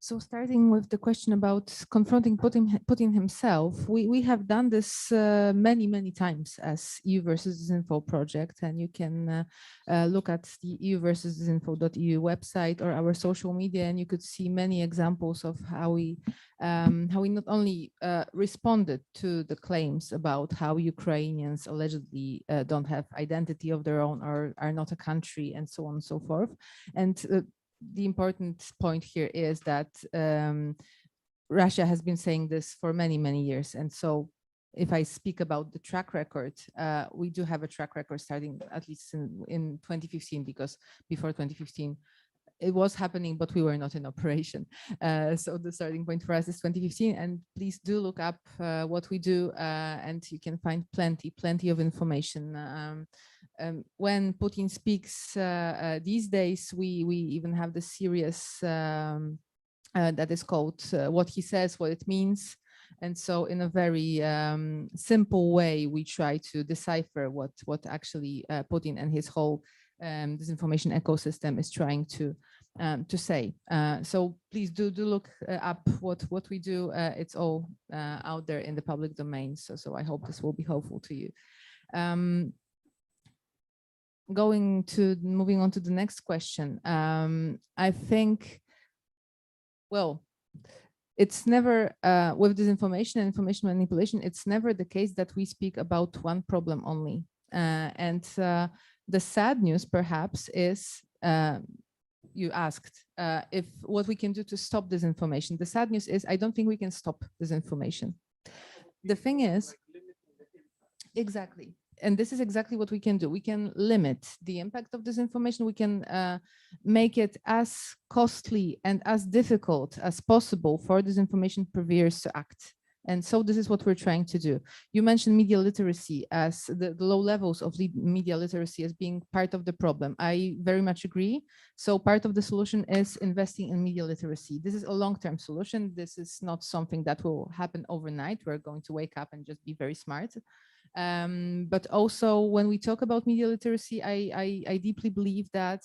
S11: So starting with the question about confronting Putin himself, we have done this many times as EU versus Disinfo project, and you can look at the EU versus Disinfo.eu website or our social media, and you could see many examples of how we not only responded to the claims about how Ukrainians allegedly don't have identity of their own or are not a country, and so on and so forth. And the important point here is that Russia has been saying this for many years. And so if I speak about the track record, we do have a track record starting at least in 2015, because before 2015, it was happening, but we were not in operation. So the starting point for us is 2015. And please do look up what we do, and you can find plenty of information. When Putin speaks these days, we even have the series that is called What He Says, What It Means. And so in a very simple way, we try to decipher what actually Putin and his whole disinformation ecosystem is trying to say. So please do look up what we do. It's all out there in the public domain. So I hope this will be helpful to you. Moving on to the next question. I think, well, it's never with disinformation and information manipulation, it's never the case that we speak about one problem only. And the sad news perhaps is, you asked if what we can do to stop disinformation. The sad news is I don't think we can stop disinformation. The thing is, exactly. And this is exactly what we can do. We can limit the impact of disinformation. We can make it as costly and as difficult as possible for disinformation purveyors to act. And so this is what we're trying to do. You mentioned media literacy as the low levels of media literacy as being part of the problem. I very much agree. So part of the solution is investing in media literacy. This is a long-term solution. This is not something that will happen overnight. We're going to wake up and just be very smart. But also when we talk about media literacy, I deeply believe that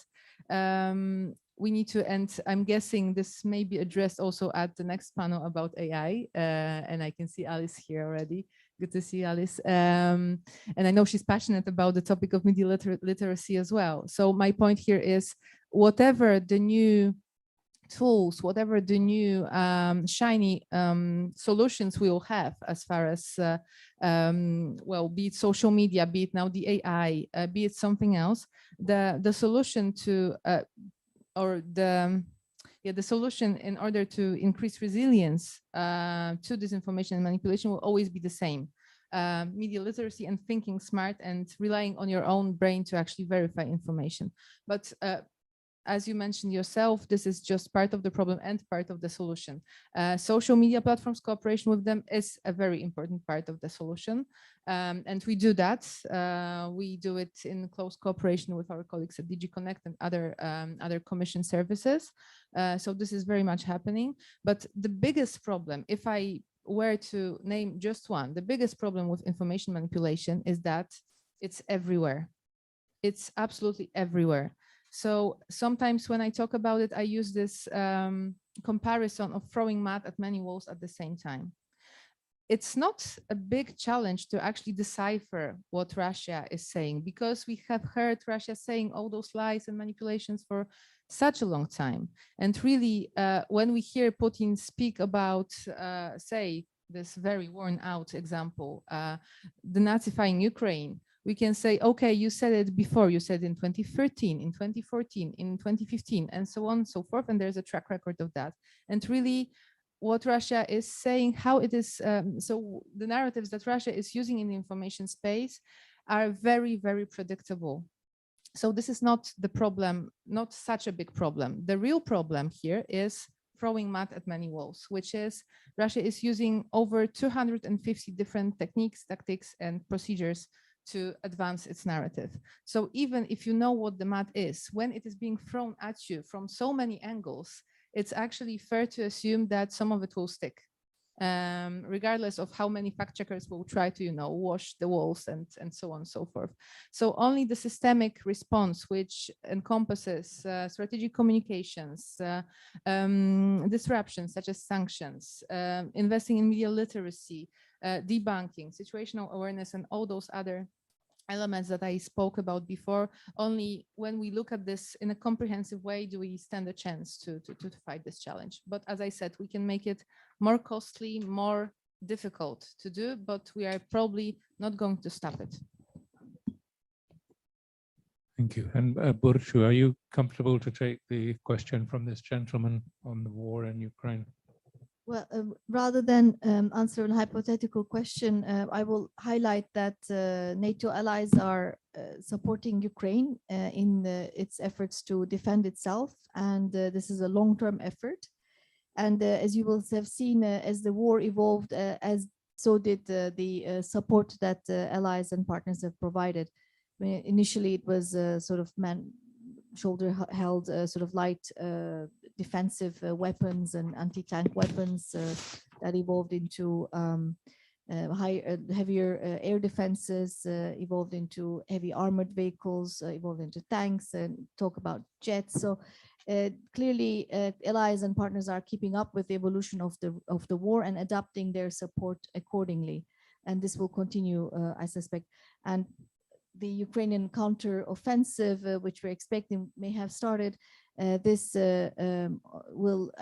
S11: we need to, and I'm guessing this may be addressed also at the next panel about AI, and I can see Alice here already. Good to see Alice. And I know she's passionate about the topic of media literacy as well. So my point here is, whatever the new tools, whatever the new shiny solutions we will have as far as, well, be it social media, be it now the AI, be it something else, the solution to, the solution in order to increase resilience to disinformation and manipulation will always be the same. Media literacy and thinking smart and relying on your own brain to actually verify information. But as you mentioned yourself, this is just part of the problem and part of the solution. Social media platforms, cooperation with them is a very important part of the solution. And we do that. We do it in close cooperation with our colleagues at DG Connect and other commission services. So this is very much happening. But the biggest problem, if I were to name just one, the biggest problem with information manipulation is that it's everywhere. It's absolutely everywhere. So sometimes when I talk about it, I use this comparison of throwing mud at many walls at the same time. It's not a big challenge to actually decipher what Russia is saying, because we have heard Russia saying all those lies and manipulations for such a long time. And really, when we hear Putin speak about, say, this very worn out example, denazifying Ukraine, we can say, okay, you said it before, you said in 2013, in 2014, in 2015, and so on and so forth. And there's a track record of that. And really, what Russia is saying, how it is, so the narratives that Russia is using in the information space are very, very predictable. So this is not the problem, not such a big problem. The real problem here is throwing mud at many walls, which is Russia is using over 250 different techniques, tactics, and procedures to advance its narrative. So even if you know what the mud is, when it is being thrown at you from so many angles, it's actually fair to assume that some of it will stick, regardless of how many fact checkers will try to, wash the walls and so on and so forth. So only the systemic response, which encompasses strategic communications, disruptions such as sanctions, investing in media literacy, debunking, situational awareness, and all those other elements that I spoke about before, only when we look at this in a comprehensive way do we stand a chance to fight this challenge. But as I said, we can make it more costly, more difficult to do, but we are probably not going to stop it.
S14: Thank you. And Burcu, are you comfortable to take the question from this gentleman on the war in Ukraine?
S12: Well, rather than answer a hypothetical question, I will highlight that NATO allies are supporting Ukraine in its efforts to defend itself. And this is a long-term effort. And as you will have seen, as the war evolved, so did the support that allies and partners have provided. I mean, initially, it was sort of shoulder-held sort of light defensive weapons and anti-tank weapons that evolved into heavier air defenses, evolved into heavy armored vehicles, evolved into tanks, and talk about jets. So clearly, allies and partners are keeping up with the evolution of the war and adapting their support accordingly. And this will continue, I suspect. And the Ukrainian counter-offensive, which we're expecting may have started, this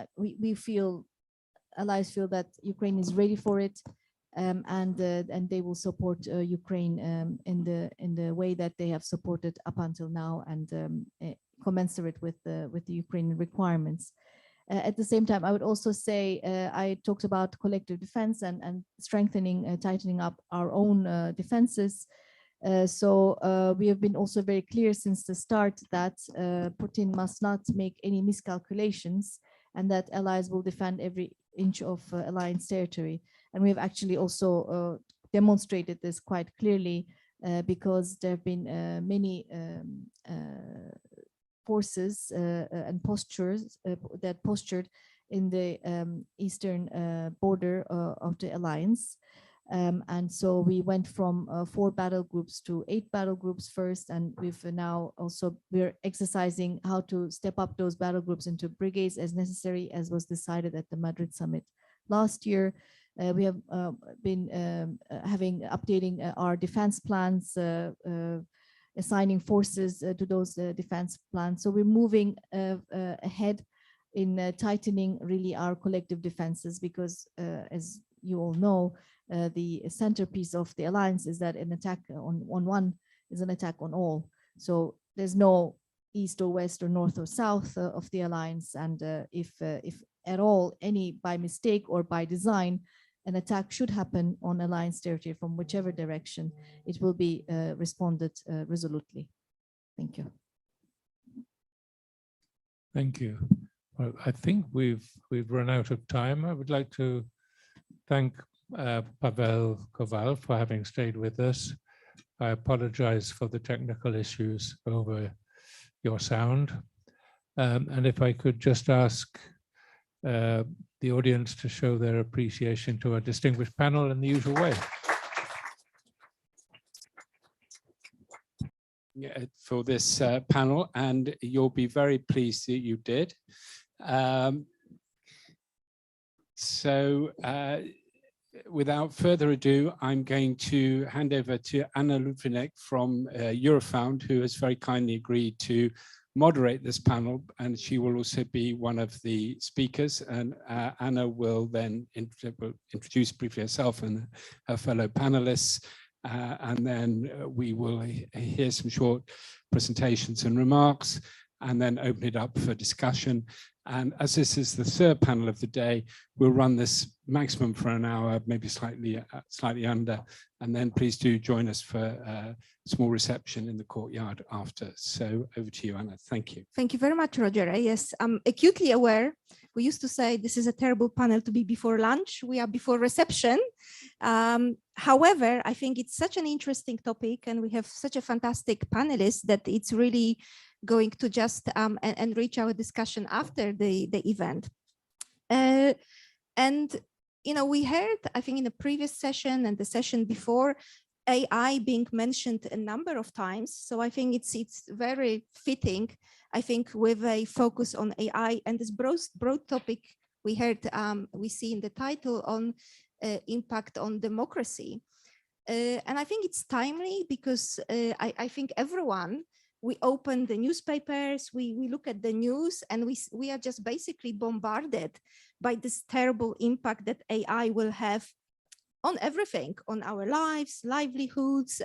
S12: we feel, allies feel that Ukraine is ready for it, and they will support Ukraine in the way that they have supported up until now, and commensurate with the Ukrainian requirements. At the same time, I would also say I talked about collective defense and strengthening, tightening up our own defenses. So we have been also very clear since the start that Putin must not make any miscalculations, and that allies will defend every inch of alliance territory. And we have actually also demonstrated this quite clearly because there have been many forces and postures that postured in the eastern border of the alliance. And so we went from 4 battle groups to 8 battle groups first, and we're exercising how to step up those battle groups into brigades as necessary, as was decided at the Madrid summit last year. We have been updating our defense plans, assigning forces to those defense plans. So we're moving ahead in tightening really our collective defenses, because as you all know, the centerpiece of the alliance is that an attack on one is an attack on all. So there's no east or west or north or south of the alliance. And if at all, any by mistake or by design, an attack should happen on alliance territory from whichever direction, it will be responded resolutely. Thank you.
S14: Thank you. Well, I think we've run out of time. I would like to thank Pavel Kowal for having stayed with us. I apologize for the technical issues over your sound. And if I could just ask the the audience to show their appreciation to our distinguished panel in the usual way.
S1: For this panel, and you'll be very pleased that you did. Without further ado, I'm going to hand over to Anna Ludvinek from Eurofound, who has very kindly agreed to moderate this panel, and she will also be one of the speakers. And Anna will then introduce briefly herself and her fellow panelists, and then we will hear some short presentations and remarks, and then open it up for discussion. And as this is the third panel of the day, we'll run this maximum for an hour, maybe slightly under, and then please do join us for a small reception in the courtyard after. So over to you, Anna. Thank you.
S19: Thank you very much, Roger. Yes, I'm acutely aware. We used to say this is a terrible panel to be before lunch. We are before reception. However, I think it's such an interesting topic, and we have such a fantastic panelists that it's really going to just enrich our discussion after the event. And, you know, we heard, I think in the previous session and the session before, AI being mentioned a number of times. So I think it's very fitting, I think, with a focus on AI and this broad topic we heard, we see in the title on impact on democracy. And I think it's timely because I think everyone, we open the newspapers, we look at the news, and we are just basically bombarded by this terrible impact that AI will have on everything, on our lives, livelihoods,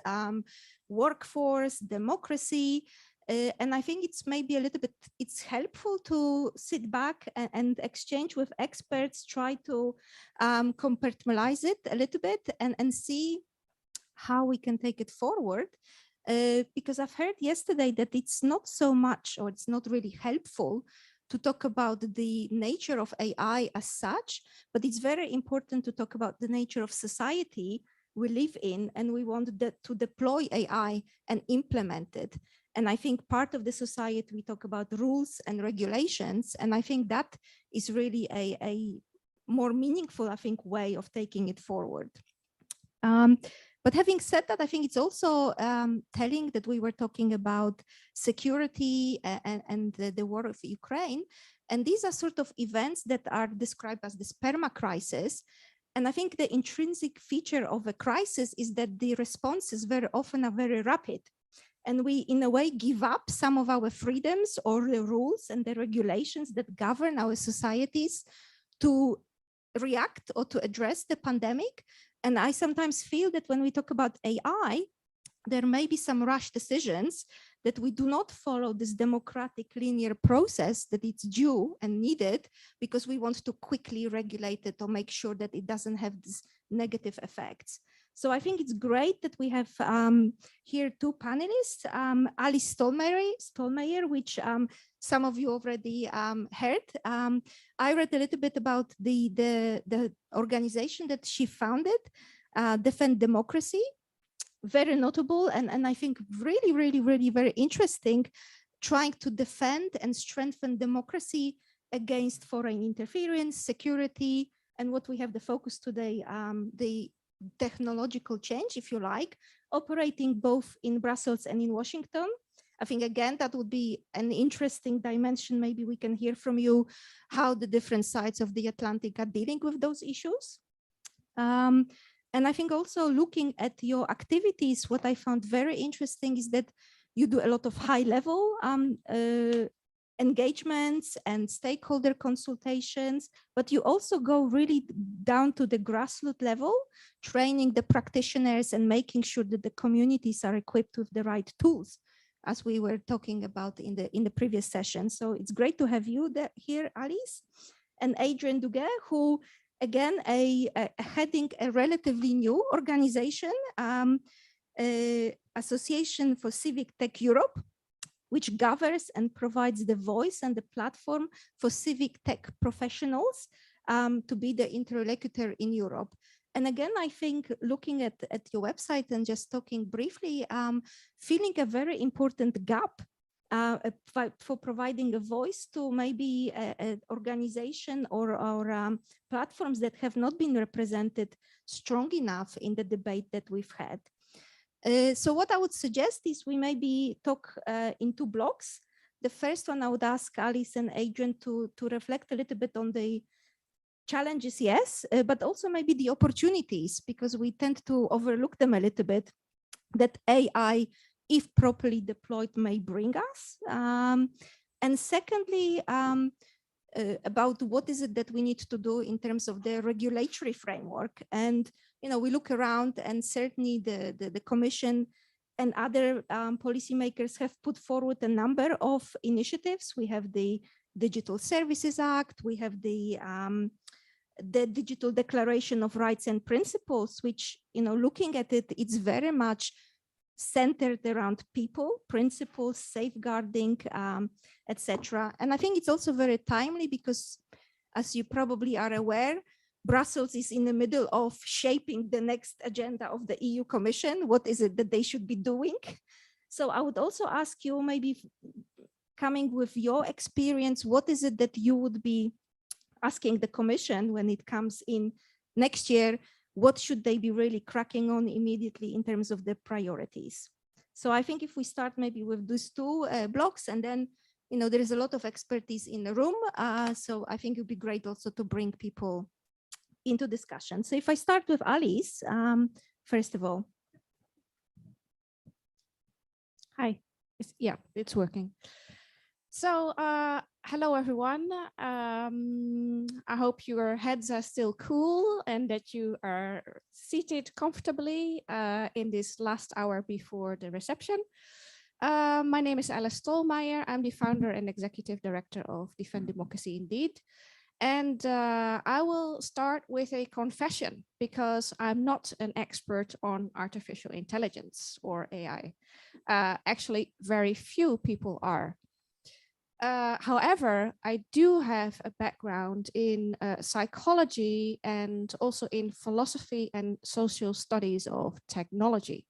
S19: workforce, democracy. And I think it's maybe a little bit, it's helpful to sit back and exchange with experts, try to compartmentalize it a little bit and see how we can take it forward. Because I've heard yesterday that it's not so much, or it's not really helpful to talk about the nature of AI as such, but it's very important to talk about the nature of society we live in, and we want to deploy AI and implement it. And I think part of the society, we talk about rules and regulations, and I think that is really a more meaningful, I think, way of taking it forward. But having said that, I think it's also telling that we were talking about security and the war of Ukraine. And these are sort of events that are described as this perma-crisis. And I think the intrinsic feature of a crisis is that the responses very often are very rapid. And we, in a way, give up some of our freedoms or the rules and the regulations that govern our societies to react or to address the pandemic. And I sometimes feel that when we talk about AI, there may be some rash decisions that we do not follow this democratic linear process that it's due and needed because we want to quickly regulate it or make sure that it doesn't have these negative effects. So I think it's great that we have here two panelists, Alice Stolmeyer, which some of you already heard. I read a little bit about the organization that she founded, Defend Democracy, very notable, and I think really very interesting, trying to defend and strengthen democracy against foreign interference, security, and what we have the focus today, the technological change, if you like, operating both in Brussels and in Washington. I think, again, that would be an interesting dimension. Maybe we can hear from you how the different sides of the Atlantic are dealing with those issues. And I think also looking at your activities, what I found very interesting is that you do a lot of high-level engagements and stakeholder consultations, but you also go really down to the grassroots level, training the practitioners and making sure that the communities are equipped with the right tools, as we were talking about in the previous session. So it's great to have you here, Alice, and Adrian Duguay, who, again, heading a relatively new organization, Association for Civic Tech Europe, which governs and provides the voice and the platform for civic tech professionals to be the interlocutor in Europe. And again, I think looking at your website and just talking briefly, feeling a very important gap for providing a voice to maybe an organization or platforms that have not been represented strong enough in the debate that we've had. So what I would suggest is we maybe talk in two blocks. The first one, I would ask Alice and Adrian to reflect a little bit on the challenges, yes, but also maybe the opportunities, because we tend to overlook them a little bit, that AI, if properly deployed, may bring us. And secondly, about what is it that we need to do in terms of the regulatory framework. And, you know, we look around, and certainly the Commission and other policymakers have put forward a number of initiatives. We have the Digital Services Act, we have the Digital Declaration of Rights and Principles, which, you know, looking at it, it's very much centered around people, principles, safeguarding, etc. And I think it's also very timely because, as you probably are aware, Brussels is in the middle of shaping the next agenda of the EU Commission. What is it that they should be doing? So I would also ask you, maybe coming with your experience, what is it that you would be asking the Commission when it comes in next year? What should they be really cracking on immediately in terms of the priorities? So I think if we start maybe with these two blocks, and then, you know, there is a lot of expertise in the room. So I think it would be great also to bring people into discussion. So if I start with Alice, first of all. Hi, yeah, it's working. So hello, everyone. I hope your heads are still cool and that you are seated comfortably in this last hour before the reception. My name is Alice Stolmeyer. I'm the founder and executive director of Defend Democracy Indeed. And I will start with a confession, because I'm not an expert on artificial intelligence or AI. Actually, very few people are. However, I do have a background in psychology and also in philosophy and social studies of technology,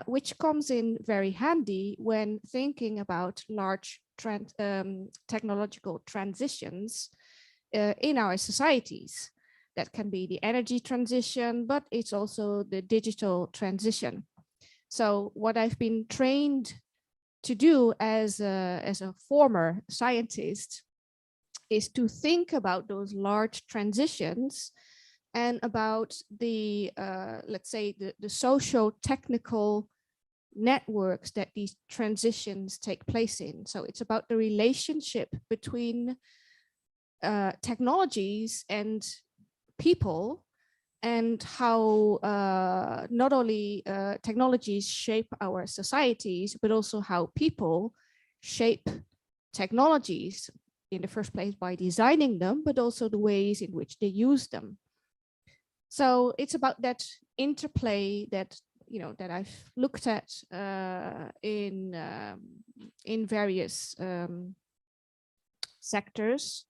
S19: which comes in very handy when thinking about large technological transitions in our societies. That can be the energy transition, but it's also the digital transition. So what I've been trained to do as a former scientist is to think about those large transitions and about the, let's say, the socio-technical networks that these transitions take place in. So it's about the relationship between technologies and people, and how not only technologies shape our societies, but also how people shape technologies in the first place by designing them, but also the ways in which they use them. So it's about that interplay that, you know, that I've looked at in various sectors.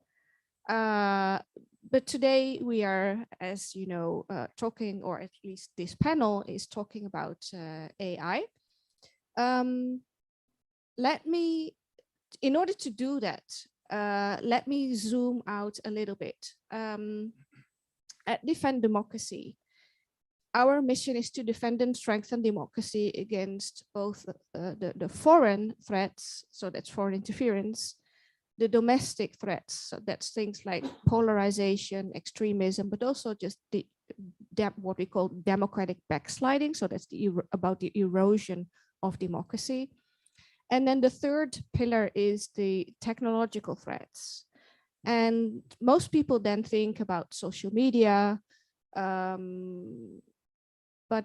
S19: But today we are, as you know, talking, or at least this panel is talking about AI. Let me, in order to do that, let me zoom out a little bit. At Defend Democracy, our mission is to defend and strengthen democracy against both the foreign threats, so that's foreign interference, the domestic threats, so that's things like polarization, extremism, but also just what we call democratic backsliding, so that's about the erosion of democracy. And then the third pillar is the technological threats. And most people then think about social media, but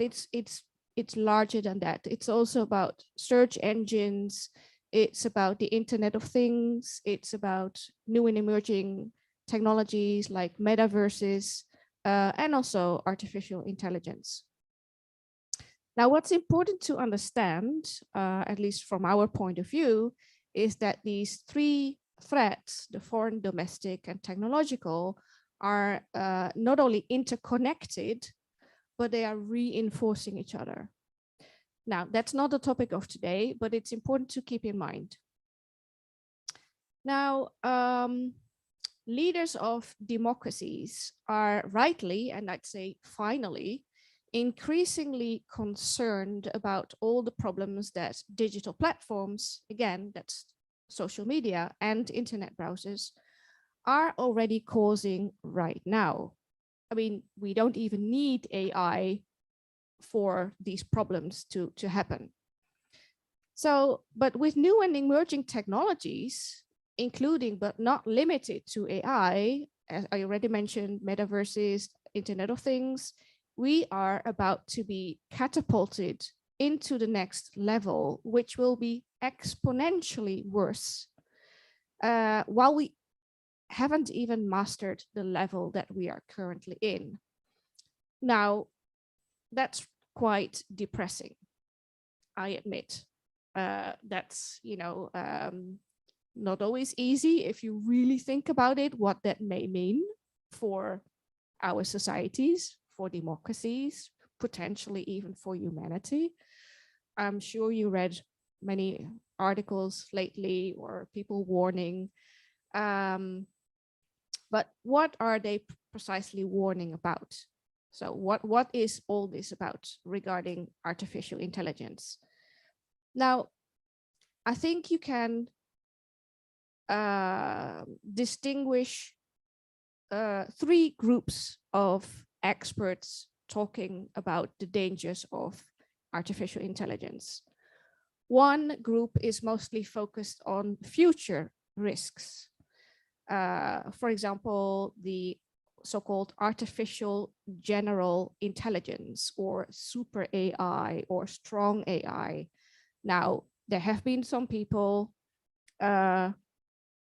S19: it's larger than that. It's also about search engines. It's about the Internet of Things. It's about new and emerging technologies like metaverses, and also artificial intelligence. Now, what's important to understand, at least from our point of view, is that these three threats, the foreign, domestic, and technological, are not only interconnected, but they are reinforcing each other. Now, that's not the topic of today, but it's important to keep in mind.
S20: Now, leaders of democracies are rightly, and I'd say finally, increasingly concerned about all the problems that digital platforms, again, that's social media and internet browsers, are already causing right now. I mean, we don't even need AI for these problems to happen. So, but with new and emerging technologies, including but not limited to AI, as I already mentioned, metaverses, Internet of Things, we are about to be catapulted into the next level, which will be exponentially worse, while we haven't even mastered the level that we are currently in. Now, that's quite depressing, I admit. That's, not always easy if you really think about it, what that may mean for our societies, for democracies, potentially even for humanity. I'm sure you read many articles lately or people warning. But what are they precisely warning about? So what is all this about regarding artificial intelligence? Now, I think you can distinguish three groups of experts talking about the dangers of artificial intelligence. One group is mostly focused on future risks. For example, the so-called artificial general intelligence or super AI or strong AI. Now, there have been some people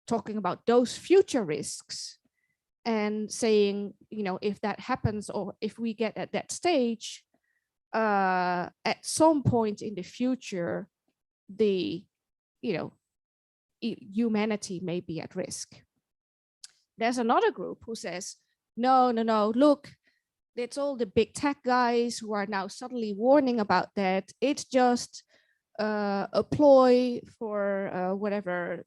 S20: talking about those future risks and saying, if that happens or if we get at that stage, at some point in the future, humanity may be at risk. There's another group who says, no, look, it's all the big tech guys who are now suddenly warning about that. It's just a ploy for whatever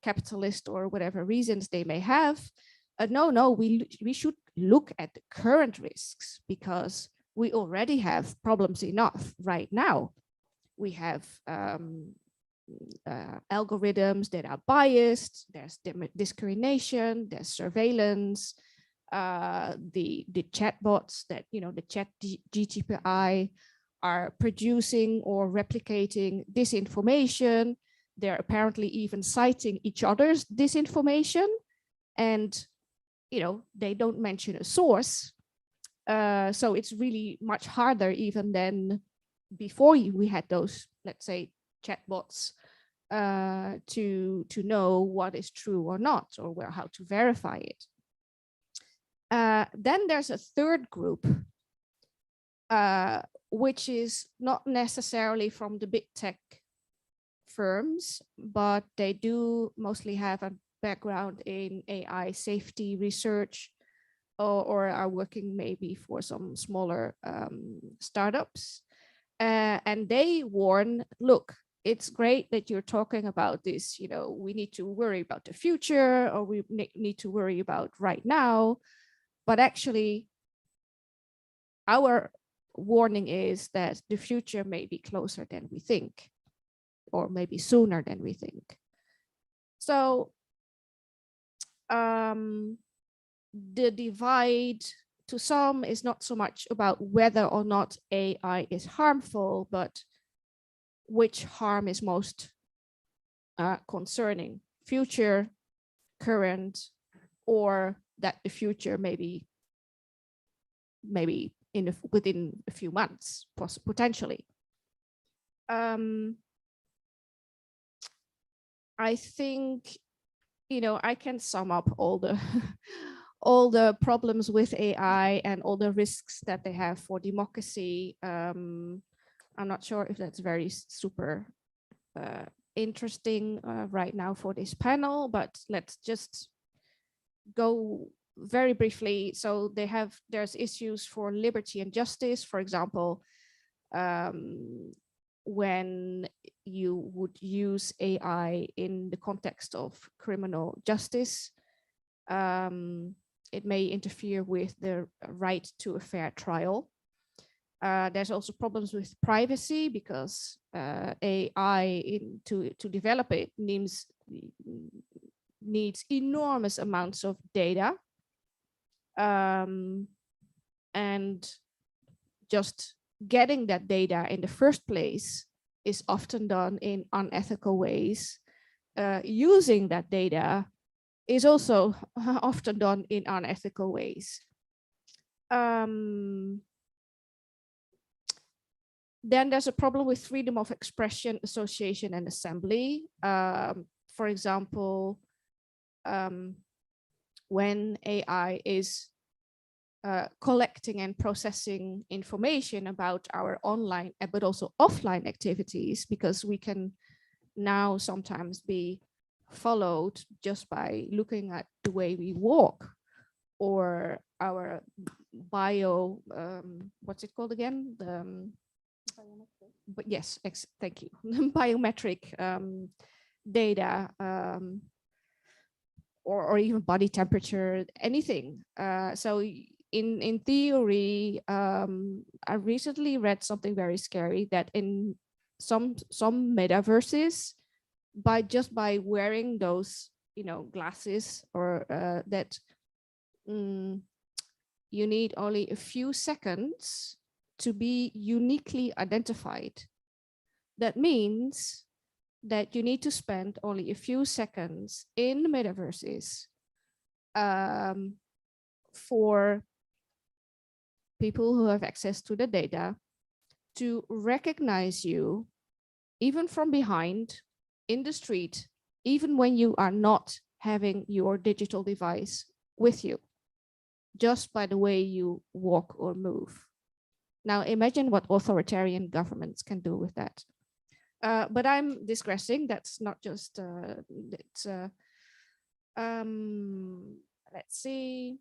S20: capitalist or whatever reasons they may have. No, we should look at the current risks because we already have problems enough right now. We have algorithms that are biased, there's discrimination, there's surveillance, the chatbots that, the chat GTPI are producing or replicating disinformation. They're apparently even citing each other's disinformation, and they don't mention a source. So it's really much harder even than before we had those, let's say, chatbots to know what is true or not, or how to verify it. Then there's a third group, which is not necessarily from the big tech firms, but they do mostly have a background in AI safety research, or are working maybe for some smaller startups. And they warn, look, it's great that you're talking about this, we need to worry about the future, or we need to worry about right now. But actually, our warning is that the future may be closer than we think, or maybe sooner than we think. So the divide to some is not so much about whether or not AI is harmful, but which harm is most concerning, future, current, or that the future maybe within a few months, potentially. I think, I can sum up all the all the problems with AI and all the risks that they have for democracy. I'm not sure if that's very super interesting right now for this panel, but let's just go very briefly. So there's issues for liberty and justice, for example, when you would use AI in the context of criminal justice. It may interfere with the right to a fair trial. There's also problems with privacy because AI to develop it needs enormous amounts of data. And just getting that data in the first place is often done in unethical ways. Using that data is also often done in unethical ways. Then there's a problem with freedom of expression, association, and assembly. For example, when AI is collecting and processing information about our online but also offline activities, because we can now sometimes be followed just by looking at the way we walk or our what's it called again? But yes, thank you. Biometric data, or even body temperature, anything. So in theory, I recently read something very scary that in some metaverses, just by wearing those glasses or that you need only a few seconds to be uniquely identified. That means that you need to spend only a few seconds in metaverses for people who have access to the data to recognize you, even from behind, in the street, even when you are not having your digital device with you, just by the way you walk or move. Now imagine what authoritarian governments can do with that. But I'm digressing. That's not just, let's see.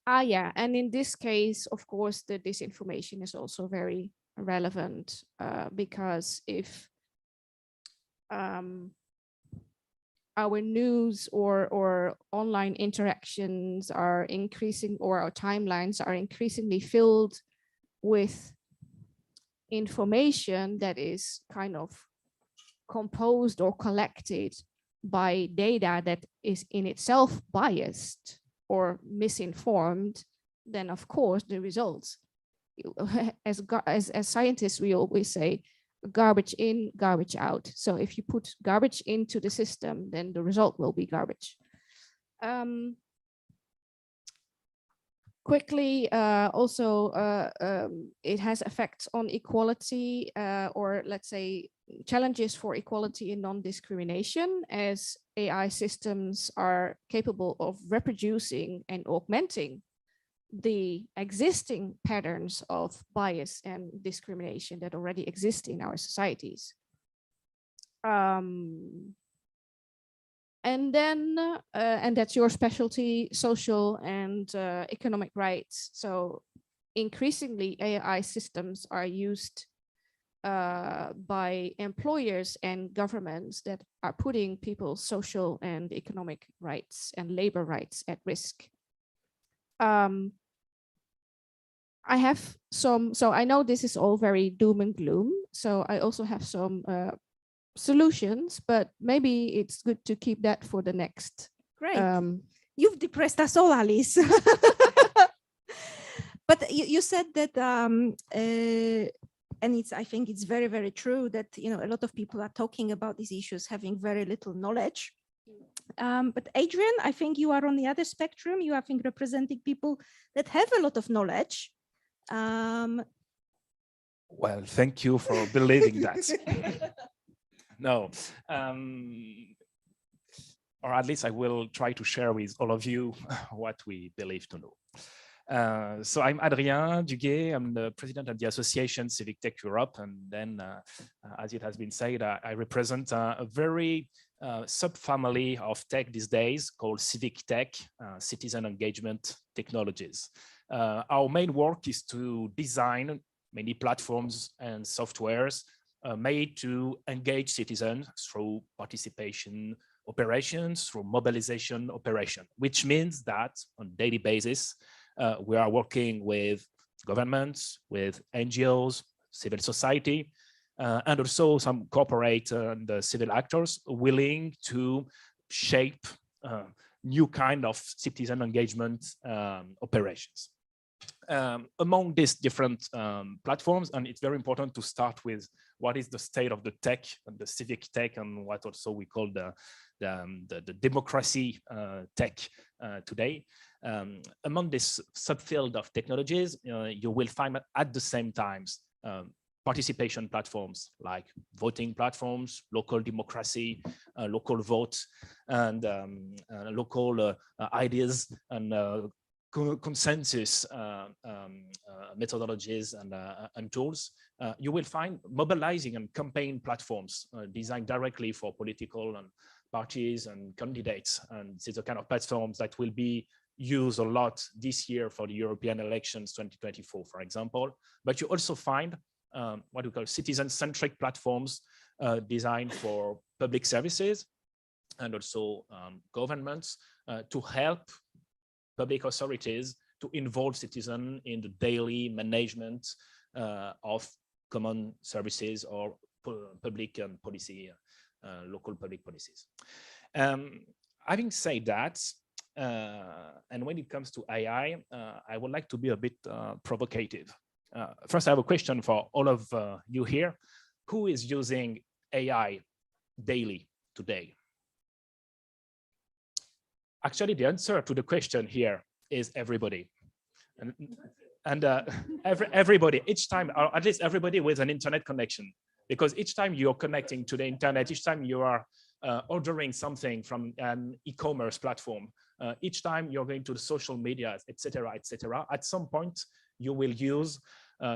S20: Yeah, and in this case, of course, the disinformation is also very relevant because if our news or online interactions are increasing, or our timelines are increasingly filled with information that is kind of composed or collected by data that is in itself biased or misinformed, then of course the results, as scientists, we always say, garbage in, garbage out. So if you put garbage into the system, then the result will be garbage. Quickly, also, it has effects on equality, or let's say challenges for equality and non-discrimination, as AI systems are capable of reproducing and augmenting the existing patterns of bias and discrimination that already exist in our societies. And then, and that's your specialty, social and economic rights. So increasingly AI systems are used by employers and governments that are putting people's social and economic rights and labor rights at risk. I have some, so I know this is all very doom and gloom. So I also have some solutions, but maybe it's good to keep that for the next.
S19: Great. You've depressed us all, Alice. But you said that, and I think it's very, very true that, a lot of people are talking about these issues having very little knowledge. But Adrian, I think you are on the other spectrum. You are, I think, representing people that have a lot of knowledge.
S21: Well, thank you for believing that. No, or at least I will try to share with all of you what we believe to know. So I'm Adrien Duguay. I'm the president of the association Civic Tech Europe. And then, as it has been said, I represent a very subfamily of tech these days called Civic Tech, Citizen Engagement Technologies. Our main work is to design many platforms and softwares made to engage citizens through participation operations, through mobilization operation, which means that on a daily basis, we are working with governments, with NGOs, civil society, and also some corporate and civil actors willing to shape new kind of citizen engagement operations. Among these different platforms, and it's very important to start with what is the state of the tech and the civic tech, and what also we call the democracy tech today. Among this subfield of technologies, you will find at the same times participation platforms like voting platforms, local democracy, local vote, and local ideas and consensus methodologies and tools. You will find mobilizing and campaign platforms designed directly for political and parties and candidates. And these are kind of platforms that will be used a lot this year for the European elections 2024, for example. But you also find what we call citizen-centric platforms designed for public services and also governments to help public authorities to involve citizens in the daily management of common services or public and policy, local public policies. Having said that, and when it comes to AI, I would like to be a bit provocative. First, I have a question for all of you here. Who is using AI daily today? Actually, the answer to the question here is everybody. And everybody, each time, or at least everybody with an internet connection, because each time you're connecting to the internet, each time you are ordering something from an e-commerce platform, each time you're going to the social media, etc., at some point, you will use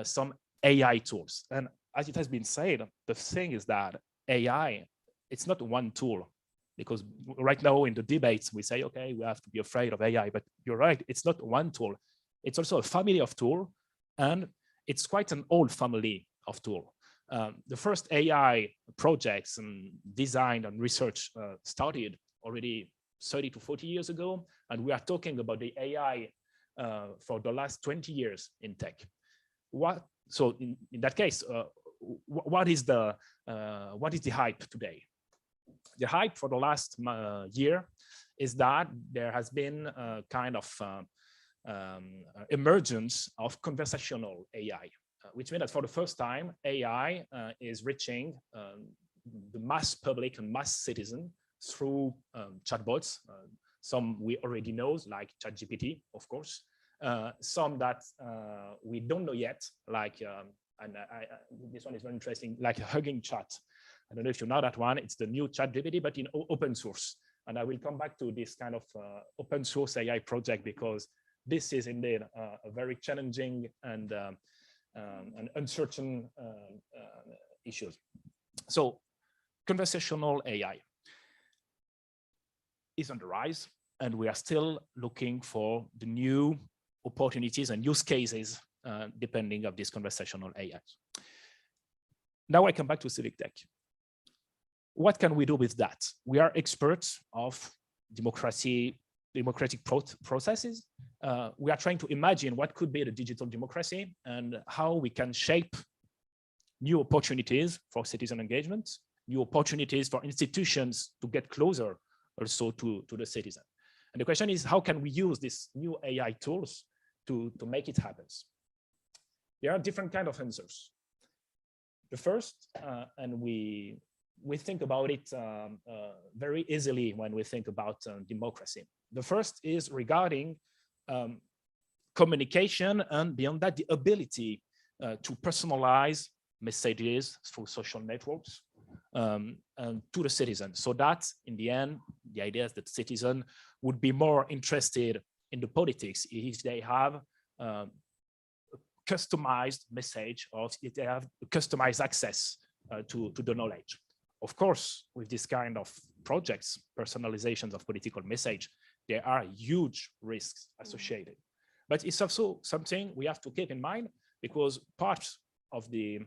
S21: some AI tools. And as it has been said, the thing is that AI, it's not one tool. Because right now in the debates, we say, okay, we have to be afraid of AI, but you're right, it's not one tool. It's also a family of tools, and it's quite an old family of tools. The first AI projects and design and research started already 30 to 40 years ago, and we are talking about the AI for the last 20 years in tech. So in that case, what is the hype today? The hype for the last year is that there has been a kind of emergence of conversational AI, which means that for the first time, AI is reaching the mass public and mass citizen through chatbots. Some we already know, like ChatGPT, of course. Some that we don't know yet, like, and this one is very interesting, like a Hugging Chat. I don't know if you know that one. It's the new ChatGPT, but in open source. And I will come back to this kind of open source AI project, because this is indeed a very challenging and uncertain issue. So conversational AI is on the rise, and we are still looking for the new opportunities and use cases depending on this conversational AI. Now I come back to civic tech. What can we do with that? We are experts of democratic processes. We are trying to imagine what could be the digital democracy and how we can shape new opportunities for citizen engagement, new opportunities for institutions to get closer also to the citizen. And the question is, how can we use these new AI tools to make it happen? There are different kinds of answers. The first, and we think about it very easily when we think about democracy. The first is regarding communication, and beyond that, the ability to personalize messages through social networks and to the citizen, so that in the end, the idea is that citizens would be more interested in the politics if they have a customized message, or if they have customized access to the knowledge. Of course, with this kind of projects, personalizations of political message, there are huge risks associated. But it's also something we have to keep in mind, because part of the,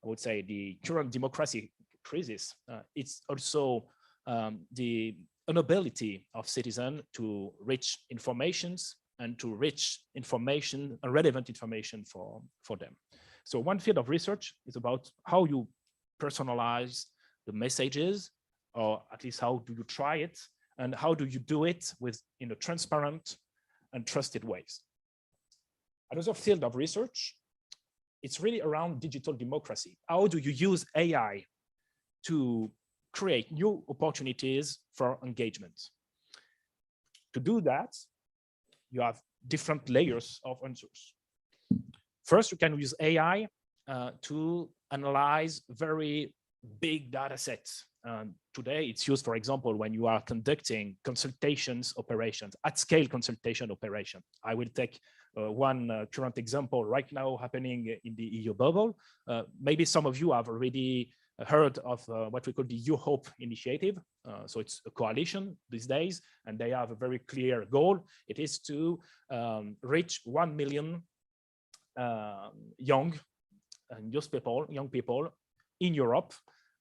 S21: I would say, the current democracy crisis. It's also the inability of citizens to reach informations and to reach information, relevant information for them. So one field of research is about how you personalize the messages, or at least how do you try it, and how do you do it in a transparent and trusted ways. Another field of research, it's really around digital democracy. How do you use AI to create new opportunities for engagement? To do that, you have different layers of answers. First, you can use AI to analyze very big data sets. Today, it's used, for example, when you are conducting consultations operations, at-scale consultation operation. I will take one current example right now happening in the EU bubble. Maybe some of you have already heard of what we call the EU Hope initiative. So it's a coalition these days, and they have a very clear goal. It is to reach 1 million young people in Europe,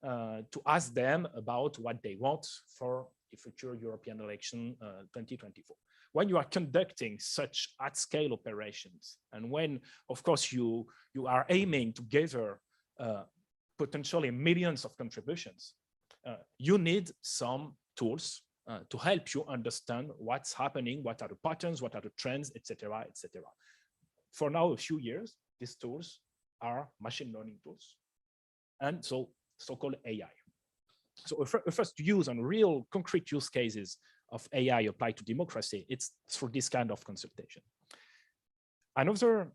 S21: to ask them about what they want for the future European election 2024. When you are conducting such at-scale operations, and when, of course, you are aiming to gather potentially millions of contributions, you need some tools to help you understand what's happening, what are the patterns, what are the trends, etc., etc. For now, a few years, these tools are machine learning tools, and so-called AI. So a first use on real concrete use cases of AI applied to democracy, it's through this kind of consultation. Another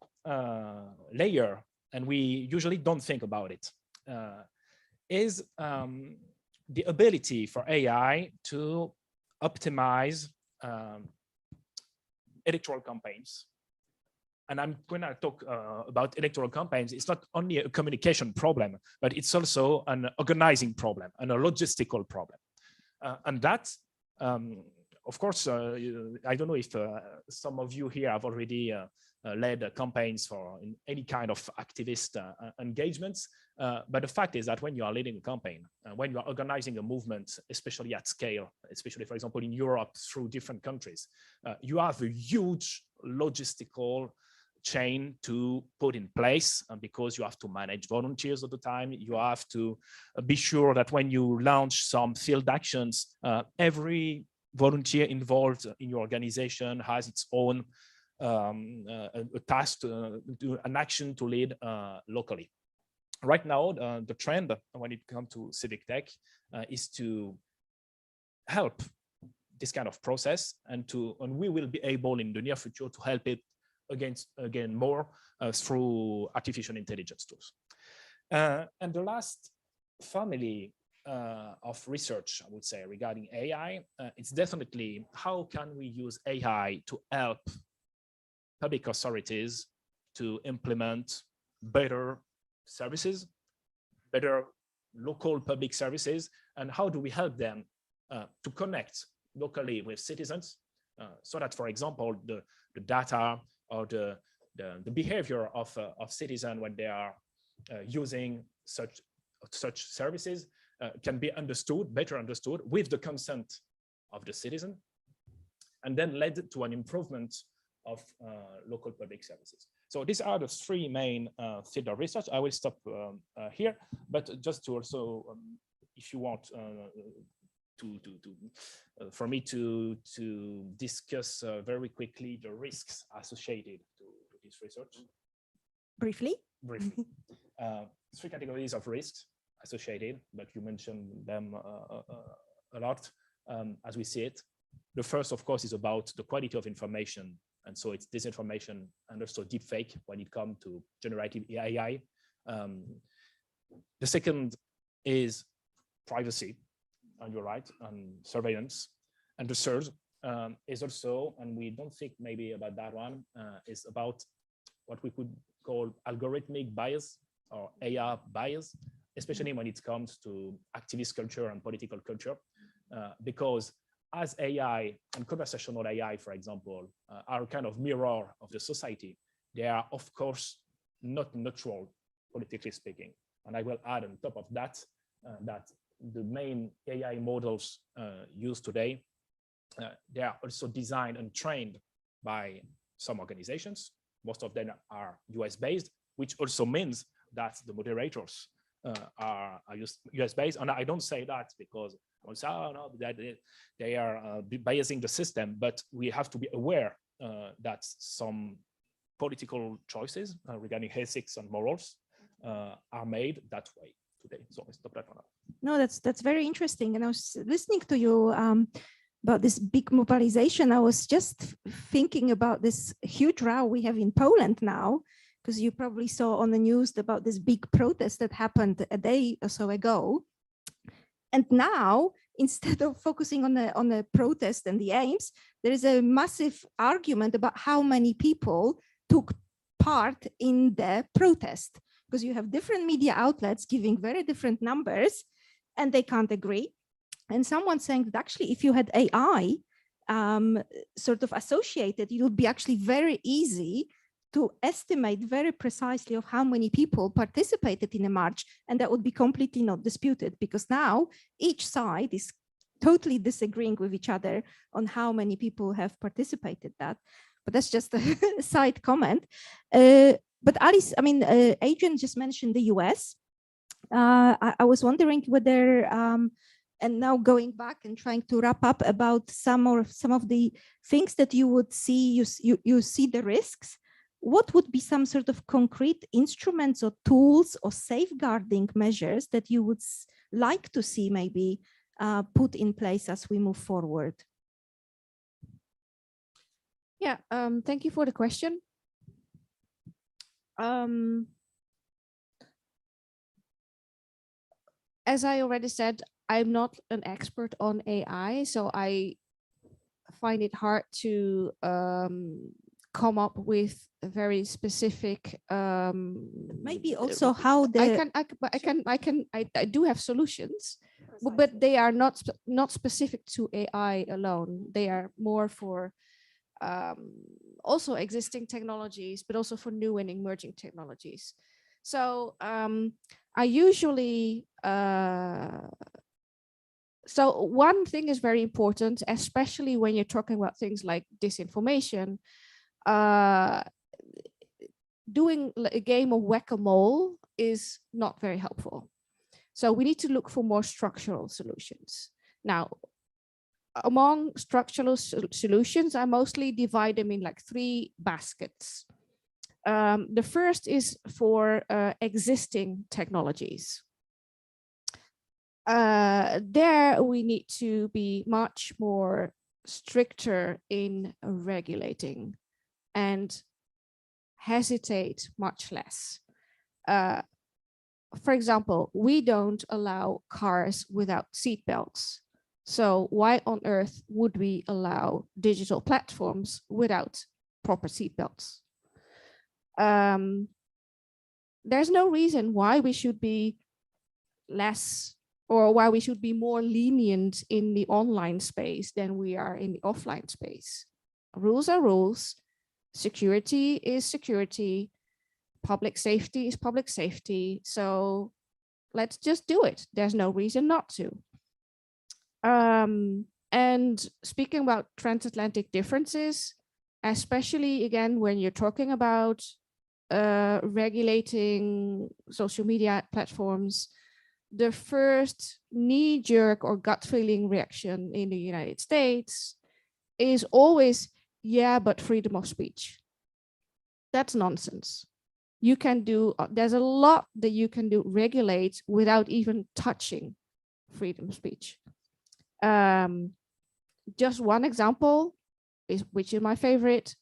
S21: layer, and we usually don't think about it, is the ability for AI to optimize electoral campaigns. And I'm going to talk about electoral campaigns. It's not only a communication problem, but it's also an organizing problem and a logistical problem. And that, of course, I don't know if some of you here have already led campaigns for any kind of activist engagements. But the fact is that when you are leading a campaign, when you are organizing a movement, especially at scale, especially, for example, in Europe through different countries, you have a huge logistical chain to put in place, because you have to manage volunteers all the time. You have to be sure that when you launch some field actions, every volunteer involved in your organization has its own a task, an action to lead locally. Right now, the trend when it comes to civic tech is to help this kind of process, and we will be able in the near future to help it again more through artificial intelligence tools. And the last family of research, I would say, regarding AI, it's definitely how can we use AI to help public authorities to implement better services, better local public services, and how do we help them to connect locally with citizens, so that, for example, the data or the behavior of citizens when they are using such services can be better understood with the consent of the citizen, and then led to an improvement of local public services. So these are the three main fields of research. I will stop here, but just to also, if you want for me to discuss very quickly the risks associated to this research.
S19: Briefly.
S21: Briefly. Three categories of risks associated, but you mentioned them a lot as we see it. The first, of course, is about the quality of information. And so it's disinformation and also deepfake when it comes to generative AI. The second is privacy, and you're right, and surveillance. And the third is also, and we don't think maybe about that one, is about what we could call algorithmic bias or AI bias, especially when it comes to activist culture and political culture, because as AI and conversational AI, for example, are a kind of mirror of the society, they are, of course, not neutral politically speaking. And I will add on top of that, that the main AI models used today, they are also designed and trained by some organizations. Most of them are US-based, which also means that the moderators are US-based. And I don't say that because I say, oh, no, they are biasing the system, but we have to be aware that some political choices regarding ethics and morals are made that way today. So I stop that for now.
S19: No, that's very interesting. And I was listening to you about this big mobilization. I was just thinking about this huge row we have in Poland now, because you probably saw on the news about this big protest that happened a day or so ago. And now, instead of focusing on the protest and the aims, there is a massive argument about how many people took part in the protest, because you have different media outlets giving very different numbers and they can't agree. And someone saying that actually, if you had AI sort of associated, it would be actually very easy to estimate very precisely of how many people participated in a march, and that would be completely not disputed, because now each side is totally disagreeing with each other on how many people have participated that. But that's just a side comment. But Alice, I mean, Adrian just mentioned the US. I was wondering whether, and now going back and trying to wrap up about some of the things that you would see, you see the risks. What would be some sort of concrete instruments or tools or safeguarding measures that you would like to see maybe put in place as we move forward?
S20: Yeah, thank you for the question. As I already said, I'm not an expert on AI, so I find it hard to come up with a very specific
S19: maybe also how the
S20: I do have solutions, but they are not specific to AI alone. They are more for also existing technologies, but also for new and emerging technologies. So I usually so one thing is very important, especially when you're talking about things like disinformation. Doing a game of whack-a-mole is not very helpful. So we need to look for more structural solutions. Now, among structural solutions, I mostly divide them in like 3 baskets. The first is for existing technologies. There we need to be much more stricter in regulating and hesitate much less. For example, we don't allow cars without seatbelts. So why on earth would we allow digital platforms without proper seatbelts? There's no reason why we should be less or why we should be more lenient in the online space than we are in the offline space. Rules are rules. Security is security. Public safety is public safety. So let's just do it. There's no reason not to. And speaking about transatlantic differences, especially again, when you're talking about regulating social media platforms, the first knee-jerk or gut feeling reaction in the United States is always, yeah, but freedom of speech. That's nonsense. You can do, there's a lot that you can do, regulate without even touching freedom of speech. Just one example, which is my favorite,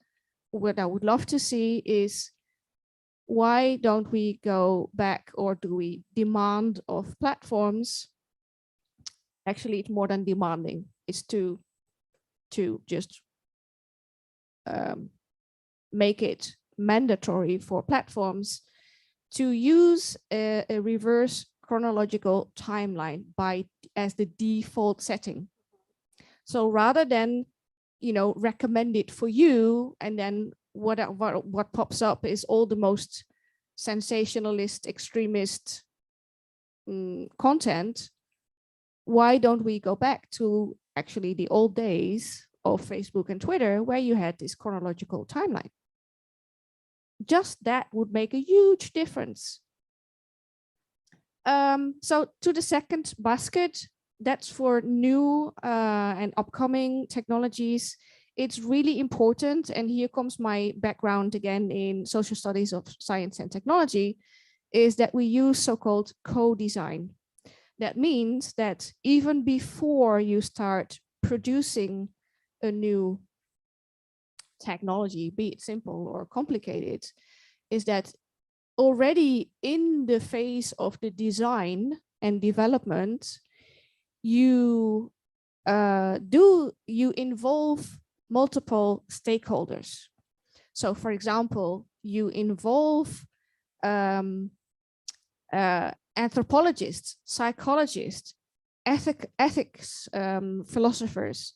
S20: what I would love to see is, why don't we go back, or do we demand of platforms? Actually, it's more than demanding. It's to just make it mandatory for platforms to use a reverse chronological timeline as the default setting. So rather than, recommend it for you, and then what pops up is all the most sensationalist, extremist content, why don't we go back to actually the old days of Facebook and Twitter, where you had this chronological timeline? Just that would make a huge difference. So to the second basket, that's for new and upcoming technologies. It's really important, and here comes my background again in social studies of science and technology, is that we use so-called co-design. That means that even before you start producing a new technology, be it simple or complicated, is that already in the phase of the design and development, you involve multiple stakeholders. So for example, you involve anthropologists, psychologists, ethics philosophers,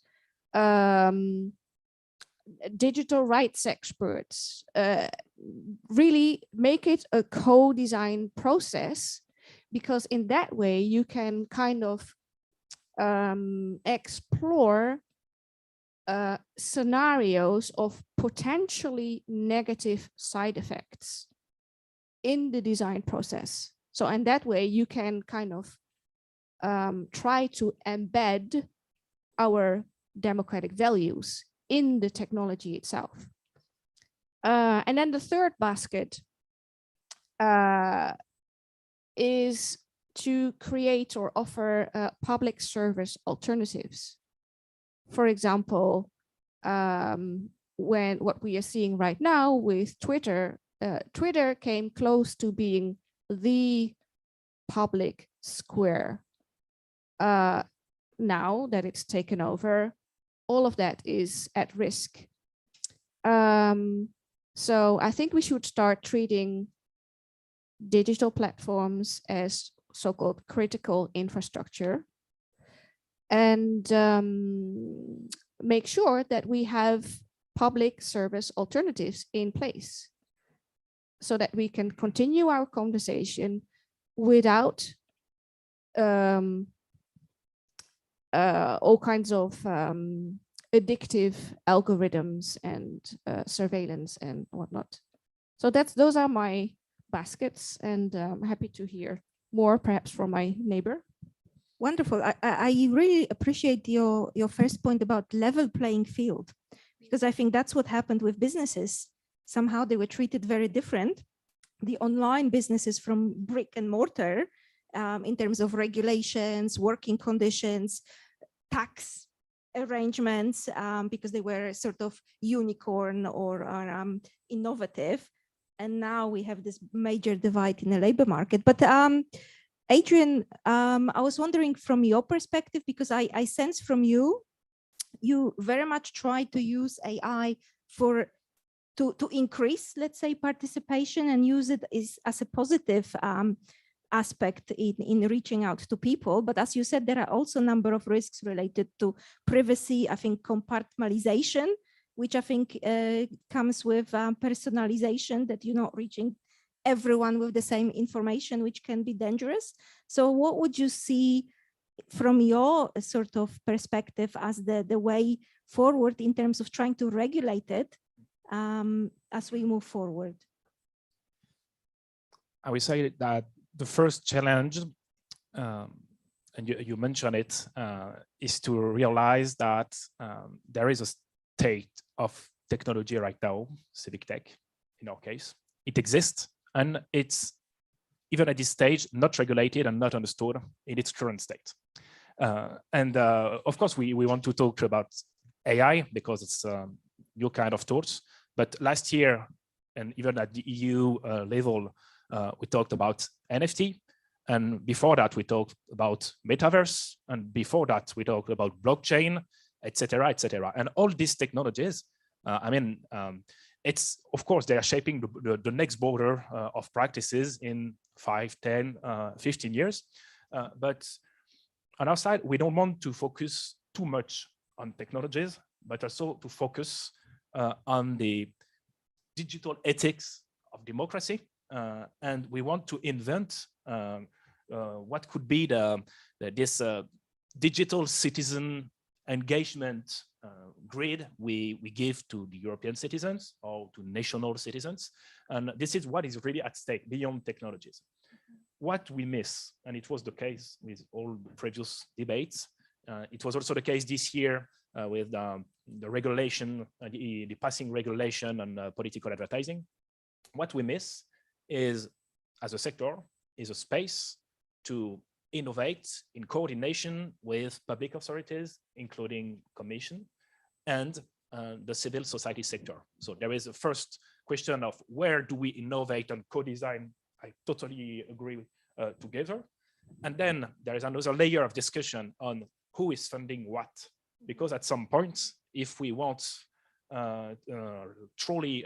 S20: digital rights experts, really make it a co-design process, because in that way you can kind of explore scenarios of potentially negative side effects in the design process. So in that way you can kind of try to embed our democratic values in the technology itself. And then the third basket is to create or offer public service alternatives. For example, what we are seeing right now with Twitter, Twitter came close to being the public square. Now that it's taken over, all of that is at risk. So I think we should start treating digital platforms as so-called critical infrastructure, and make sure that we have public service alternatives in place so that we can continue our conversation without all kinds of addictive algorithms and surveillance and whatnot. So those are my baskets, and I'm happy to hear more perhaps from my neighbor.
S19: Wonderful. I really appreciate your first point about level playing field, because I think that's what happened with businesses. Somehow they were treated very different. The online businesses from brick and mortar in terms of regulations, working conditions, tax arrangements, because they were sort of unicorn or innovative. And now we have this major divide in the labor market. But Adrian, I was wondering from your perspective, because I sense from you very much try to use AI to increase, let's say, participation and use it as a positive aspect in reaching out to people. But as you said, there are also a number of risks related to privacy, I think compartmentalization, which I think comes with personalization, that you're not reaching everyone with the same information, which can be dangerous. So what would you see from your sort of perspective as the way forward in terms of trying to regulate it as we move forward?
S21: I would say that the first challenge, and you mentioned it, is to realize that there is a state of technology right now, civic tech, in our case. It exists, and it's, even at this stage, not regulated and not understood in its current state. Of course, we want to talk about AI because it's a new kind of tools. But last year, and even at the EU level, we talked about NFT. And before that, we talked about metaverse. And before that, we talked about blockchain, et cetera, et cetera. And all these technologies, it's, of course, they are shaping the next border of practices in 5, 10, 15 years. But on our side, we don't want to focus too much on technologies, but also to focus on the digital ethics of democracy, and we want to invent what could be this digital citizen engagement grid we give to the European citizens or to national citizens. And this is what is really at stake beyond technologies. What we miss, and it was the case with all the previous debates, it was also the case this year with the regulation, the passing regulation on political advertising. What we miss is, as a sector, is a space to innovate in coordination with public authorities, including Commission, and the civil society sector. So there is a first question of where do we innovate and co-design? I totally agree together. And then there is another layer of discussion on who is funding what, because at some point, if we want truly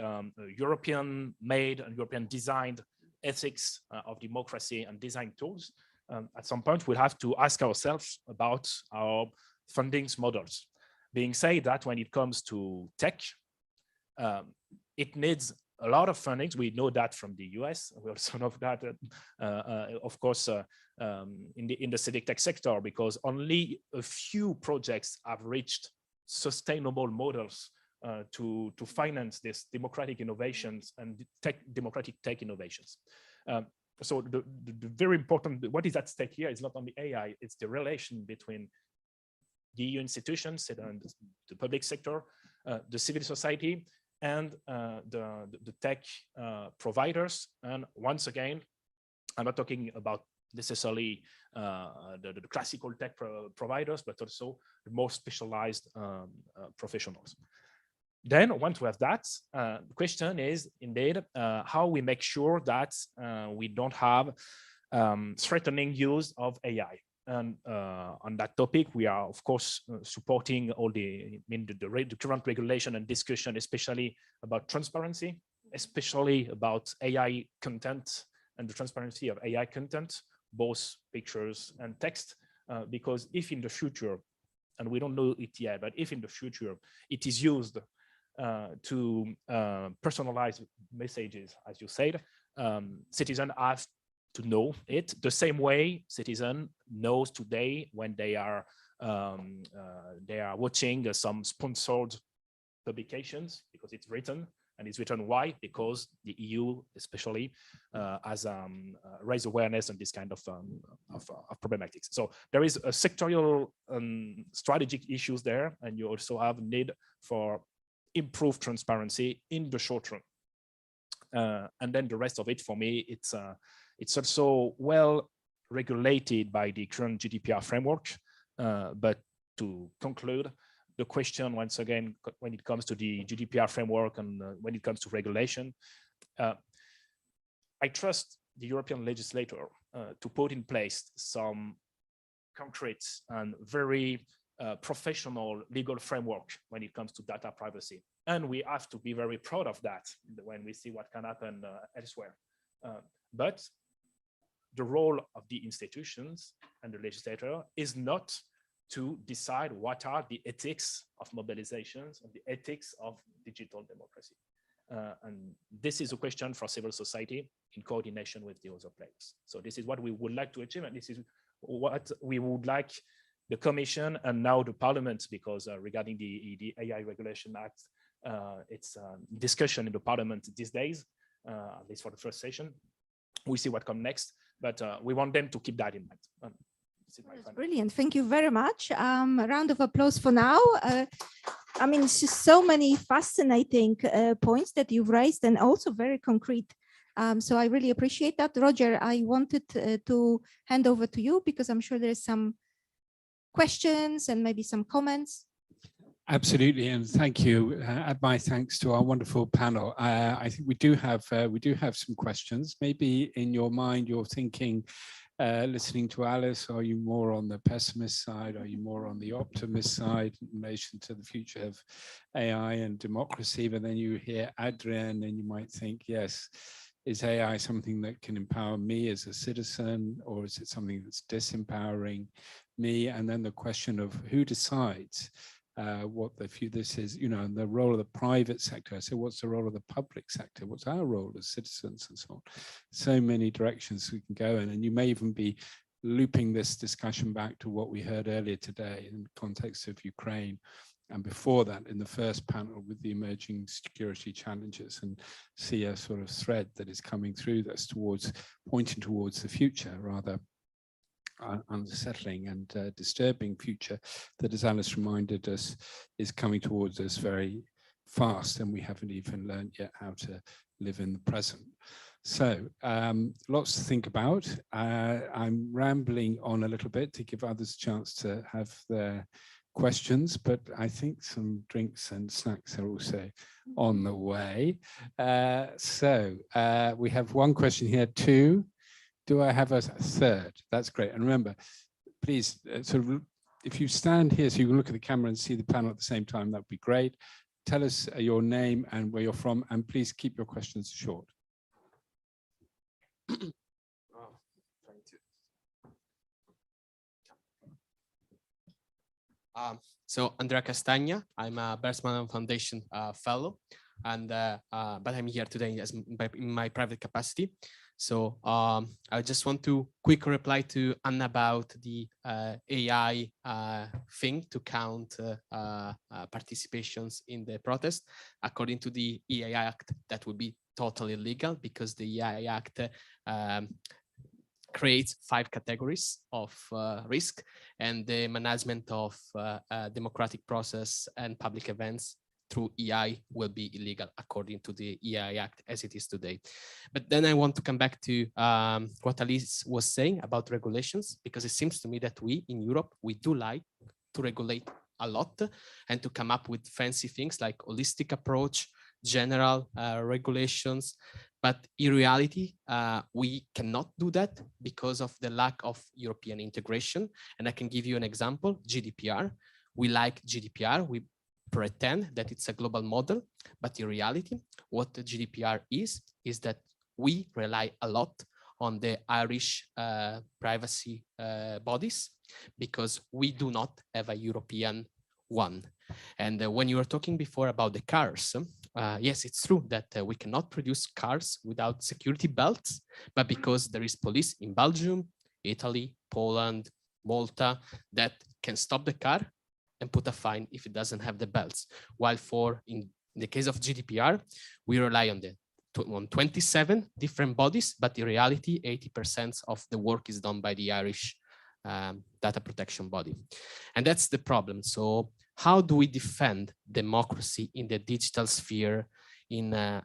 S21: European-made and European-designed ethics of democracy and design tools, at some point we'll have to ask ourselves about our funding models. Being said that when it comes to tech, it needs a lot of funding. We know that from the US. We also know that, of course, in the civic tech sector, because only a few projects have reached sustainable models to finance these democratic innovations and democratic tech innovations. So the very important, what is at stake here is not only AI, it's the relation between the EU institutions and the public sector, the civil society, and the tech providers. And once again, I'm not talking about necessarily the classical tech providers, but also the more specialized professionals. Then once we have that, the question is indeed how we make sure that we don't have threatening use of AI. And on that topic, we are, of course, supporting all the current regulation and discussion, especially about transparency, especially about AI content and the transparency of AI content, both pictures and text, because if in the future, and we don't know it yet, but if in the future it is used to personalize messages, as you said, citizens have to know it the same way citizen knows today when they are watching some sponsored publications, because it's written, and it's written why? Because the EU especially has raised awareness on this kind of problematics. So there is a sectorial strategic issues there, and you also have need for improved transparency in the short run. And then the rest of it, for me, it's also well regulated by the current GDPR framework. But to conclude, the question, once again, when it comes to the GDPR framework and when it comes to regulation, I trust the European legislator to put in place some concrete and very professional legal framework when it comes to data privacy. And we have to be very proud of that when we see what can happen elsewhere. But the role of the institutions and the legislator is not to decide what are the ethics of mobilizations and the ethics of digital democracy. And this is a question for civil society in coordination with the other players. So this is what we would like to achieve, and this is what we would like the Commission and now the Parliament, because regarding the AI Regulation Act, it's discussion in the Parliament these days, at least for the first session. We'll see what comes next, but we want them to keep that in mind.
S19: Brilliant. Thank you very much. A round of applause for now. I mean, it's just so many fascinating points that you've raised, and also very concrete. So I really appreciate that. Roger, I wanted to hand over to you because I'm sure there's some questions and maybe some comments.
S1: Absolutely, and thank you. Add my thanks to our wonderful panel. I think we do have some questions. Maybe in your mind, you're thinking, listening to Alice, are you more on the pessimist side? Are you more on the optimist side in relation to the future of AI and democracy? But then you hear Adrian, and you might think, yes, is AI something that can empower me as a citizen, or is it something that's disempowering me? And then the question of who decides what the few this is, you know, and the role of the private sector. So what's the role of the public sector? What's our role as citizens and so on? So many directions we can go in, and you may even be looping this discussion back to what we heard earlier today in the context of Ukraine, and before that in the first panel with the emerging security challenges, and see a sort of thread that is coming through this towards pointing towards the future, rather unsettling and disturbing future that, as Alice reminded us, is coming towards us very fast, and we haven't even learned yet how to live in the present. So lots to think about. I'm rambling on a little bit to give others a chance to have their questions, but I think some drinks and snacks are also on the way. So we have one question here, two. Do I have a third? That's great. And remember, please, sort of, if you stand here so you can look at the camera and see the panel at the same time, that would be great. Tell us your name and where you're from, and please keep your questions short.
S8: So Andrea Castagna, I'm a Bertelsmann Foundation fellow, and but I'm here today in my private capacity. So I just want to quickly reply to Anna about the AI thing to count participations in the protest. According to the AI Act, that would be totally illegal, because the AI Act creates 5 categories of risk, and the management of democratic process and public events through EI will be illegal according to the EI Act as it is today. But then I want to come back to what Alice was saying about regulations, because it seems to me that we in Europe, we do like to regulate a lot and to come up with fancy things like holistic approach, general regulations. But in reality, we cannot do that because of the lack of European integration. And I can give you an example, GDPR. We like GDPR. We pretend that it's a global model, but in reality, what the GDPR is that we rely a lot on the Irish privacy bodies, because we do not have a European one. And when you were talking before about the cars, yes, it's true that we cannot produce cars without security belts, but because there is police in Belgium, Italy, Poland, Malta, that can stop the car and put a fine if it doesn't have the belts. While in the case of GDPR, we rely on 27 different bodies, but in reality, 80% of the work is done by the Irish data protection body. And that's the problem. So how do we defend democracy in the digital sphere in a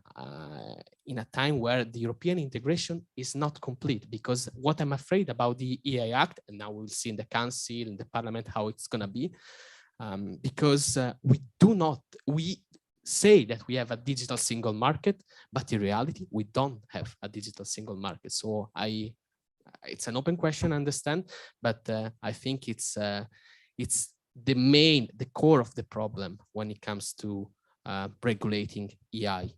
S8: time where the European integration is not complete? Because what I'm afraid about the EA Act, and now we'll see in the Council, in the Parliament, how it's gonna be, because we say that we have a digital single market, but in reality, we don't have a digital single market. So it's an open question, I understand, but I think it's the core of the problem when it comes to regulating EI.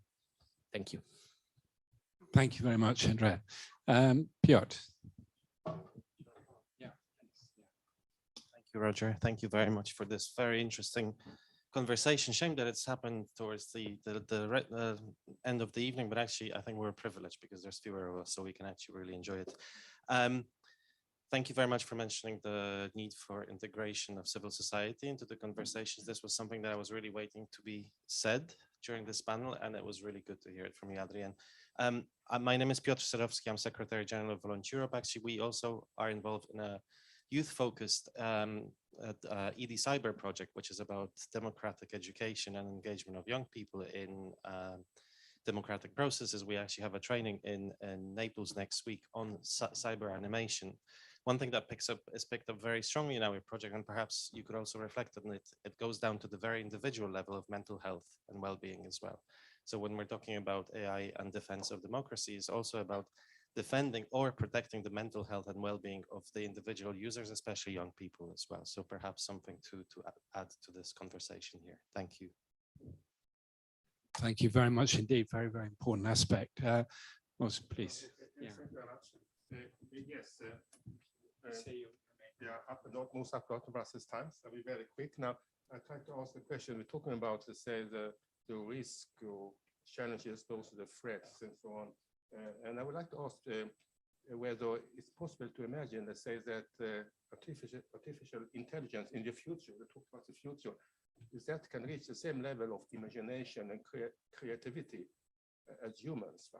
S8: Thank you.
S1: Thank you very much, Andrea. Piotr.
S5: Thank you, Roger. Thank you very much for this very interesting conversation. Shame that it's happened towards the end of the evening, but actually I think we're privileged because there's fewer of us, so we can actually really enjoy it. Thank you very much for mentioning the need for integration of civil society into the conversations. This was something that I was really waiting to be said during this panel, and it was really good to hear it from you, Adrian. My name is Piotr Serowski. I'm Secretary General of Volunteer Europe. Actually, we also are involved in a youth-focused ED Cyber project, which is about democratic education and engagement of young people in democratic processes. We actually have a training in Naples next week on cyber animation. One thing that is picked up very strongly in our project, and perhaps you could also reflect on it, it goes down to the very individual level of mental health and well-being as well. So when we're talking about AI and defense of democracy, it's also about defending or protecting the mental health and well-being of the individual users, especially young people as well. So perhaps something to add to this conversation here. Thank you.
S1: Thank you very much indeed. Very, very important aspect. Also, please.
S17: Yeah. Yes. Yeah, most of Brussels times. I'll be very quick now. I tried to ask the question. We're talking about, say, the risk or challenges, those are the threats and so on. And I would like to ask whether it's possible to imagine, let's say, that artificial intelligence in the future, we talk about the future, is that can reach the same level of imagination and creativity as humans.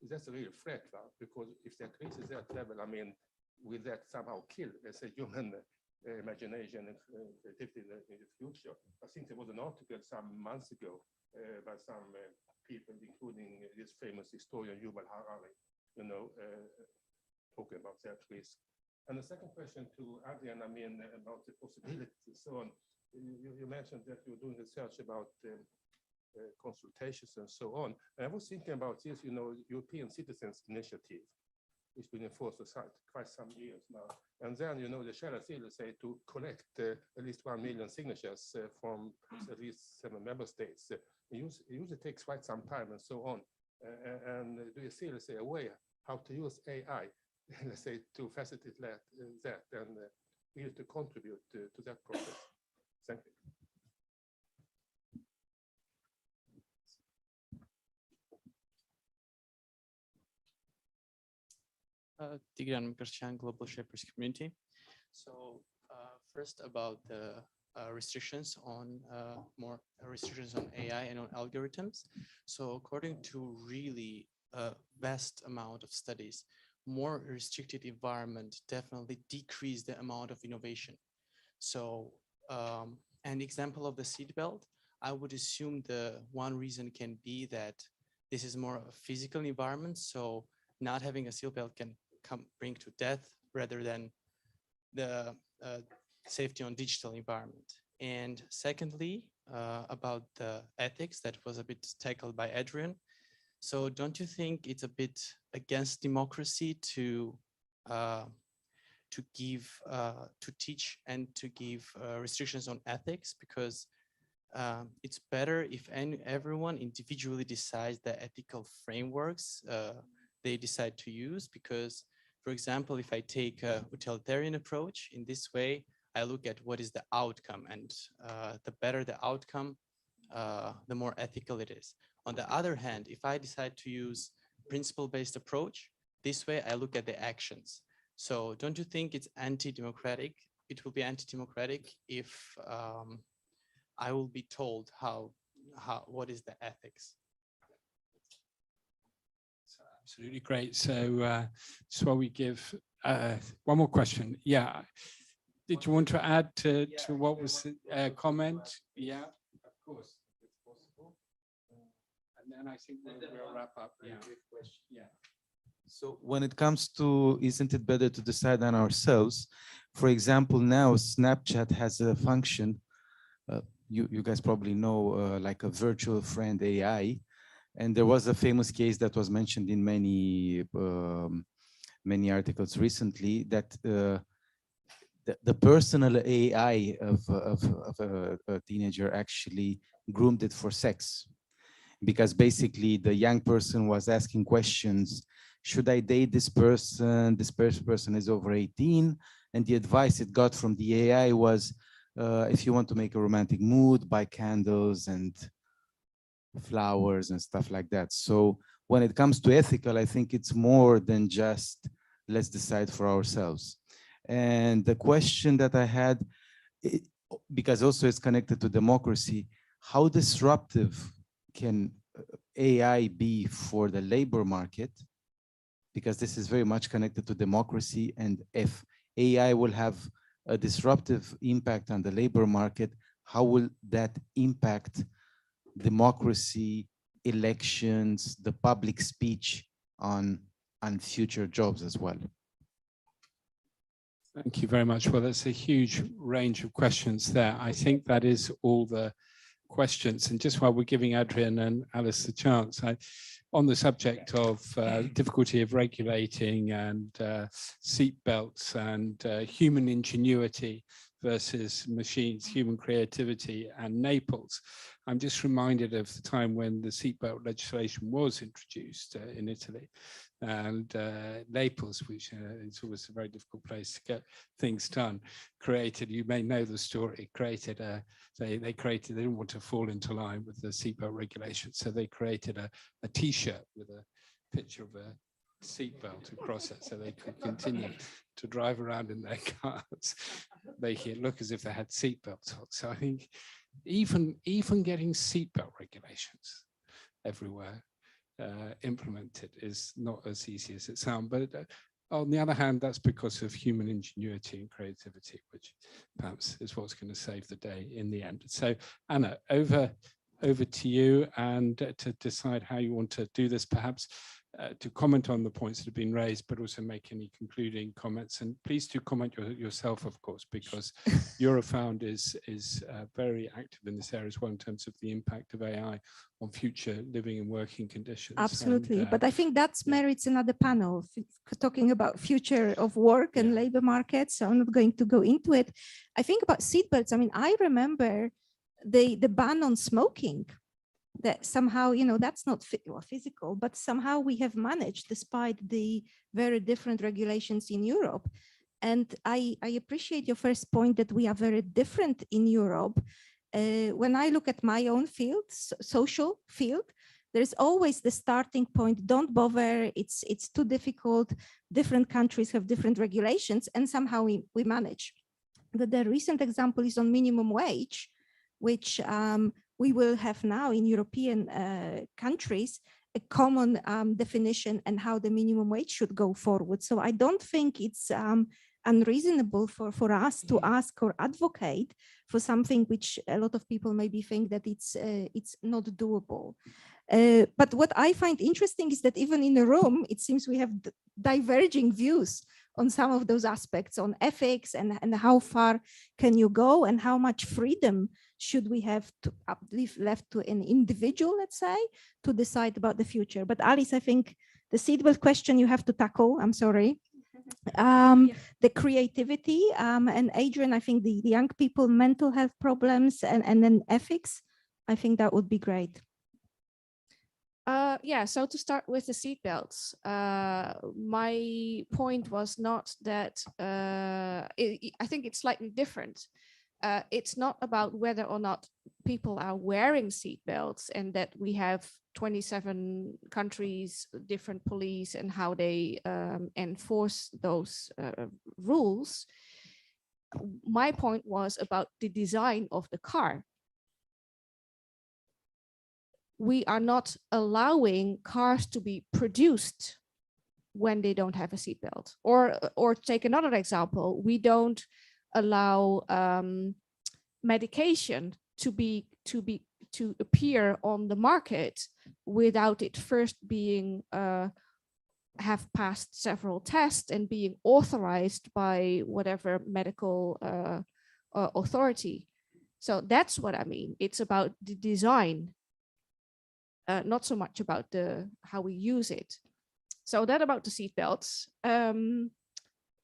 S17: Is that a real threat? Because if that reaches that level, I mean, will that somehow kill, let's say, human imagination and creativity in the future? I think there was an article some months ago by some people, including this famous historian Yuval Harari, talking about that risk. And the second question to Adrian, I mean, about the possibilities and so on. You mentioned that you're doing research about consultations and so on. And I was thinking about this, European Citizens Initiative, which has been enforced for quite some years now. And then, the challenge is, let's say, to collect at least 1 million signatures from at least 7 member states. It usually takes quite some time and so on. And do you see, let's say, a way how to use AI, let's say, to facilitate that and really to contribute to that process? Thank you.
S10: Tigran Mkarchan, Global Shapers Community. So first about the restrictions on more restrictions on AI and on algorithms. So according to really vast amount of studies, more restricted environment definitely decrease the amount of innovation. So an example of the seatbelt, I would assume the one reason can be that this is more of a physical environment. So not having a seatbelt can bring to death rather than the safety on digital environment. And secondly, about the ethics that was a bit tackled by Adrian. So don't you think it's a bit against democracy to teach and to give restrictions on ethics? Because it's better if everyone individually decides the ethical frameworks they decide to use. Because, for example, if I take a utilitarian approach, in this way, I look at what is the outcome, and the better the outcome, the more ethical it is. On the other hand, if I decide to use principle-based approach, this way I look at the actions. So don't you think it's anti-democratic? It will be anti-democratic if I will be told what is the ethics.
S1: Absolutely great. So while we give one more question. Yeah. Did you want to add to what was a comment? Yeah, of course, it's possible. And then I think we'll wrap up. Yeah.
S9: So when it comes to, isn't it better to decide on ourselves? For example, now Snapchat has a function, you guys probably know, like a virtual friend AI. And there was a famous case that was mentioned in many articles recently, that the personal AI of a teenager actually groomed it for sex. Because basically the young person was asking questions, should I date this person? This person is over 18. And the advice it got from the AI was, if you want to make a romantic mood, buy candles and flowers and stuff like that. So when it comes to ethical, I think it's more than just let's decide for ourselves. And the question that I had, because also it's connected to democracy, how disruptive can AI be for the labor market? Because this is very much connected to democracy. And if AI will have a disruptive impact on the labor market, how will that impact democracy, elections, the public speech on future jobs as well?
S1: Thank you very much. Well, that's a huge range of questions there. I think that is all the questions. And just while we're giving Adrian and Alice the chance, on the subject of difficulty of regulating and seat belts and human ingenuity, versus machines, human creativity, and Naples. I'm just reminded of the time when the seatbelt legislation was introduced in Italy, and Naples, which is always a very difficult place to get things done, created, you may know the story, created a, they didn't want to fall into line with the seatbelt regulations, so they created a t-shirt with a picture of a seatbelt across it so they could continue to drive around in their cars, making it look as if they had seatbelts on. So I think even getting seatbelt regulations everywhere implemented is not as easy as it sounds. But on the other hand, that's because of human ingenuity and creativity, which perhaps is what's going to save the day in the end. So Anna, over to you, and to decide how you want to do this, perhaps to comment on the points that have been raised, but also make any concluding comments. And please do comment yourself, of course, because Eurofound is very active in this area as well in terms of the impact of AI on future living and working conditions.
S19: Absolutely,
S1: and,
S19: but I think that merits another panel talking about future of work and labor markets. So I'm not going to go into it. I think about seatbelts. I mean, I remember the ban on smoking, that somehow, you know, that's not physical, but somehow we have managed despite the very different regulations in Europe. And I appreciate your first point that we are very different in Europe. When I look at my own field, social field, there's always the starting point, don't bother, it's too difficult, different countries have different regulations, and somehow we manage. The recent example is on minimum wage, which we will have now in European countries a common definition and how the minimum wage should go forward. So I don't think it's unreasonable for us to ask or advocate for something which a lot of people maybe think that it's not doable. But what I find interesting is that even in the room, it seems we have diverging views on some of those aspects, on ethics and how far can you go and how much freedom should we have to leave left to an individual, let's say, to decide about the future. But Alice, I think the seatbelt question you have to tackle, I'm sorry. The creativity, and Adrian, I think the young people, mental health problems, and then ethics, I think that would be great.
S20: Yeah, so to start with the seatbelts, my point was not that, I think it's slightly different. It's not about whether or not people are wearing seatbelts and that we have 27 countries, different police, and how they enforce those rules. My point was about the design of the car. We are not allowing cars to be produced when they don't have a seatbelt. Or take another example, we don't allow medication to appear on the market without it first being have passed several tests and being authorized by whatever medical authority. So that's what I mean. It's about the design. Not so much about how we use it. So that about the seatbelts.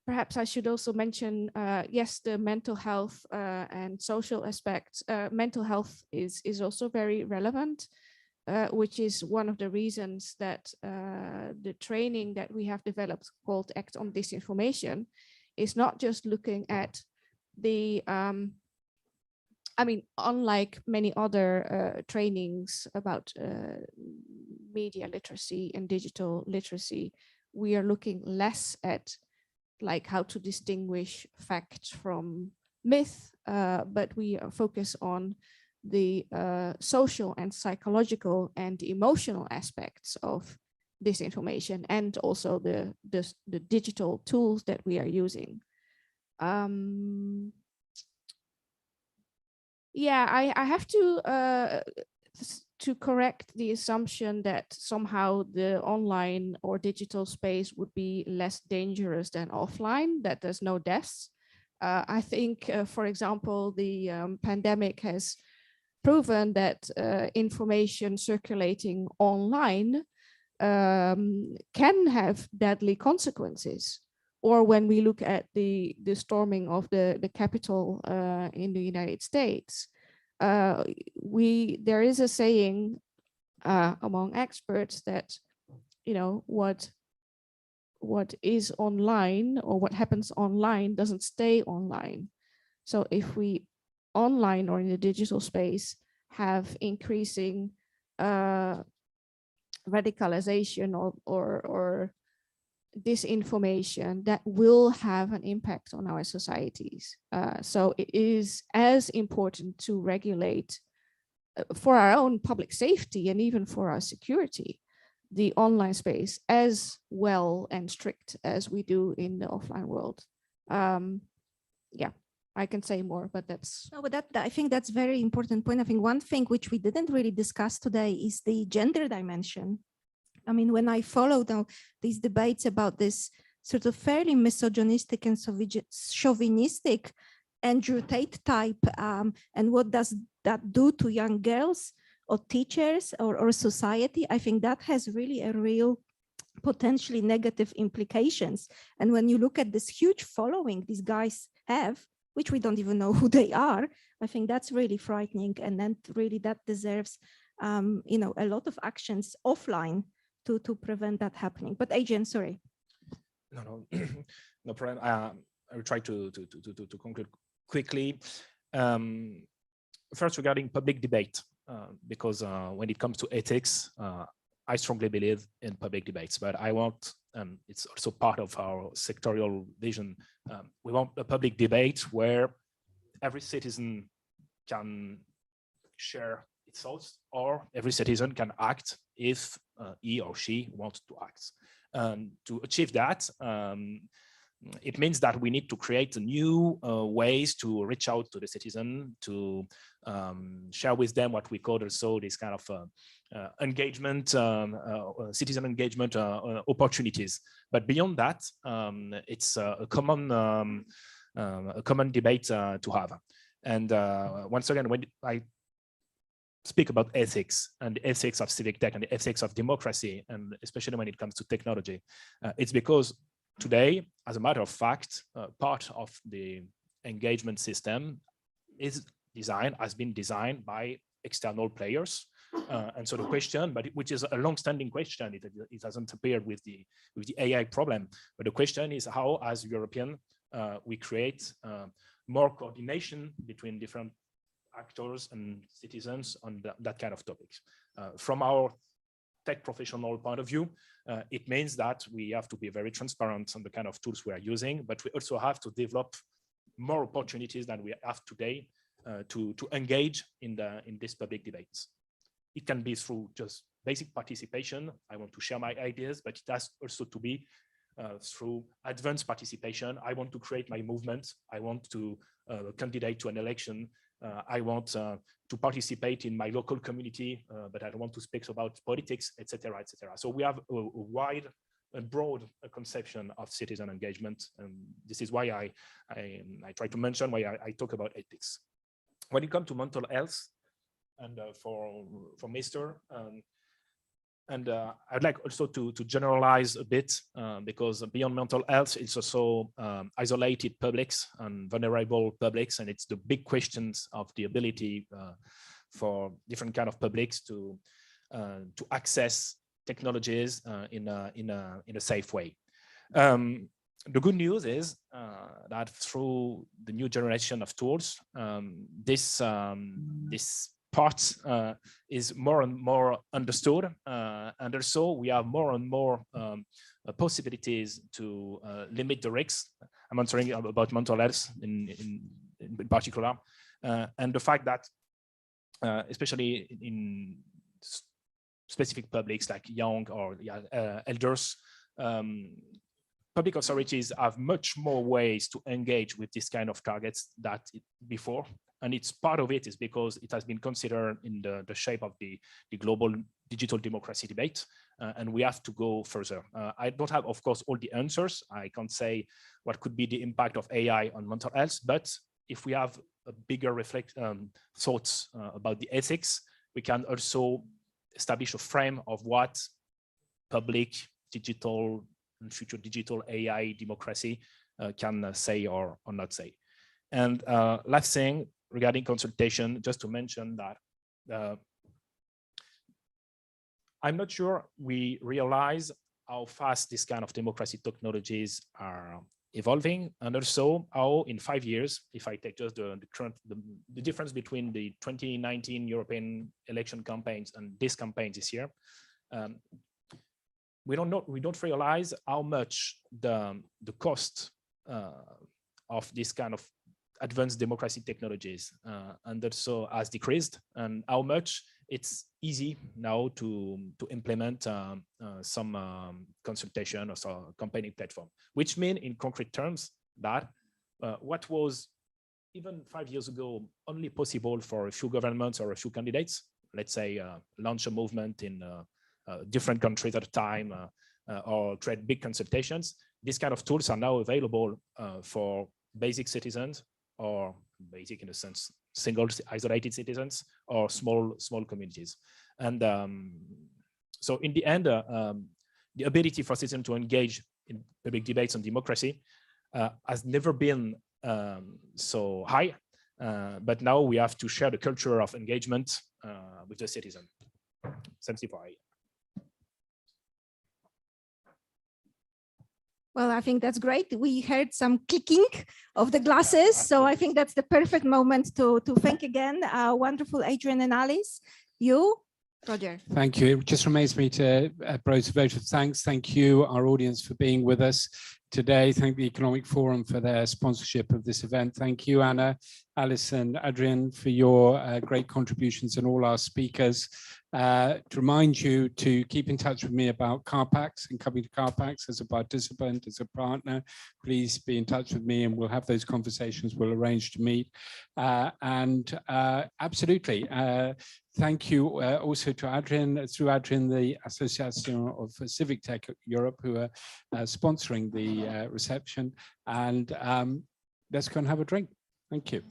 S20: Perhaps I should also mention, yes, the mental health and social aspects. Mental health is also very relevant, which is one of the reasons that the training that we have developed called Act on Disinformation is not just looking at the I mean, unlike many other trainings about media literacy and digital literacy, we are looking less at like how to distinguish fact from myth, but we focus on the social and psychological and emotional aspects of disinformation, and also the digital tools that we are using. Yeah, I have to correct the assumption that somehow the online or digital space would be less dangerous than offline, that there's no deaths. I think, for example, the pandemic has proven that information circulating online can have deadly consequences. or when we look at the storming of the Capitol in the United States, there is a saying among experts that, you know, what is online or what happens online doesn't stay online. So if we online or in the digital space have increasing radicalization or disinformation, that will have an impact on our societies. So it is as important to regulate for our own public safety and even for our security, the online space as well and strict as we do in the offline world. Yeah, I can say more, but that's...
S19: No, but I think that's a very important point. I think one thing which we didn't really discuss today is the gender dimension. I mean, when I follow these debates about this sort of fairly misogynistic and chauvinistic Andrew Tate type, and what does that do to young girls or teachers or society, I think that has really a real potentially negative implications. And when you look at this huge following these guys have, which we don't even know who they are, I think that's really frightening. And then really that deserves, you know, a lot of actions offline to prevent that happening. But Adrian, sorry.
S21: No, no problem. I will try to conclude quickly. First, regarding public debate, because when it comes to ethics, I strongly believe in public debates, but I want, it's also part of our sectorial vision, we want a public debate where every citizen can share its thoughts, or every citizen can act if he or she wants to act. To achieve that, it means that we need to create new ways to reach out to the citizen, to share with them what we call also this kind of engagement, citizen engagement opportunities. But beyond that, it's a common debate to have. And once again, when I speak about ethics and the ethics of civic tech and the ethics of democracy, and especially when it comes to technology, it's because today, as a matter of fact, part of the engagement system has been designed by external players. And so the question, but which is a long-standing question, it hasn't appeared with the AI problem, but the question is how, as European, we create more coordination between different actors and citizens on that kind of topics. From our tech professional point of view, it means that we have to be very transparent on the kind of tools we are using, but we also have to develop more opportunities than we have today to engage in these public debates. It can be through just basic participation. I want to share my ideas, but it has also to be through advanced participation. I want to create my movement. I want to candidate to an election. I want to participate in my local community, but I don't want to speak about politics, etc., etc. So we have a wide and broad conception of citizen engagement, and this is why I try to mention why I talk about ethics. When it comes to mental health, and for Mr. And I'd like also to generalize a bit, because beyond mental health, it's also isolated publics and vulnerable publics, and it's the big questions of the ability for different kind of publics to access technologies in a safe way. The good news is that through the new generation of tools, this part is more and more understood, and also we have more and more possibilities to limit the risks. I'm answering about mental health in particular, and the fact that especially in specific publics like young or elders, public authorities have much more ways to engage with this kind of targets than before. And it's part of it is because it has been considered in the shape of the global digital democracy debate, and we have to go further. I don't have, of course, all the answers. I can't say what could be the impact of AI on mental health, but if we have a bigger thoughts about the ethics, we can also establish a frame of what public digital future digital AI democracy can say or not say. And last thing regarding consultation, just to mention that I'm not sure we realize how fast this kind of democracy technologies are evolving, and also how in 5 years, if I take just the difference between the 2019 European election campaigns and this campaign this year, we don't realize how much the cost of this kind of advanced democracy technologies and also has decreased, and how much it's easy now to implement some consultation or some campaigning platform, which mean in concrete terms that what was even 5 years ago only possible for a few governments or a few candidates, let's say launch a movement in different countries at a time or create big consultations, these kind of tools are now available for basic citizens, or basic in a sense, single isolated citizens or small communities. And so in the end, the ability for citizens to engage in public debates on democracy has never been so high, but now we have to share the culture of engagement with the citizen. Thank you for it.
S19: Well, I think that's great. We heard some clicking of the glasses. So I think that's the perfect moment to thank again our wonderful Adrian and Alice. You, Roger.
S1: Thank you. It just remains me to broach a vote of thanks. Thank you, our audience, for being with us today. Thank the Economic Forum for their sponsorship of this event. Thank you, Anna, Alice and Adrian, for your great contributions, and all our speakers. To remind you to keep in touch with me about CarPax and coming to CarPax as a participant, as a partner. Please be in touch with me and we'll have those conversations. We'll arrange to meet. Absolutely. Thank you also to Adrian, through Adrian, the Association of Civic Tech Europe, who are sponsoring the reception. And let's go and have a drink. Thank you.